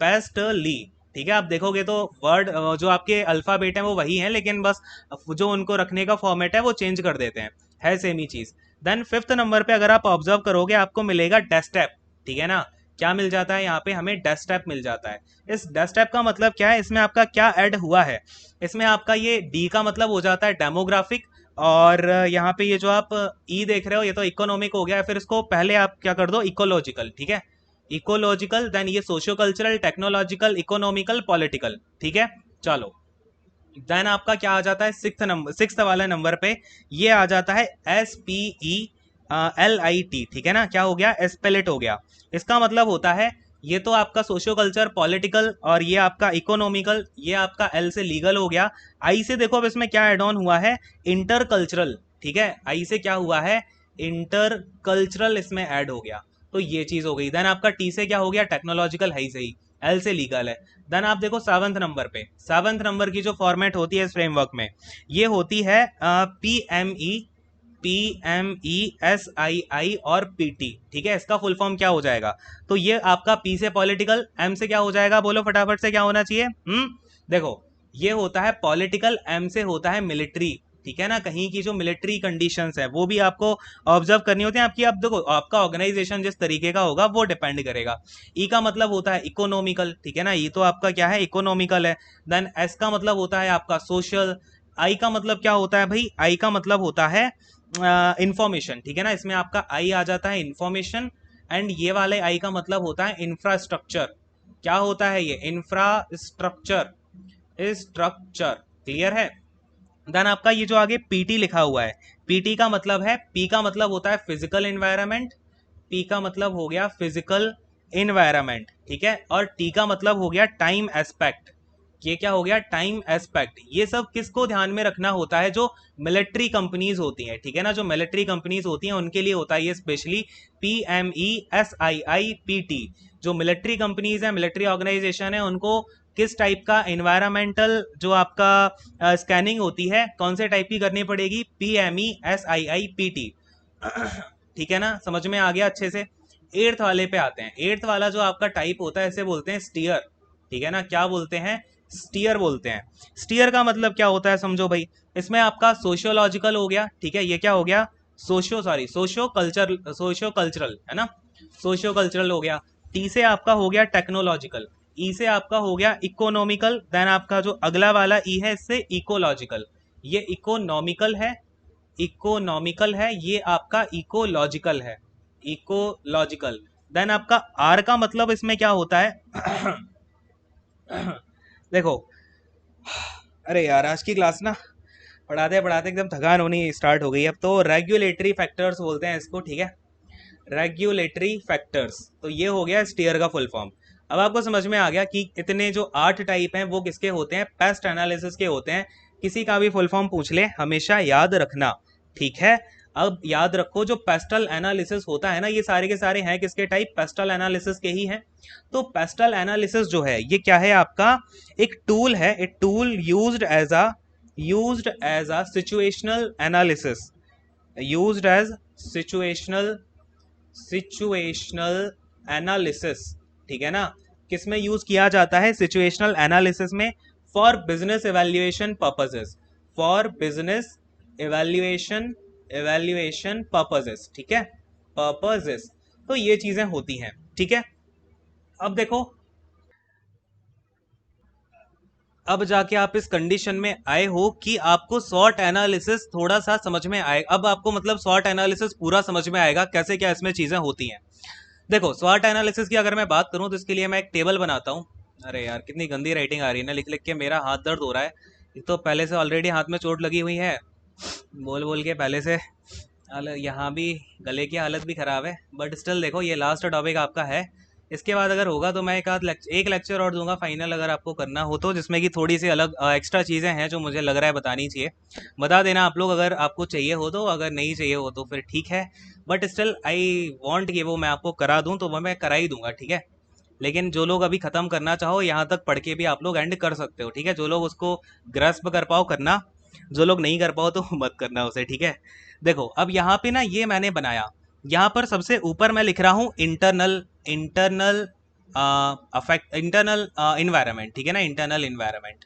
पेस्टली, ठीक है, आप देखोगे तो वर्ड जो आपके अल्फाबेट हैं वो वही हैं, लेकिन बस जो उनको रखने का फॉर्मेट है वो चेंज कर देते हैं, है सेम ही चीज। देन फिफ्थ नंबर पे अगर आप ऑब्जर्व करोगे आपको मिलेगा डेस्कटॉप, ठीक है ना, क्या मिल जाता है यहाँ पे, हमें डेस्कटॉप मिल जाता है। इस डेस्कटॉप का मतलब क्या है, इसमें आपका क्या ऐड हुआ है, इसमें आपका ये डी का मतलब हो जाता है डेमोग्राफिक, और यहाँ पे ये जो आप ई देख रहे हो ये तो इकोनॉमिक हो गया, फिर इसको पहले आप क्या कर दो, इकोलॉजिकल, ठीक है, इकोलॉजिकल, देन ये socio cultural, technological, economical, political, ठीक है। चलो, देन आपका क्या आ जाता है, सिक्स्थ वाले नंबर पे ये आ जाता है SPELIT, ठीक है ना, क्या हो गया, एस्पेलेट हो गया। इसका मतलब होता है, ये तो आपका सोशियो कल्चर, पॉलिटिकल, और ये आपका इकोनॉमिकल, ये आपका एल से लीगल हो गया। आई से देखो अब इसमें क्या एड ऑन हुआ है, इंटर कल्चरल, ठीक है, आई से क्या हुआ है, इंटर कल्चरल इसमें ऐड हो गया, तो ये चीज हो गई। देन आपका टी से क्या हो गया, टेक्नोलॉजिकल है ही सही, एल से लीगल है। देन आप देखो सेवंथ नंबर पे, सेवंथ नंबर की जो फॉर्मेट होती है इस फ्रेमवर्क में, ये होती है PME, PMESII और PT, ठीक है, इसका फुल फॉर्म क्या हो जाएगा, तो ये आपका P से पॉलिटिकल, M से क्या हो जाएगा, बोलो फटाफट से क्या होना चाहिए, देखो, ये होता है पॉलिटिकल, M से होता है मिलिट्री, ठीक है ना, कहीं की जो मिलिट्री कंडीशंस है वो भी आपको ऑब्जर्व करनी होती है आपकी। अब देखो आपका ऑर्गेनाइजेशन जिस तरीके का होगा वो डिपेंड करेगा। ई का मतलब होता है इकोनॉमिकल, ठीक है ना, ये तो आपका क्या है, इकोनॉमिकल है। देन एस का मतलब होता है आपका सोशल। आई का मतलब क्या होता है भाई, आई का मतलब होता है इंफॉर्मेशन, ठीक है ना, इसमें आपका आई आ जाता है इंफॉर्मेशन। एंड ये वाले आई का मतलब होता है इंफ्रास्ट्रक्चर, क्या होता है ये, इंफ्रास्ट्रक्चर, स्ट्रक्चर, क्लियर है। देन आपका ये जो आगे पीटी लिखा हुआ है, पीटी का मतलब है, पी का मतलब होता है फिजिकल एनवायरनमेंट, पी का मतलब हो गया फिजिकल एनवायरनमेंट, ठीक है, और टी का मतलब हो गया टाइम एस्पेक्ट, ये क्या हो गया, टाइम एस्पेक्ट। ये सब किसको ध्यान में रखना होता है, जो मिलिट्री कंपनीज होती हैं, ठीक है ना, जो मिलिट्री कंपनीज होती हैं उनके लिए होता है ये स्पेशली PMESIIPT। जो मिलिट्री कंपनीज है, मिलिट्री ऑर्गेनाइजेशन है, उनको किस टाइप का इन्वायरमेंटल जो आपका स्कैनिंग होती है कौन से टाइप की करनी पड़ेगी, PMESIIPT, ठीक है ना, समझ में आ गया अच्छे से। एट्थ वाले पे आते हैं, एट्थ वाला जो आपका टाइप होता है इसे बोलते हैं स्टीयर, ठीक है ना, क्या बोलते हैं, स्टीयर बोलते हैं। स्टीयर का मतलब क्या होता है समझो भाई, इसमें आपका सोशियोलॉजिकल हो गया, ठीक है, ये क्या हो गया, सोशियो कल्चरल है ना, सोशियो कल्चरल हो गया। टी से आपका हो गया टेक्नोलॉजिकल, ई से आपका हो गया इकोनॉमिकल, देन आपका जो अगला वाला ई है इससे इकोलॉजिकल, ये इकोनॉमिकल है, इकोनॉमिकल है, ये आपका इकोलॉजिकल है, इकोलॉजिकल। देन आपका आर का मतलब इसमें क्या होता है देखो, अरे यार आज की क्लास ना पढ़ाते पढ़ाते एकदम थकान होनी स्टार्ट हो गई। अब तो रेगुलेटरी फैक्टर्स बोलते हैं इसको, ठीक है, रेगुलेटरी फैक्टर्स, तो ये हो गया स्टीयर का फुल फॉर्म। अब आपको समझ में आ गया कि इतने जो 8 टाइप हैं वो किसके होते हैं, पेस्ट एनालिसिस के होते हैं। किसी का भी फुल फॉर्म पूछ ले हमेशा याद रखना, ठीक है। अब याद रखो जो पेस्टल एनालिसिस होता है ना, ये सारे के सारे हैं किसके टाइप, पेस्टल एनालिसिस के ही हैं। तो पेस्टल एनालिसिस जो है ये क्या है आपका, एक टूल है, एक tool used as a situational analysis, used as situational situational analysis, ठीक है ना, किस में यूज किया जाता है? सिचुएशनल एनालिसिस में, for business evaluation purposes, for business evaluation evaluation purposes, ठीक है, पर्पसेस। तो ये चीजें होती हैं, ठीक है। अब देखो, अब जाके आप इस कंडीशन में आए हो कि आपको शॉर्ट एनालिसिस थोड़ा सा समझ में आए, अब आपको मतलब शॉर्ट एनालिसिस पूरा समझ में आएगा कैसे क्या इसमें चीजें होती हैं। देखो, स्वॉट एनालिसिस की अगर मैं बात करूं तो इसके लिए मैं एक टेबल बनाता हूं। अरे यार, कितनी गंदी राइटिंग आ रही है ना, लिख लिख के मेरा हाथ दर्द हो रहा है। एक तो पहले से ऑलरेडी हाथ में चोट लगी हुई है, बोल बोल के पहले से यहाँ भी गले की हालत भी ख़राब है। बट स्टिल देखो, ये लास्ट टॉपिक आपका है। इसके बाद अगर होगा तो मैं एक लेक्चर और दूंगा फाइनल, अगर आपको करना हो तो, जिसमें कि थोड़ी सी अलग एक्स्ट्रा चीज़ें हैं जो मुझे लग रहा है बतानी चाहिए। बता देना आप लोग अगर आपको चाहिए हो तो, अगर नहीं चाहिए हो तो फिर ठीक है। बट स्टिल आई वॉन्ट कि वो मैं आपको करा दूँ तो वो मैं करा ही दूंगा, ठीक है। लेकिन जो लोग अभी ख़त्म करना चाहो, यहाँ तक पढ़ के भी आप लोग एंड कर सकते हो, ठीक है। जो लोग उसको ग्रस्प कर पाओ करना, जो लोग नहीं कर पाओ तो मत करना उसे, ठीक है। देखो, अब यहाँ पे ना ये मैंने बनाया, यहाँ पर सबसे ऊपर मैं लिख रहा हूँ internal internal affect internal environment, ठीक है ना, इंटरनल इन्वायरमेंट,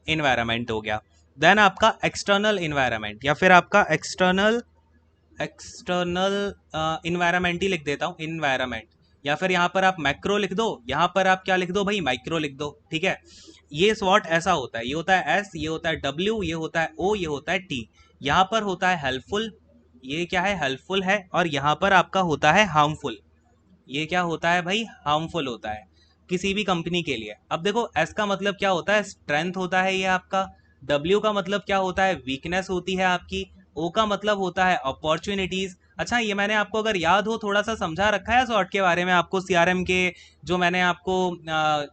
इन्वायरमेंट हो गया। देन आपका एक्सटर्नल इन्वायरमेंट, या फिर आपका एक्सटर्नल एक्सटर्नल इन्वायरमेंट ही लिख देता हूँ, इन्वायरमेंट। या फिर यहाँ पर आप मैक्रो लिख दो, यहाँ पर आप क्या लिख दो भाई, माइक्रो लिख दो, ठीक है। ये स्वॉट ऐसा होता है, ये होता है एस, ये होता है डब्ल्यू, ये होता है ओ, ये होता है टी। यहाँ पर होता है हेल्पफुल, ये क्या है, हेल्पफुल है। और यहाँ पर आपका होता है हार्मफुल, ये क्या होता है भाई, हार्मफुल होता है किसी भी कंपनी के लिए। अब देखो, एस का मतलब क्या होता है, स्ट्रेंथ होता है ये आपका। डब्ल्यू का मतलब क्या होता है, वीकनेस होती है आपकी। ओ का मतलब होता है अपॉर्चुनिटीज। अच्छा, ये मैंने आपको अगर याद हो थोड़ा सा समझा रखा है सॉर्ट के बारे में आपको, सीआरएम के जो मैंने आपको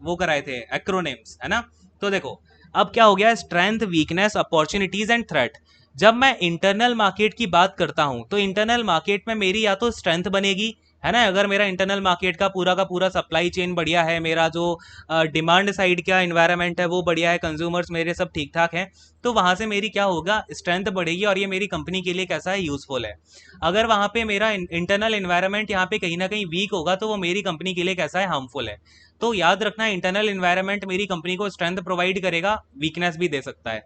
वो कराए थे एक्रोनेम्स, है ना। तो देखो, अब क्या हो गया, strength, weakness, opportunities and threat. जब मैं इंटरनल मार्केट की बात करता हूं तो इंटरनल मार्केट में मेरी या तो स्ट्रेंथ बनेगी, है ना। अगर मेरा इंटरनल मार्केट का पूरा सप्लाई चेन बढ़िया है, मेरा जो डिमांड साइड का इन्वायरमेंट है वो बढ़िया है, कंज्यूमर्स मेरे सब ठीक ठाक हैं, तो वहां से मेरी क्या होगा, स्ट्रेंथ बढ़ेगी और ये मेरी कंपनी के लिए कैसा है, यूजफुल है। अगर वहां पे मेरा इंटरनल इन्वायरमेंट यहाँ पे कहीं ना कहीं वीक होगा तो वो मेरी कंपनी के लिए कैसा है, हार्मफुल है। तो याद रखना, इंटरनल इन्वायरमेंट मेरी कंपनी को स्ट्रेंथ प्रोवाइड करेगा, वीकनेस भी दे सकता है।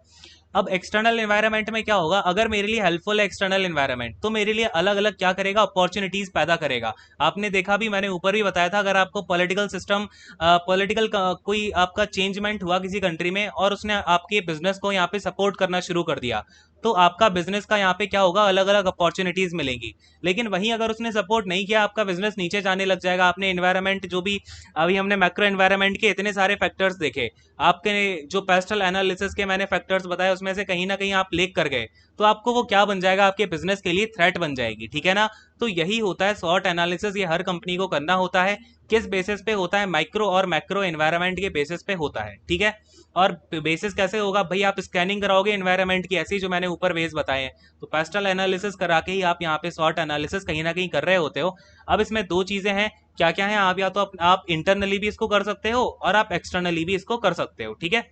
अब एक्सटर्नल एनवायरनमेंट में क्या होगा, अगर मेरे लिए हेल्पफुल है एक्सटर्नल एनवायरनमेंट तो मेरे लिए अलग अलग क्या करेगा, अपॉर्चुनिटीज पैदा करेगा। आपने देखा भी, मैंने ऊपर भी बताया था, अगर आपको पॉलिटिकल सिस्टम, पॉलिटिकल कोई आपका चेंजमेंट हुआ किसी कंट्री में और उसने आपके बिजनेस को यहाँ पे सपोर्ट करना शुरू कर दिया, तो आपका बिजनेस का यहाँ पे क्या होगा, अलग अलग अपॉर्चुनिटीज मिलेंगी। लेकिन वहीं अगर उसने सपोर्ट नहीं किया, आपका बिजनेस नीचे जाने लग जाएगा। आपने एनवायरनमेंट जो भी, अभी हमने मैक्रो एनवायरनमेंट के इतने सारे फैक्टर्स देखे, आपके जो पेस्टल एनालिसिस के मैंने फैक्टर्स बताए उसमें से कहीं ना कहीं आप लेक कर गए, तो आपको वो क्या बन जाएगा, आपके बिजनेस के लिए थ्रेट बन जाएगी, ठीक है ना। तो यही होता है शॉर्ट एनालिसिस, ये हर कंपनी को करना होता है। किस बेसिस पे होता है, माइक्रो और मैक्रो एनवायरनमेंट के बेसिस पे होता है, ठीक है। और बेसिस कैसे होगा भाई, आप स्कैनिंग कराओगे एनवायरनमेंट की, ऐसी जो मैंने ऊपर बेस बताए हैं, तो पेस्टल एनालिसिस करा के ही आप यहाँ पे शॉर्ट एनालिसिस कहीं ना कहीं कर रहे होते हो। अब इसमें दो चीजें हैं, क्या क्या है, आप या तो आप इंटरनली भी इसको कर सकते हो और आप एक्सटर्नली भी इसको कर सकते हो, ठीक है।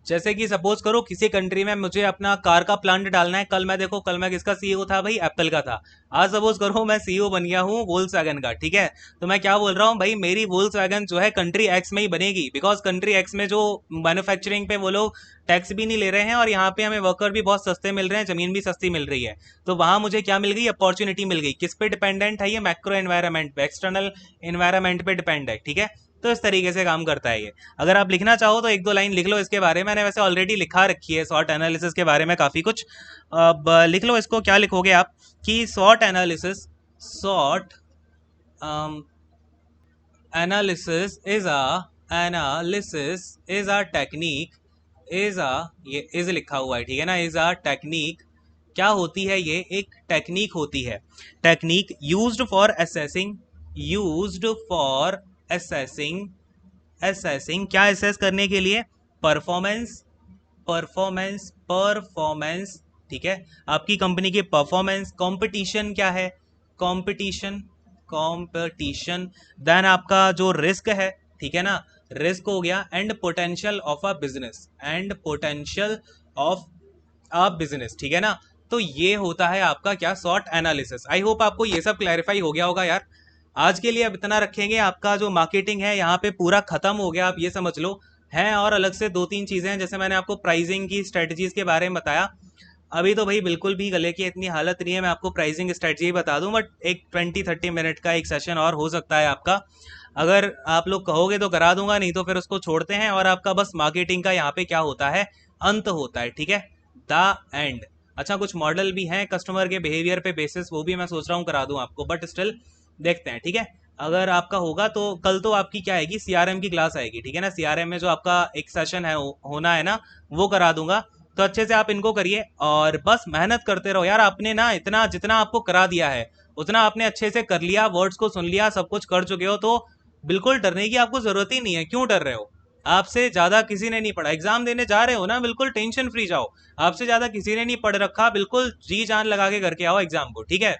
जैसे कि सपोज करो किसी कंट्री में मुझे अपना कार का प्लांट डालना है, कल मैं देखो, कल मैं किसका सीईओ था भाई, एप्पल का था। आज सपोज करो मैं सीईओ बन गया हूँ वोल्क्सवैगन का, ठीक है। तो मैं क्या बोल रहा हूँ भाई, मेरी वोल्क्सवैगन जो है कंट्री एक्स में ही बनेगी, बिकॉज कंट्री एक्स में जो मैन्युफैक्चरिंग पे वो लोग टैक्स भी नहीं ले रहे हैं और यहाँ पे हमें वर्कर भी बहुत सस्ते मिल रहे हैं, जमीन भी सस्ती मिल रही है। तो वहां मुझे क्या मिल गई, अपॉर्चुनिटी मिल गई। किस पे डिपेंडेंट है ये, मैक्रो एनवायरनमेंट पे, एक्सटर्नल एनवायरनमेंट पे डिपेंड है, ठीक है। तो इस तरीके से काम करता है ये। अगर आप लिखना चाहो तो एक दो लाइन लिख लो इसके बारे में, मैंने वैसे ऑलरेडी लिखा रखी है शॉर्ट एनालिसिस के बारे में काफ़ी कुछ। अब लिख लो इसको, क्या लिखोगे आप कि short analysis, short analysis is a technique, is a, ये इज लिखा हुआ है, ठीक है ना, इज अ टेक्निक। क्या होती है ये, एक टेक्निक होती है। Technique used for assessing, used for assessing, assessing क्या असेस करने के लिए, परफॉर्मेंस, परफॉर्मेंस, ठीक है, आपकी कंपनी की परफॉर्मेंस। कंपटीशन क्या है, कंपटीशन, कंपटीशन। देन आपका जो रिस्क है, ठीक है ना, रिस्क हो गया। And potential of a business, and potential of a business, ठीक है ना। तो ये होता है आपका क्या, सॉट एनालिसिस। आई होप आपको ये सब क्लैरिफाई हो गया होगा यार। आज के लिए अब इतना रखेंगे, आपका जो मार्केटिंग है यहाँ पे पूरा खत्म हो गया, आप ये समझ लो। हैं और अलग से 2-3 चीज़ें हैं, जैसे मैंने आपको प्राइसिंग की स्ट्रेटजीज के बारे में बताया। अभी तो भाई बिल्कुल भी गले की इतनी हालत नहीं है, मैं आपको प्राइसिंग स्ट्रेटजी बता दूं, बट एक 20-30 मिनट का एक सेशन और हो सकता है आपका। अगर आप लोग कहोगे तो करा दूंगा, नहीं तो फिर उसको छोड़ते हैं। और आपका बस मार्केटिंग का यहाँ पे क्या होता है, अंत होता है, ठीक है, द एंड। अच्छा, कुछ मॉडल भी हैं कस्टमर के बिहेवियर पे बेसिस, वो भी मैं सोच रहा हूँ करा दूं आपको, बट स्टिल देखते हैं, ठीक है। अगर आपका होगा तो कल तो आपकी क्या आएगी, सीआरएम की क्लास आएगी, ठीक है ना। सीआरएम में जो आपका एक सेशन है होना है ना, वो करा दूंगा। तो अच्छे से आप इनको करिए और बस मेहनत करते रहो यार। आपने ना इतना जितना आपको करा दिया है उतना आपने अच्छे से कर लिया, वर्ड्स को सुन लिया, सब कुछ कर चुके हो, तो बिल्कुल डरने की आपको जरूरत ही नहीं है। क्यों डर रहे हो? आपसे ज्यादा किसी ने नहीं पढ़ा, एग्जाम देने जा रहे हो ना, बिल्कुल टेंशन फ्री जाओ। आपसे ज्यादा किसी ने नहीं पढ़ रखा, बिल्कुल जी जान लगा के करके आओ एग्जाम को, ठीक है।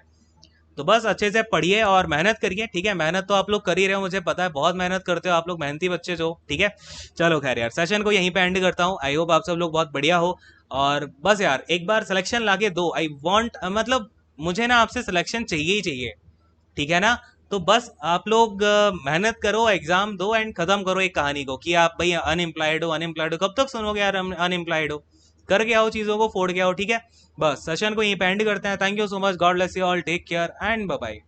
तो बस अच्छे से पढ़िए और मेहनत करिए, ठीक है। मेहनत तो आप लोग कर ही रहे हो, मुझे पता है, बहुत मेहनत करते हो आप लोग, मेहनती बच्चे जो, ठीक है। चलो खैर यार, सेशन को यहीं पे एंड करता हूँ। आई होप आप सब लोग बहुत बढ़िया हो। और बस यार एक बार सिलेक्शन लाके दो, आई वांट, मतलब मुझे ना आपसे सिलेक्शन चाहिए ही चाहिए, ठीक है ना। तो बस आप लोग मेहनत करो, एग्जाम दो एंड खत्म करो एक कहानी को कि आप भाई अनएम्प्लॉयड हो, अनएम्प्लॉयड हो, कब तक सुनोगे यार अनएम्प्लॉयड हो। करके आओ, चीजों को फोड़ के आओ, ठीक है। बस सेशन को यहीं पे एंड करते हैं। Thank you so much, God bless you all, take care and bye bye.